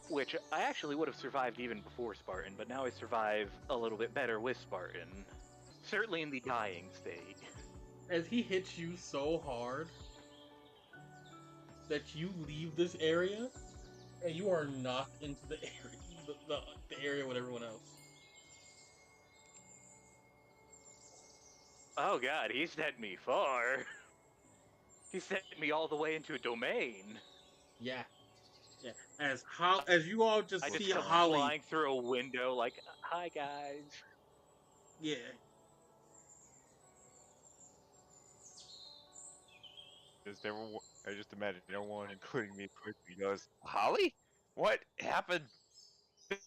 Speaker 5: Which I actually would have survived even before Spartan, but now I survive a little bit better with Spartan. Certainly in the dying state.
Speaker 7: As he hits you so hard that you leave this area and you are knocked into the area, the area with everyone else.
Speaker 5: Oh god, he sent me far. He sent me all the way into a domain.
Speaker 7: Yeah. Yeah. As you all just
Speaker 5: I
Speaker 7: see
Speaker 5: just come
Speaker 7: Holly
Speaker 5: flying through a window like, hi guys.
Speaker 7: Yeah.
Speaker 1: I just imagine everyone, including me, quickly goes, Holly? What happened?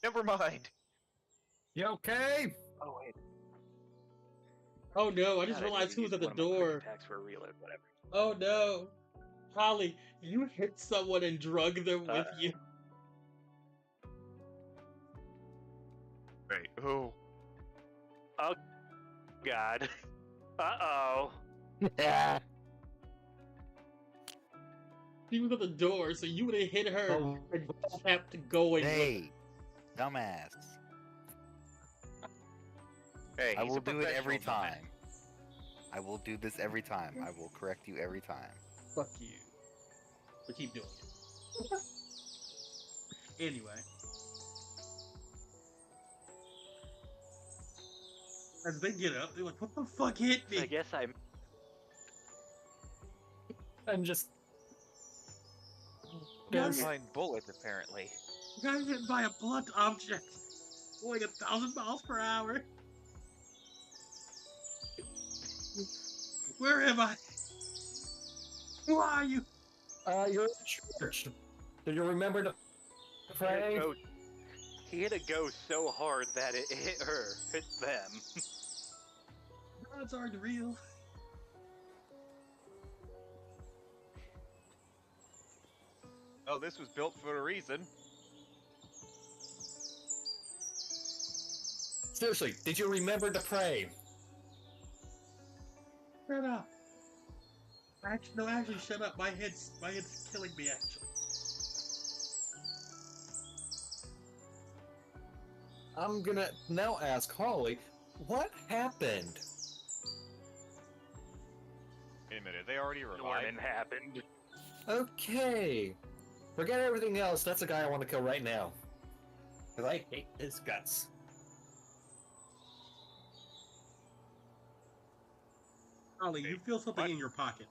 Speaker 1: Never mind.
Speaker 3: You okay?
Speaker 5: Oh wait.
Speaker 7: Oh no, I just
Speaker 5: God, I
Speaker 7: realized
Speaker 5: need to
Speaker 7: who was
Speaker 5: use
Speaker 7: at the
Speaker 5: one of my quick
Speaker 7: door.
Speaker 5: attacks for a reload, whatever.
Speaker 7: Oh no. Holly, you hit someone and drug them with you.
Speaker 1: Wait, who?
Speaker 5: Oh god. Uh-oh.
Speaker 7: She was at the door, so you would have hit her
Speaker 3: Oh.
Speaker 7: and kept going.
Speaker 8: Hey, dumbass.
Speaker 1: Hey,
Speaker 8: I
Speaker 1: he's
Speaker 8: will
Speaker 1: a
Speaker 8: do it every
Speaker 1: professional, dumbass.
Speaker 8: time. I will do this every time. I will correct you every time.
Speaker 7: Fuck you. But keep doing it. Anyway. As they get up, they're like, what the fuck hit
Speaker 5: So I
Speaker 7: me?
Speaker 5: guess I'm...
Speaker 3: I'm just.
Speaker 7: Guys,
Speaker 1: Fine bullet, apparently.
Speaker 7: you got hit by a blunt object. Going 1,000 miles per hour. Where am I? Who are you?
Speaker 3: You're in church. Do you remember to pray?
Speaker 5: He hit a ghost so hard that it hit her, hit them.
Speaker 7: Gods aren't real.
Speaker 1: Oh, this was built for a reason.
Speaker 3: Seriously, did you remember to pray?
Speaker 7: Shut up. Actually, shut up. My head's killing me, actually.
Speaker 3: I'm gonna now ask Holly, what happened?
Speaker 1: Wait a minute, they already revived?
Speaker 5: Norman happened.
Speaker 3: Okay. Forget everything else, that's the guy I want to kill right now. Because I hate his guts.
Speaker 7: Ollie, you feel something
Speaker 1: What?
Speaker 7: in your pocket.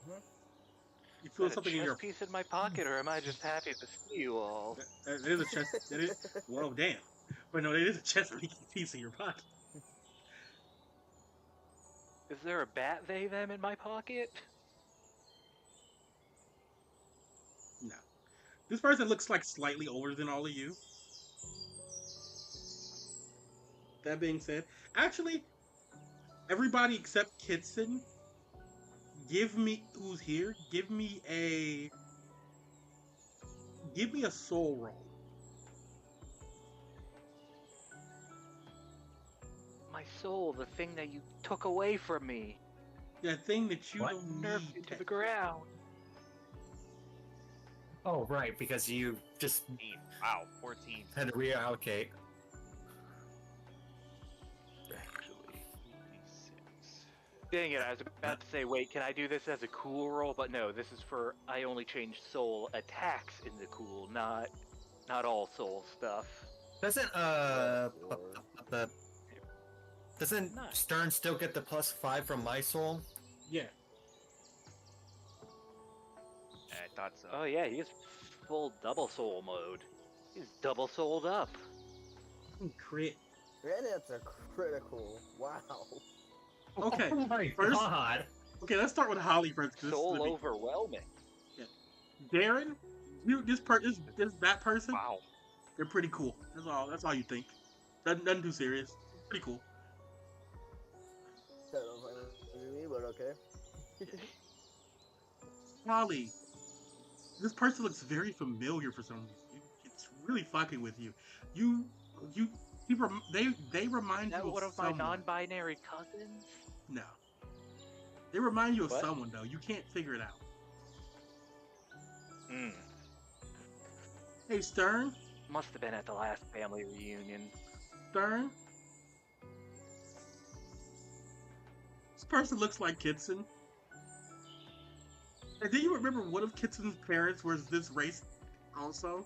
Speaker 2: Hmm?
Speaker 7: You
Speaker 5: Is
Speaker 7: feel
Speaker 5: that a
Speaker 7: something in
Speaker 5: chess
Speaker 7: your.
Speaker 5: piece in my pocket, or am I just happy to see you all?
Speaker 7: That is a chest. That is. Well, damn. But no, it is a chest piece in your pocket.
Speaker 5: Is there a bat they them in my pocket?
Speaker 7: No. This person looks like slightly older than all of you. That being said, actually, everybody except Kitson, give me who's here. Give me a soul roll.
Speaker 5: My soul, the thing that you took away from me,
Speaker 7: That thing that you
Speaker 3: What?
Speaker 7: don't
Speaker 5: nerfed
Speaker 7: need.
Speaker 5: it to the ground.
Speaker 3: Oh, right, because you just
Speaker 1: 14. Wow, 14.
Speaker 3: had to reallocate.
Speaker 5: Actually,
Speaker 1: 26.
Speaker 5: dang it! I was about to say, wait, can I do this as a cool roll? But no, this is for I only change soul attacks into cool, not all soul stuff.
Speaker 3: Doesn't
Speaker 2: Or-
Speaker 3: doesn't
Speaker 5: Nice.
Speaker 3: Stern still get the +5 from my soul?
Speaker 7: Yeah.
Speaker 1: I thought so.
Speaker 5: Oh yeah, he's full double soul mode. He's double souled up.
Speaker 7: Crit.
Speaker 2: And it's a critical. Wow.
Speaker 7: Okay.
Speaker 3: Oh my
Speaker 7: First-
Speaker 3: god!
Speaker 7: Okay, let's start with Holly first. 'Cause this is
Speaker 5: Soul
Speaker 7: gonna be-
Speaker 5: overwhelming.
Speaker 7: Darren, that person,
Speaker 1: Wow.
Speaker 7: they're pretty cool. That's all you think. Nothing too serious. Pretty cool.
Speaker 2: That was like what you mean, but okay.
Speaker 7: Holly, this person looks very familiar for some reason. It's really fucking with you. They remind
Speaker 5: Is
Speaker 7: you
Speaker 5: that one
Speaker 7: of
Speaker 5: of my
Speaker 7: someone.
Speaker 5: non-binary cousins?
Speaker 7: No. They remind you of
Speaker 5: What?
Speaker 7: someone though. You can't figure it out.
Speaker 5: Hmm.
Speaker 7: Hey Stern,
Speaker 5: Must have been at the last family reunion.
Speaker 7: Stern. This person looks like Kitson. And do you remember one of Kitson's parents was this race also?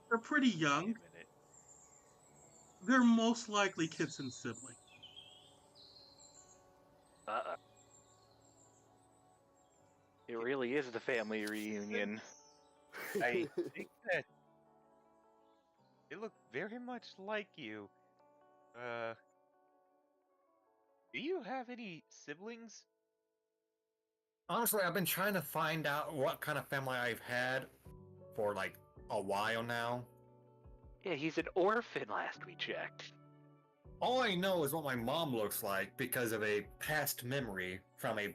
Speaker 7: They're pretty
Speaker 1: Wait a
Speaker 7: young.
Speaker 1: minute.
Speaker 7: They're most likely Kitson's sibling.
Speaker 5: Uh-uh. It really is the family reunion.
Speaker 1: I think that they look very much like you. Do you have any siblings?
Speaker 3: Honestly, I've been trying to find out what kind of family I've had for like a while now.
Speaker 5: Yeah, he's an orphan last we checked.
Speaker 3: All I know is what my mom looks like because of a past memory from a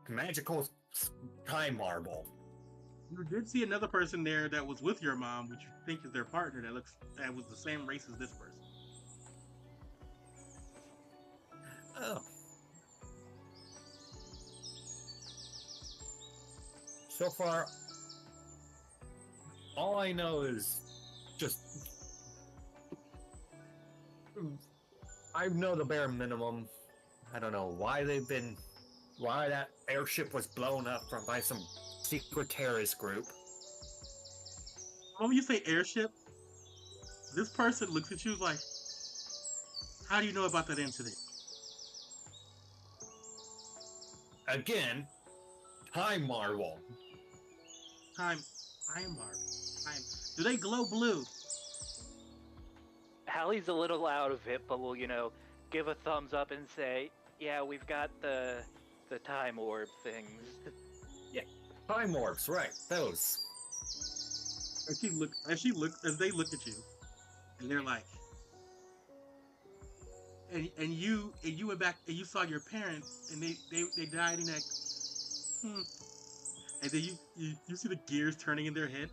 Speaker 3: magical time marble.
Speaker 7: You did see another person there that was with your mom, which you think is their partner, that was the same race as this person.
Speaker 3: Oh. So far, all I know is just I know the bare minimum. I don't know why that airship was blown up by some secret terrorist group.
Speaker 7: When you say airship, this person looks at you like, how do you know about that incident?
Speaker 3: Again, time marvel.
Speaker 7: Time mark. Do they glow blue?
Speaker 5: Hallie's a little out of it, but will, give a thumbs up and say, yeah, we've got the time orb things.
Speaker 3: Time orbs, right? Those.
Speaker 7: As they look at you, and they're like, and you went back and you saw your parents, and they died in that. And then you see the gears turning in their head,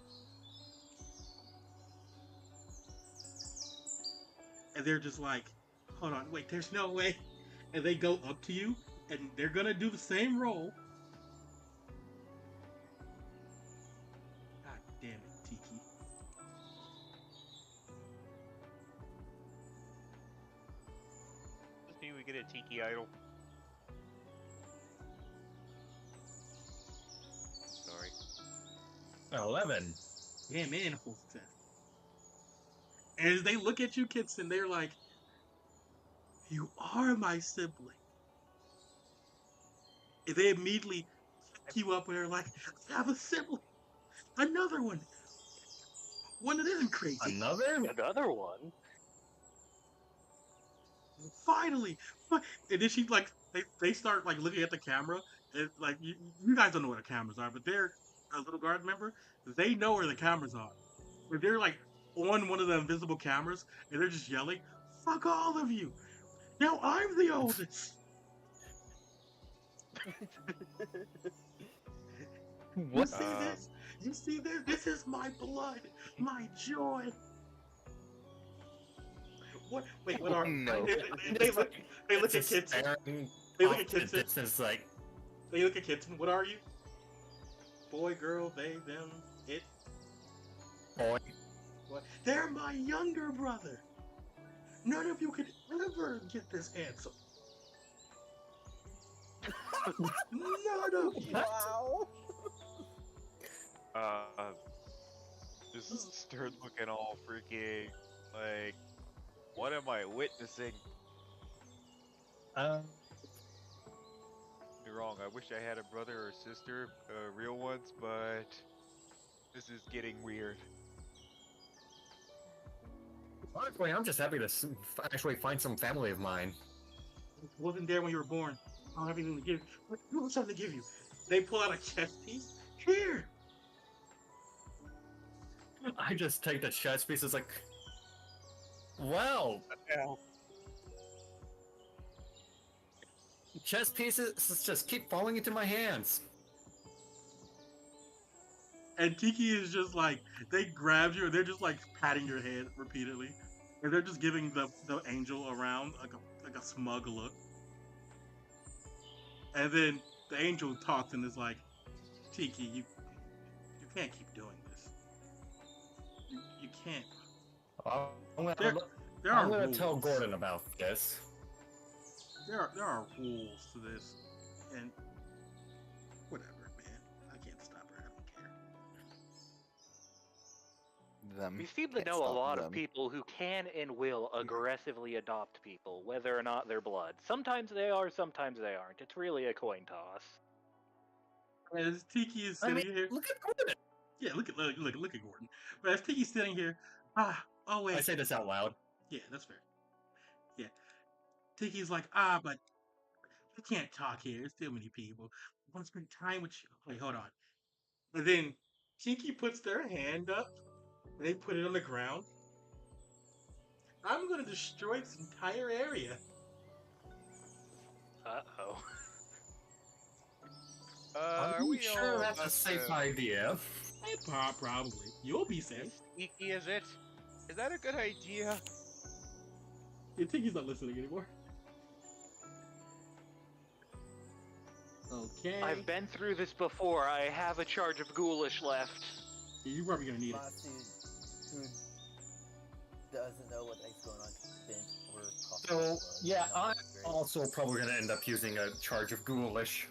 Speaker 7: and they're just like, hold on, wait, there's no way. And they go up to you, and they're gonna do the same roll. God damn it, Tiki.
Speaker 1: Does this mean we get a Tiki idol?
Speaker 6: 11.
Speaker 7: Yeah, man, full success. And as they look at you, Kitson, they're like, "You are my sibling." And they immediately pick you up and they're like, "I have a sibling, another one that isn't crazy.
Speaker 6: Another?
Speaker 5: Another one.
Speaker 7: Finally!" And then she like they start like looking at the camera and like you guys don't know what the cameras are, but they're a little guard member. They know where the cameras are. But they're like on one of the invisible cameras and they're just yelling, "Fuck all of you! Now I'm the oldest." You
Speaker 6: What?
Speaker 7: see this? You see this? This is my blood, my joy. What? Wait, what are?
Speaker 8: No.
Speaker 7: They look. They look at
Speaker 6: Just
Speaker 7: Kitson.
Speaker 6: staring
Speaker 7: They look
Speaker 6: off
Speaker 7: at
Speaker 6: in the
Speaker 7: Kitson.
Speaker 6: distance like,
Speaker 7: They look at Kitson. What are you? Boy, girl, they, them, it.
Speaker 6: boy.
Speaker 7: What? They're my younger brother. None of you could ever get this handsome. None of you.
Speaker 2: Wow.
Speaker 1: Just start looking all freaking like, what am I witnessing? You're wrong. I wish I had a brother or sister, real ones, but this is getting weird.
Speaker 6: Honestly, I'm just happy to actually find some family of mine.
Speaker 7: Wasn't there when you were born. I don't have anything to give you. You have something to give you. They pull out a chess piece. Here.
Speaker 6: I just take the chess pieces like, well, chess pieces just keep falling into my hands.
Speaker 7: And Tiki is just like, they grabbed you and they're just like patting your head repeatedly. And they're just giving the angel around like a smug look. And then the angel talks and is like, "Tiki, you can't keep doing this. You can't. There are
Speaker 6: I'm gonna
Speaker 7: rules.
Speaker 6: tell Gordon about this.
Speaker 7: There are rules to this, and whatever, man. I can't stop her. I don't care."
Speaker 8: Them.
Speaker 5: We seem to
Speaker 8: Can't
Speaker 5: know a
Speaker 8: stop
Speaker 5: lot of
Speaker 8: them.
Speaker 5: people who can and will aggressively adopt people, whether or not they're blood. Sometimes they are, sometimes they aren't. It's really a coin toss.
Speaker 7: As Tiki is sitting here,
Speaker 6: Look at Gordon.
Speaker 7: yeah, look at Gordon. But as Tiki's sitting here, oh wait,
Speaker 6: I say this out loud.
Speaker 7: yeah, that's fair. Yeah, Tiki's like, but we can't talk here. There's too many people. I want to spend time with you. Wait, hold on. And then Tiki puts their hand up. And they put it on the ground. I'm gonna destroy this entire area.
Speaker 5: Uh-oh.
Speaker 1: Are
Speaker 6: I'm
Speaker 1: we
Speaker 6: sure
Speaker 1: all
Speaker 6: that's a
Speaker 1: about
Speaker 6: safe
Speaker 1: to-
Speaker 6: idea.
Speaker 7: Probably. You'll be safe.
Speaker 1: Sneaky, is it? Is that a good idea?
Speaker 7: Yeah, Tiki's not listening anymore. Okay.
Speaker 5: I've been through this before. I have a charge of ghoulish left.
Speaker 7: Yeah, you're probably gonna need it.
Speaker 2: Last dude who doesn't know what the heck's going on bent over coffee.
Speaker 6: So, yeah, I'm
Speaker 2: Great.
Speaker 6: also probably gonna end up using a charge of ghoulish.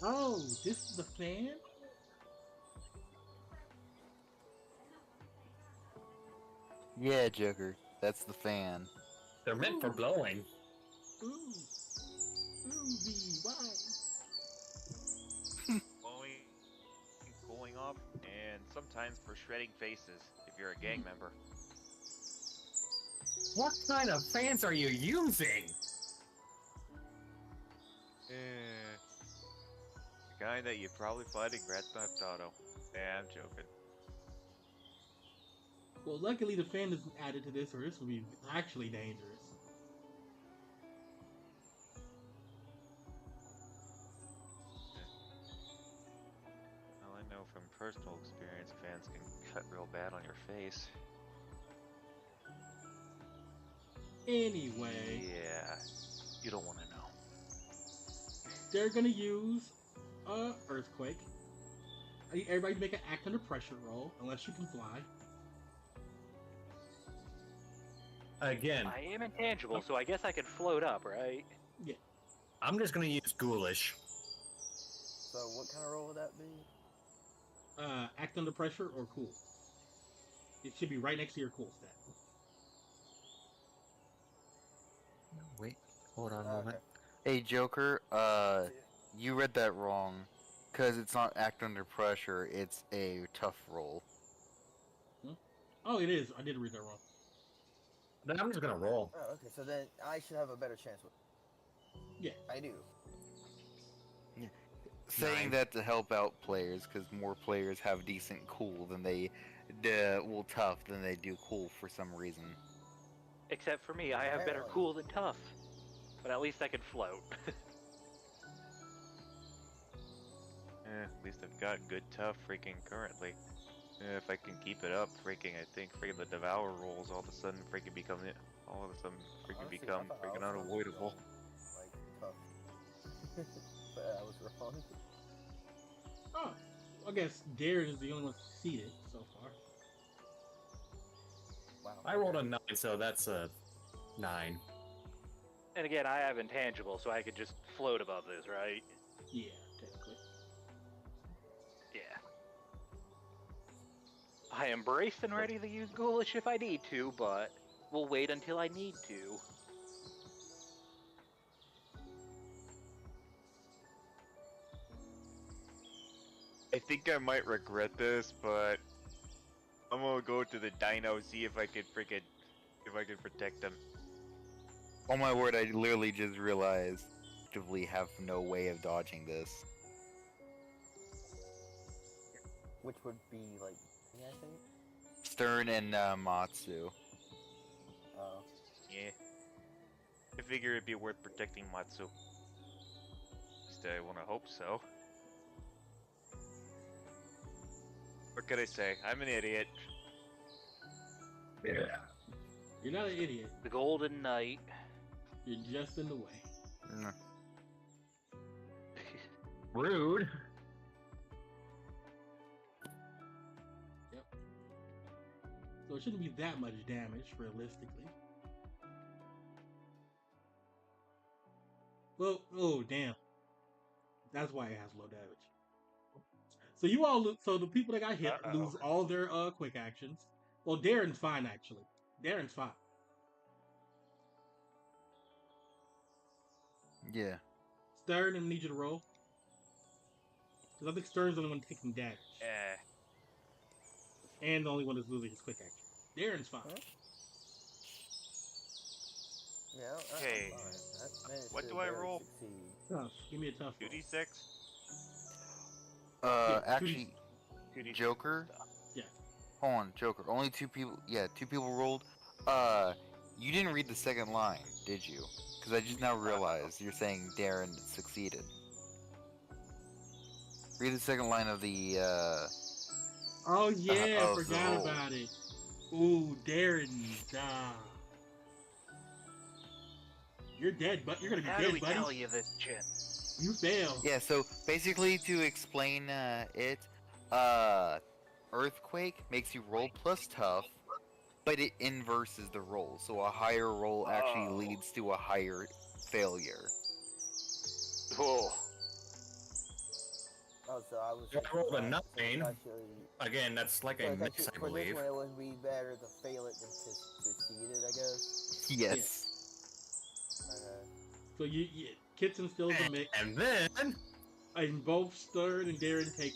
Speaker 7: Oh, this is the fan?
Speaker 8: Yeah, Joker. That's the fan.
Speaker 6: They're meant for blowing.
Speaker 7: Ooh. Ooh, why?
Speaker 1: Cooling off, and sometimes for shredding faces if you're a gang member.
Speaker 6: What kind of fans are you using?
Speaker 1: The kind that you probably find in Grand Theft Auto. Yeah, I'm joking.
Speaker 7: Well, luckily the fan isn't added to this, or this would be actually dangerous.
Speaker 1: Well, I know from personal experience, fans can cut real bad on your face.
Speaker 7: Anyway,
Speaker 1: Yeah, you don't want to know.
Speaker 7: they're gonna use earthquake. I need everybody to make an act under pressure roll, unless you can fly.
Speaker 6: Again,
Speaker 5: I am intangible, so I guess I could float up, right?
Speaker 6: I'm just gonna use ghoulish.
Speaker 2: So what kind of roll would that be?
Speaker 7: Act under pressure or cool. It should be right next to your cool stat.
Speaker 3: Wait, hold on a
Speaker 2: Okay.
Speaker 3: moment.
Speaker 8: Hey Joker, you read that wrong. Cause it's not act under pressure, it's a tough roll.
Speaker 7: Oh, it is. I did read that wrong.
Speaker 6: Then I'm just gonna roll.
Speaker 2: Oh, okay. So then I should have a better chance with.
Speaker 7: Yeah.
Speaker 2: I do.
Speaker 8: Saying
Speaker 3: 9.
Speaker 8: that to help out players, because more players have decent cool than they tough than they do cool for some reason.
Speaker 5: Except for me, I have better cool than tough. But at least I can float.
Speaker 1: At least I've got good tough freaking currently. If I can keep it up, freaking, I think freaking the devour rolls all of a sudden freaking become
Speaker 2: Honestly,
Speaker 1: become
Speaker 2: I thought I
Speaker 1: freaking
Speaker 2: was
Speaker 1: unavoidable.
Speaker 2: Like tough. But I was wrong.
Speaker 7: Oh, I guess Darren is the only one succeeded so far.
Speaker 2: Wow.
Speaker 6: I rolled a 9, so that's a 9.
Speaker 5: And again, I have intangible, so I could just float above this, right?
Speaker 7: Yeah, technically.
Speaker 5: Yeah. I am braced and ready to use ghoulish if I need to, but we'll wait until I need to.
Speaker 1: I think I might regret this, but I'm gonna go to the dino, see if I can protect them.
Speaker 8: Oh my word, I literally just realized I actively have no way of dodging this.
Speaker 2: Which would be like, I think.
Speaker 8: Stern and Matsu.
Speaker 2: Oh.
Speaker 1: Yeah. I figure it'd be worth protecting Matsu. At least I wanna hope so. What could I say? I'm an idiot.
Speaker 6: Yeah.
Speaker 7: You're not an idiot.
Speaker 5: The Golden Knight.
Speaker 7: You're just in the way.
Speaker 8: Mm.
Speaker 6: Rude.
Speaker 7: Yep. So it shouldn't be that much damage, realistically. Well, oh damn. That's why it has low damage. So you all so the people that got hit lose all their quick actions. Well, Darren's fine actually. Darren's fine.
Speaker 8: Yeah.
Speaker 7: Stern, I need you to roll. Because I think Stern's the only one taking damage. And the only one that's losing his quick action. Darren's fine.
Speaker 2: Huh? Yeah,
Speaker 1: Okay.
Speaker 2: I'm fine. I managed
Speaker 1: What
Speaker 2: to
Speaker 1: do I
Speaker 2: barely
Speaker 1: roll?
Speaker 2: Succeed.
Speaker 7: Tough. Give me a tough roll.
Speaker 1: 2d6?
Speaker 7: Yeah,
Speaker 8: Actually,
Speaker 1: 2d6.
Speaker 8: Joker?
Speaker 7: Yeah.
Speaker 8: Hold on, Joker. Only 2 people, yeah, 2 people rolled. You didn't read the second line, did you? Because I just now realized you're saying Darren succeeded. Read the second line of the,
Speaker 7: Oh yeah, I
Speaker 8: of the
Speaker 7: forgot
Speaker 8: roll.
Speaker 7: about it. Ooh, Darren, you're dead, but you're gonna be
Speaker 5: How do
Speaker 7: dead,
Speaker 5: we
Speaker 7: buddy.
Speaker 5: tell you this, Chin?
Speaker 7: You fail.
Speaker 8: Yeah, so basically to explain it, Earthquake makes you roll plus tough, but it inverses the roll, so a higher roll actually leads to a higher failure.
Speaker 5: Whoa.
Speaker 2: Oh, so I was.
Speaker 6: I rolled a 9.
Speaker 2: Actually,
Speaker 6: Again, that's like
Speaker 2: so
Speaker 6: a
Speaker 2: it's
Speaker 6: mix,
Speaker 2: actually,
Speaker 6: I
Speaker 2: for this
Speaker 6: believe.
Speaker 2: one, it would be better to fail it than to succeed it, I guess.
Speaker 8: Yes.
Speaker 7: So you Kitson still is a mix,
Speaker 6: And then
Speaker 7: and both Stern and Darren take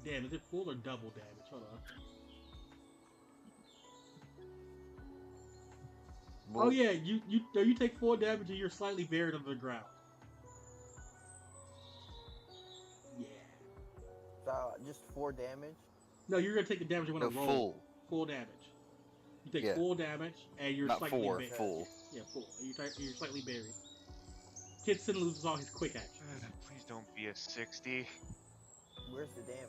Speaker 7: damn, is it full or double damage? Hold on. Oh yeah, you take 4 damage and you're slightly buried under the ground. Yeah.
Speaker 2: So just 4 damage.
Speaker 7: No, you're gonna take the damage when I
Speaker 8: No,
Speaker 7: roll. Full damage. You take
Speaker 8: Yeah.
Speaker 7: full damage and you're
Speaker 8: Not
Speaker 7: slightly
Speaker 8: 4,
Speaker 7: buried.
Speaker 8: full.
Speaker 7: Yeah, full. You're slightly buried. Kitson loses all his quick actions.
Speaker 1: Please don't be a 60.
Speaker 2: Where's the damage?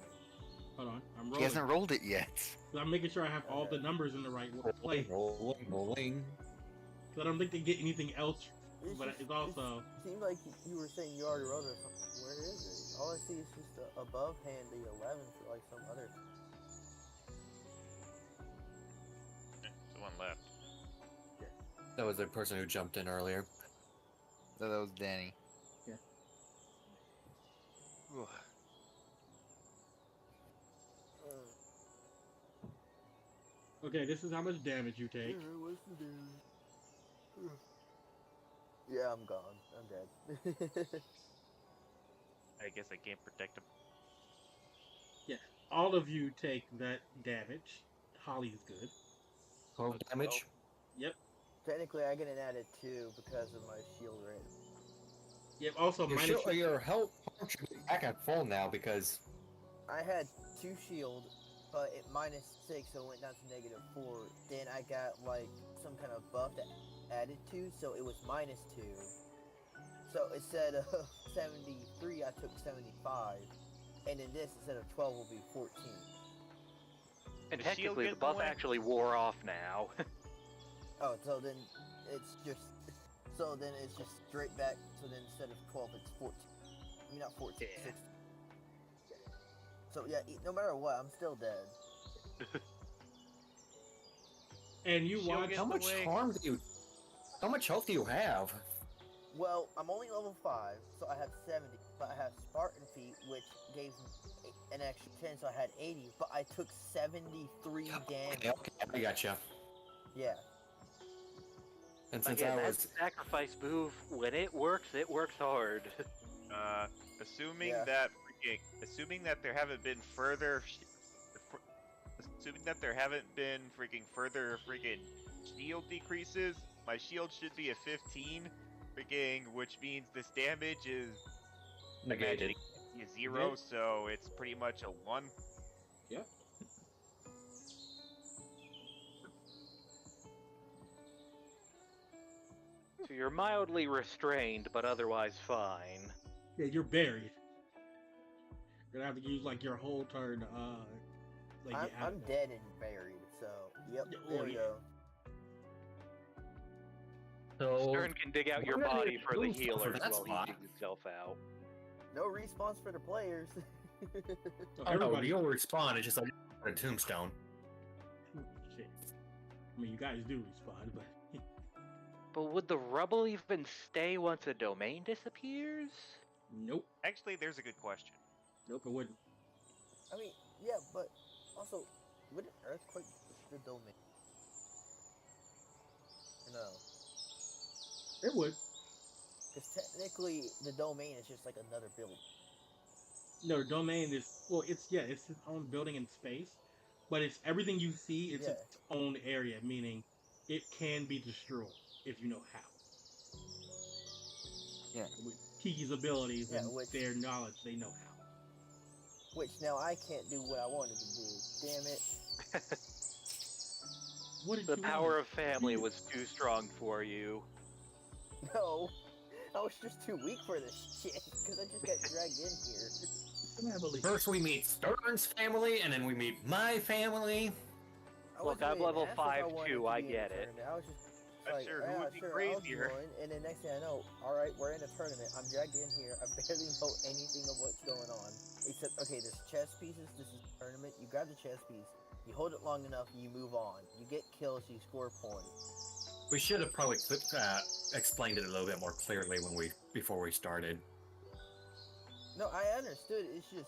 Speaker 7: Hold on, I'm rolling.
Speaker 8: He hasn't rolled it yet.
Speaker 7: I'm making sure I have all the numbers in the right place.
Speaker 3: rolling.
Speaker 7: So I don't think they get anything else. But
Speaker 2: just-
Speaker 7: it's also
Speaker 2: It seemed like you were saying you already wrote it. Where is it? All I see is just above hand the 11 for like some other.
Speaker 1: There's one left.
Speaker 3: That was the person who jumped in earlier.
Speaker 8: So that was Danny.
Speaker 1: Whew.
Speaker 7: Okay, this is how much damage you take.
Speaker 2: What's the damage? Yeah, I'm gone. I'm dead.
Speaker 1: I guess I can't protect him.
Speaker 7: Yeah, all of you take that damage. Holly's good.
Speaker 3: 12 damage.
Speaker 7: Yep.
Speaker 2: Technically, I get an added 2 because of my shield rate.
Speaker 7: Yep. Also,
Speaker 3: Your,
Speaker 7: minus
Speaker 3: your health should be back at full now because
Speaker 2: I had 2 shield, but it minus 6, so it went down to -4. Then I got like some kind of buff that added 2, so it was minus 2. So instead of 73, I took 75, and in this, instead of 12, will be 14.
Speaker 5: And
Speaker 1: The shield
Speaker 5: technically, the
Speaker 1: gets
Speaker 5: buff
Speaker 1: away?
Speaker 5: actually wore off now.
Speaker 2: Oh, so then it's just straight back. So then instead of 12, it's 14. I mean, not 14,
Speaker 5: Yeah.
Speaker 2: 16. So yeah, no matter what, I'm still dead.
Speaker 7: and you
Speaker 1: Shield
Speaker 7: watch.
Speaker 1: gets
Speaker 3: how much
Speaker 1: away.
Speaker 3: harm do you? How much health do you have?
Speaker 2: Well, I'm only level 5, so I have 70. But I have Spartan feet, which gave me an extra 10, so I had 80. But I took 73 damage.
Speaker 3: Okay, I gotcha.
Speaker 2: Yeah.
Speaker 3: And since
Speaker 5: Again,
Speaker 3: I
Speaker 5: that
Speaker 3: was
Speaker 5: sacrifice move, when it works hard.
Speaker 1: Assuming
Speaker 2: Yeah.
Speaker 1: that assuming that there haven't been further, assuming that there haven't been further shield decreases, my shield should be a 15, which means this damage is
Speaker 3: negated.
Speaker 1: a 0, so it's pretty much a 1.
Speaker 7: Yep.
Speaker 5: So you're mildly restrained, but otherwise fine.
Speaker 7: Yeah, you're buried. You're gonna have to use like your whole turn. Like
Speaker 2: I'm,
Speaker 7: get out
Speaker 2: I'm
Speaker 7: of that.
Speaker 2: dead and buried, so yep,
Speaker 7: Yeah,
Speaker 2: there
Speaker 7: oh,
Speaker 2: we
Speaker 7: yeah.
Speaker 2: go.
Speaker 3: So
Speaker 5: Stern can dig out your
Speaker 3: We're gonna
Speaker 5: body
Speaker 3: need
Speaker 5: for the
Speaker 3: room for
Speaker 5: healers
Speaker 3: that
Speaker 5: while
Speaker 3: spot.
Speaker 5: he digs himself out.
Speaker 2: No respawns for the players.
Speaker 7: So
Speaker 3: oh no,
Speaker 7: everybody.
Speaker 3: you'll respawn. It's just like a tombstone.
Speaker 7: Shit. I mean, you guys do respawn, but
Speaker 5: But would the rubble even stay once a domain disappears?
Speaker 7: nope,
Speaker 1: Actually, there's a good question.
Speaker 7: nope, it wouldn't.
Speaker 2: I mean, yeah, but also, would an earthquake the domain? No,
Speaker 7: It would.
Speaker 2: because technically the domain is just like another building.
Speaker 7: No, the domain is it's it's its own building in space, but it's everything you see. It's
Speaker 2: Yeah.
Speaker 7: its own area, meaning it can be destroyed if you know how.
Speaker 8: Yeah.
Speaker 7: With Kiki's abilities
Speaker 2: Yeah,
Speaker 7: and
Speaker 2: which-
Speaker 7: their knowledge, they know how.
Speaker 2: Which now I can't do what I wanted to do. Damn it.
Speaker 7: What did
Speaker 5: The
Speaker 7: you
Speaker 5: power
Speaker 7: want?
Speaker 5: of family was too strong for you.
Speaker 2: No, I was just too weak for this shit because I just got dragged in here.
Speaker 7: Family.
Speaker 3: First we meet Stern's family, and then we meet my family.
Speaker 2: I
Speaker 5: Look,
Speaker 2: wasn't
Speaker 5: I'm
Speaker 2: even
Speaker 5: level
Speaker 2: asked if I
Speaker 5: 5
Speaker 2: wanted
Speaker 5: too,
Speaker 2: to
Speaker 5: I
Speaker 2: be in
Speaker 5: get
Speaker 2: the
Speaker 5: it.
Speaker 2: tournament. I was just
Speaker 1: Not
Speaker 2: like,
Speaker 1: sure who
Speaker 2: yeah,
Speaker 1: would be
Speaker 2: sure,
Speaker 1: crazier.
Speaker 2: I'll join. And then next thing I know, all right, we're in a tournament. I'm dragged in here. I barely know anything of what's going on. Except, okay, there's chess pieces. This is a tournament. You grab the chess piece. You hold it long enough, and you move on. You get kills, you score points.
Speaker 3: We should have probably explained it a little bit more clearly before we started.
Speaker 2: No, I understood. It's just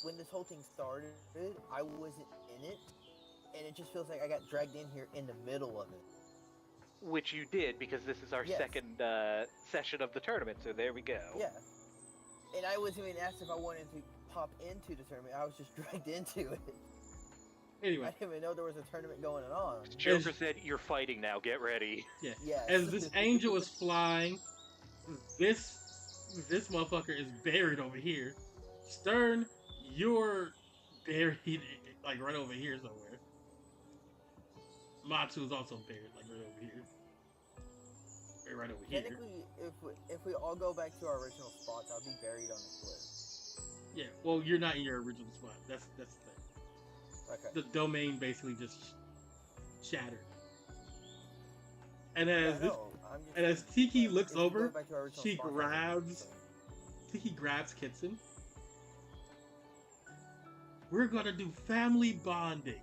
Speaker 2: when this whole thing started, I wasn't in it, and it just feels like I got dragged in here in the middle of it.
Speaker 5: Which you did, because this is our
Speaker 2: Yes.
Speaker 5: second session of the tournament, so there we go.
Speaker 2: Yeah. And I wasn't even asked if I wanted to pop into the tournament. I was just dragged into it. I
Speaker 7: Anyway,
Speaker 2: didn't even know there was a tournament going on.
Speaker 5: Joker said, "You're fighting now. Get ready."
Speaker 7: yeah.
Speaker 2: Yes.
Speaker 7: As this angel is flying, this motherfucker is buried over here. Stern, you're buried like right over here somewhere. Matsu is also buried like right over here. Right over here.
Speaker 2: Technically, if we all go back to our original spots, I'll be buried on the cliff.
Speaker 7: Yeah. Well, you're not in your original spot. That's the thing.
Speaker 2: Okay.
Speaker 7: The domain basically just shattered. And
Speaker 2: Yeah,
Speaker 7: as
Speaker 2: I
Speaker 7: this,
Speaker 2: know, I'm just
Speaker 7: and as
Speaker 2: saying,
Speaker 7: Tiki looks
Speaker 2: if we go
Speaker 7: over,
Speaker 2: back to our original
Speaker 7: she
Speaker 2: spots, I'll be
Speaker 7: grabs
Speaker 2: buried,
Speaker 7: Tiki grabs Kitson. We're gonna do family bonding.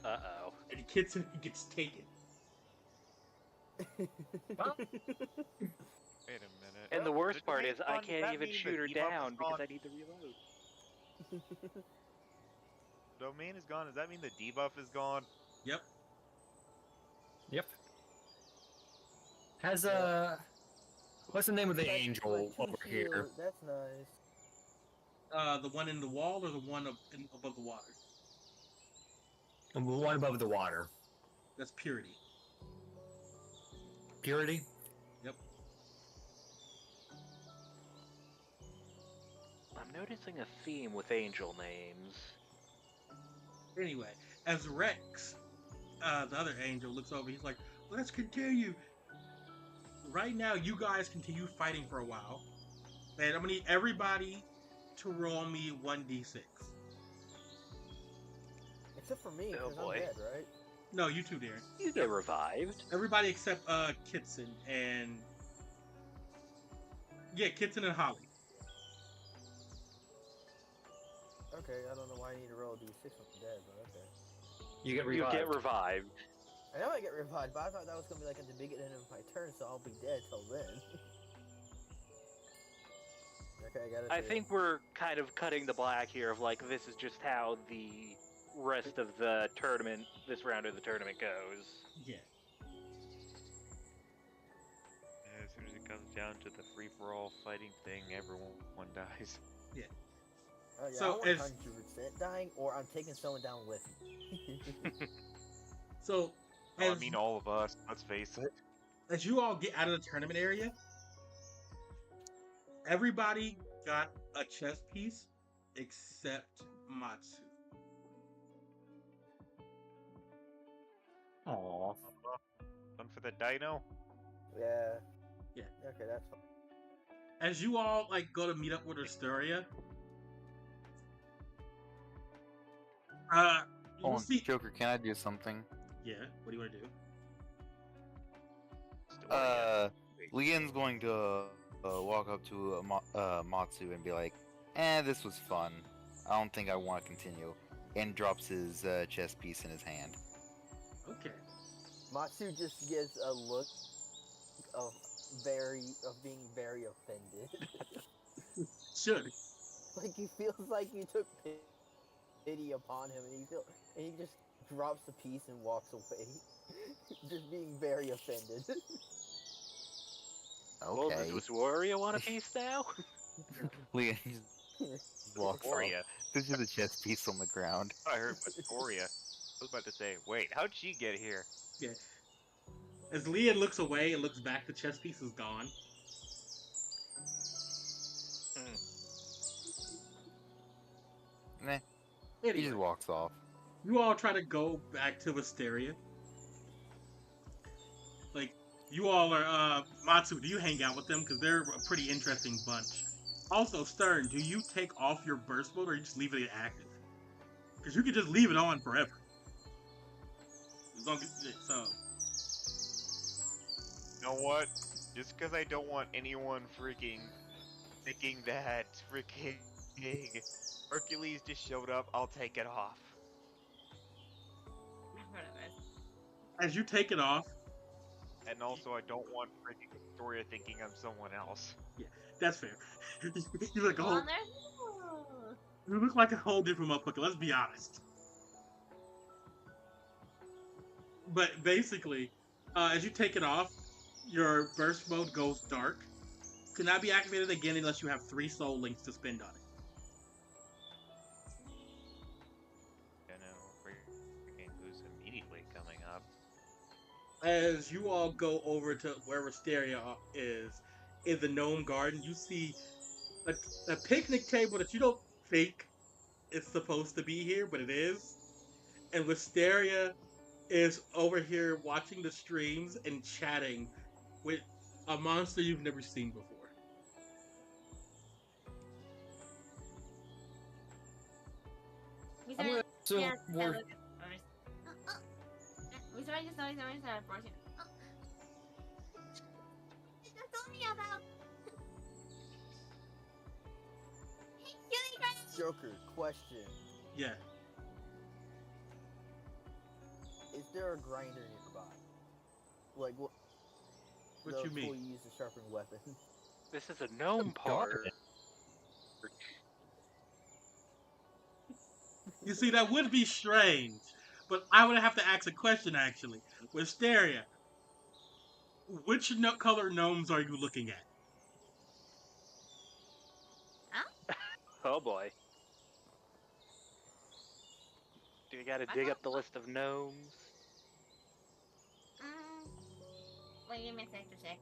Speaker 5: Uh-oh.
Speaker 7: and Kitson gets taken.
Speaker 3: Well,
Speaker 1: Wait a minute.
Speaker 5: And the worst part
Speaker 1: domain's
Speaker 5: is I
Speaker 1: gone, does
Speaker 5: can't
Speaker 1: that
Speaker 5: even
Speaker 1: mean
Speaker 5: shoot her
Speaker 1: the debuff is
Speaker 5: down because
Speaker 1: gone?
Speaker 5: I need to reload.
Speaker 1: Domain is gone. Does that mean the debuff is gone?
Speaker 7: Yep.
Speaker 3: yep. Has
Speaker 2: Yeah.
Speaker 3: what's the name of the
Speaker 2: Like,
Speaker 3: angel
Speaker 2: two
Speaker 3: over here?
Speaker 2: healer, that's nice.
Speaker 7: The one in the wall or the one above the water?
Speaker 3: The one above the water.
Speaker 7: That's Purity.
Speaker 3: Purity.
Speaker 7: Yep.
Speaker 5: I'm noticing a theme with angel names.
Speaker 7: Anyway, as Rex, the other angel, looks over, he's like, let's continue. Right now, you guys continue fighting for a while. And I'm gonna need everybody to roll me 1d6.
Speaker 2: Except for me,
Speaker 5: Oh,
Speaker 2: because I'm
Speaker 5: boy.
Speaker 2: dead, right?
Speaker 7: No, you two, Darren.
Speaker 5: You get revived.
Speaker 7: Everybody except Kitson and... Yeah, Kitson and Holly.
Speaker 2: Okay, I don't know why I need to roll a d6 when I'm dead, but okay.
Speaker 3: You get
Speaker 5: You
Speaker 3: revived.
Speaker 5: get revived.
Speaker 2: I know I get revived, but I thought that was gonna be like at the beginning of my turn, so I'll be dead till then. Okay, I got it.
Speaker 5: I think we're kind of cutting the black here of like this is just how the rest of the tournament, this round of the tournament goes.
Speaker 7: Yeah.
Speaker 1: Yeah, as soon as it comes down to the free-for-all fighting thing, everyone dies.
Speaker 2: Oh yeah,
Speaker 7: So,
Speaker 2: I
Speaker 7: as-
Speaker 2: 100% dying, or I'm taking someone down with me.
Speaker 7: So,
Speaker 1: Oh, I
Speaker 7: as,
Speaker 1: mean, all of us. Let's face it.
Speaker 7: as you all get out of the tournament area, everybody got a chess piece except Matsu.
Speaker 3: Aww.
Speaker 1: One for the dino.
Speaker 2: Yeah.
Speaker 7: Yeah.
Speaker 2: Okay, that's fine.
Speaker 7: As you all like go to meet up with Astoria, you will
Speaker 8: Oh,
Speaker 7: see.
Speaker 8: Joker, can I do something?
Speaker 7: Yeah. What do you want to do?
Speaker 8: Leon's going to walk up to Matsu and be like, this was fun. I don't think I want to continue. And drops his chess piece in his hand.
Speaker 7: Okay.
Speaker 2: Matsu just gives a look of being very offended.
Speaker 7: Should.
Speaker 2: Like he feels like you took pity upon him, and he just drops the piece and walks away, just being very offended.
Speaker 5: Well,
Speaker 8: Okay.
Speaker 5: does Wario want a piece now?
Speaker 8: Leon just walks off.
Speaker 1: Victoria.
Speaker 8: There's just a chess piece on the ground.
Speaker 1: I heard Victoria. I was about to say, wait, how'd she get here?
Speaker 7: Yeah. As Leon looks away and looks back, the chess piece is gone.
Speaker 8: Meh. He
Speaker 7: Anyway,
Speaker 8: just walks off.
Speaker 7: you all try to go back to Wisteria. Like, you all are, Matsu, do you hang out with them? Because they're a pretty interesting bunch. Also, Stern, do you take off your burst mode or you just leave it active? Because you could just leave it on forever. As long as, so,
Speaker 1: You know what? Just because I don't want anyone freaking thinking that freaking Hercules just showed up, I'll take it off.
Speaker 9: Whatever.
Speaker 7: as you take it off,
Speaker 1: And also, I don't want freaking Victoria thinking I'm someone else.
Speaker 7: that's fair. you look a
Speaker 9: Go
Speaker 7: whole,
Speaker 9: on there.
Speaker 7: you look like a whole different motherfucker, let's be honest. But basically, as you take it off, your burst mode goes dark. Cannot be activated again unless you have 3 soul links to spend on it.
Speaker 1: You know, freaking who's immediately coming up.
Speaker 7: As you all go over to where Wisteria is, in the Gnome Garden, you see a picnic table that you don't think is supposed to be here, but it is. And Wisteria is over here watching the streams and chatting with a monster you've never seen before.
Speaker 9: We
Speaker 3: I'm
Speaker 9: started,
Speaker 3: gonna assume
Speaker 9: yeah,
Speaker 3: we're
Speaker 9: look at first. We started just knowing someone's not portion. Just told me about.
Speaker 2: Joker, question:
Speaker 7: Yeah.
Speaker 2: Is there a grinder nearby? Like what?
Speaker 7: What
Speaker 2: The
Speaker 7: you
Speaker 2: tool
Speaker 7: mean?
Speaker 2: you use to sharpen weapons.
Speaker 5: This is a gnome part.
Speaker 7: You see, that would be strange, but I would have to ask a question actually. Wisteria, which color gnomes are you looking at?
Speaker 5: Oh boy. Do you gotta dig up the list of gnomes?
Speaker 9: Wait, give me a sec to check.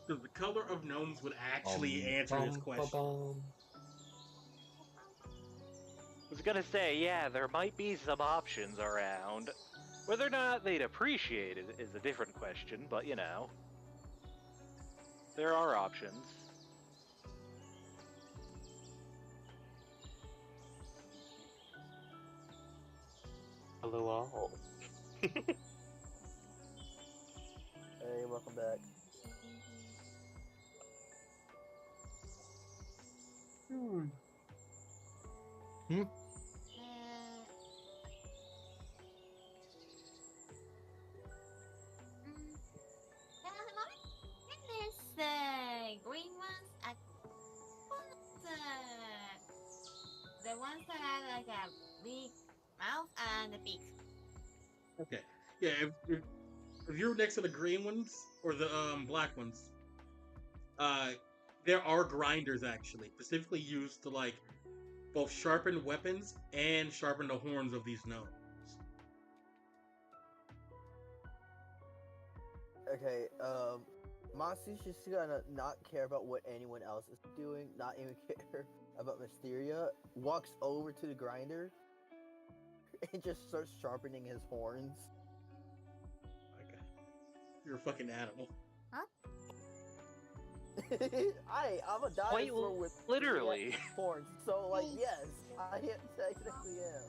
Speaker 7: Because the color of gnomes would actually answer this question.
Speaker 5: I was gonna say, yeah, there might be some options around. Whether or not they'd appreciate it is a different question, but you know. There are options.
Speaker 10: Hello all.
Speaker 2: Hey, welcome back.
Speaker 9: This green ones, the ones that have like a big mouth and a beak.
Speaker 7: Okay. Yeah, if you're next to the green ones or the black ones, there are grinders actually, specifically used to like both sharpen weapons and sharpen the horns of these gnomes.
Speaker 2: Okay, Matsu's just gonna not care about what anyone else is doing, not even care about Mysteria, walks over to the grinder and just starts sharpening his horns.
Speaker 7: Okay. You're a fucking animal.
Speaker 2: I'm a
Speaker 5: Quite
Speaker 2: dinosaur with
Speaker 5: literally.
Speaker 2: horns, so like yes, I technically am.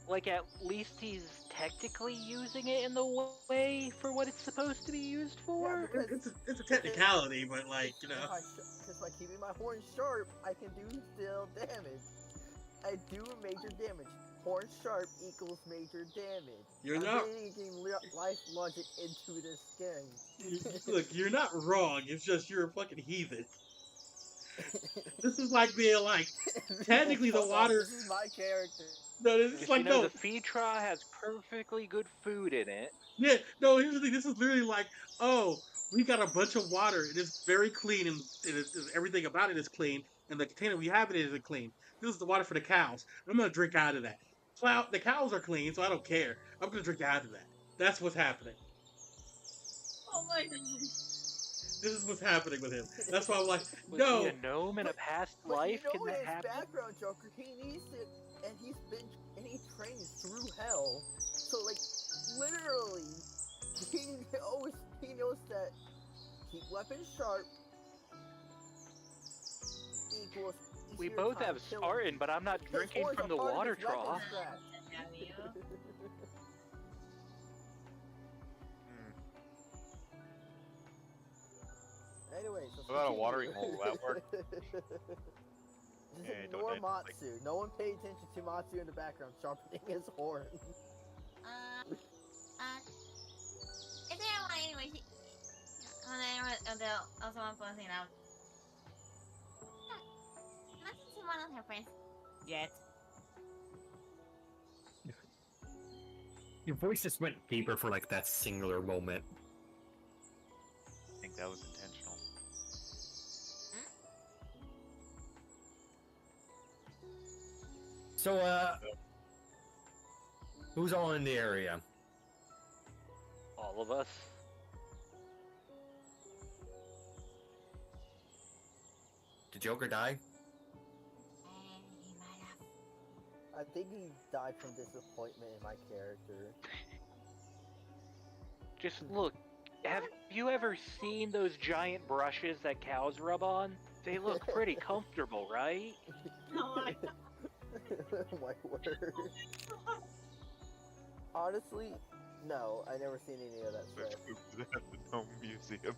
Speaker 5: Like, at least he's technically using it in the way for what it's supposed to be used for?
Speaker 2: Yeah, because
Speaker 7: It's a technicality, but like, you know.
Speaker 2: Because by keeping my horns sharp, I can do still damage. I do major damage. Horn sharp equals major damage.
Speaker 7: You're
Speaker 2: I'm
Speaker 7: not.
Speaker 2: bringing life logic into this game.
Speaker 7: Look, you're not wrong. It's just you're a fucking heathen. This is like being like, technically the
Speaker 2: Fuck off,
Speaker 7: water.
Speaker 2: This is my character.
Speaker 7: No, this is
Speaker 5: Just,
Speaker 7: like
Speaker 5: you know,
Speaker 7: no.
Speaker 5: the Feetra has perfectly good food in it.
Speaker 7: Yeah, no. Here's the thing. This is literally like, oh, we got a bunch of water. It is very clean, and everything about it is clean. And the container we have it in isn't clean. This is the water for the cows. I'm gonna drink out of that. The cows are clean, so I don't care. I'm gonna drink out of that. That's what's happening.
Speaker 9: Oh my god.
Speaker 7: This is what's happening with him. That's why I'm like,
Speaker 5: Was
Speaker 7: no.
Speaker 5: he a gnome in a past
Speaker 2: But
Speaker 5: life?
Speaker 2: you know
Speaker 5: Can that
Speaker 2: his
Speaker 5: happen?
Speaker 2: background, Joker. He needs it, and he trains through hell. So like, literally, he knows that keep weapons sharp equals.
Speaker 5: We
Speaker 2: easier
Speaker 5: both
Speaker 2: time
Speaker 5: have
Speaker 2: killing.
Speaker 5: Spartan, but I'm not
Speaker 2: His
Speaker 5: drinking
Speaker 2: horns
Speaker 5: from
Speaker 2: are
Speaker 5: the
Speaker 2: part of
Speaker 5: water
Speaker 2: his weapon
Speaker 5: trough.
Speaker 2: strap. Anyways, let's
Speaker 1: What about a
Speaker 2: continue.
Speaker 1: watering hole? Will that work?
Speaker 2: Just
Speaker 1: Yeah,
Speaker 2: ignore
Speaker 1: don't like-
Speaker 2: Matsu. No one pay attention to Matsu in the background sharpening his horn.
Speaker 9: Is there one anyway? Also one pointing out. Not to one of her friends yet.
Speaker 3: Your voice just went deeper for like that singular moment.
Speaker 1: I think that was intentional.
Speaker 3: So, who's all in the area?
Speaker 5: All of us.
Speaker 3: Did Joker die?
Speaker 9: He might have.
Speaker 2: I think he died from disappointment in my character.
Speaker 5: Just look. Have you ever seen those giant brushes that cows rub on? They look pretty comfortable, right?
Speaker 9: Oh my god.
Speaker 2: My word. Honestly, no, I never seen any of that
Speaker 1: Let's
Speaker 2: stuff.
Speaker 1: move to the Gnome Museum.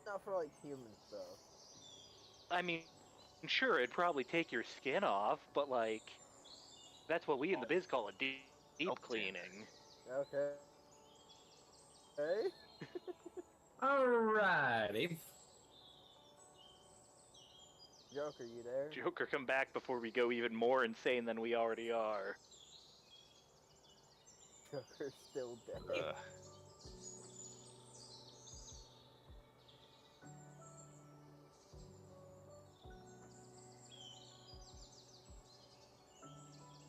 Speaker 2: Not for like human stuff.
Speaker 5: I mean, sure, it'd probably take your skin off, but like, that's what we in the biz call a deep
Speaker 1: Help tin.
Speaker 5: cleaning.
Speaker 2: Okay. Hey.
Speaker 6: Alrighty.
Speaker 2: Joker, you there?
Speaker 5: Joker, come back before we go even more insane than we already are.
Speaker 2: Joker's still dead.
Speaker 1: Ugh.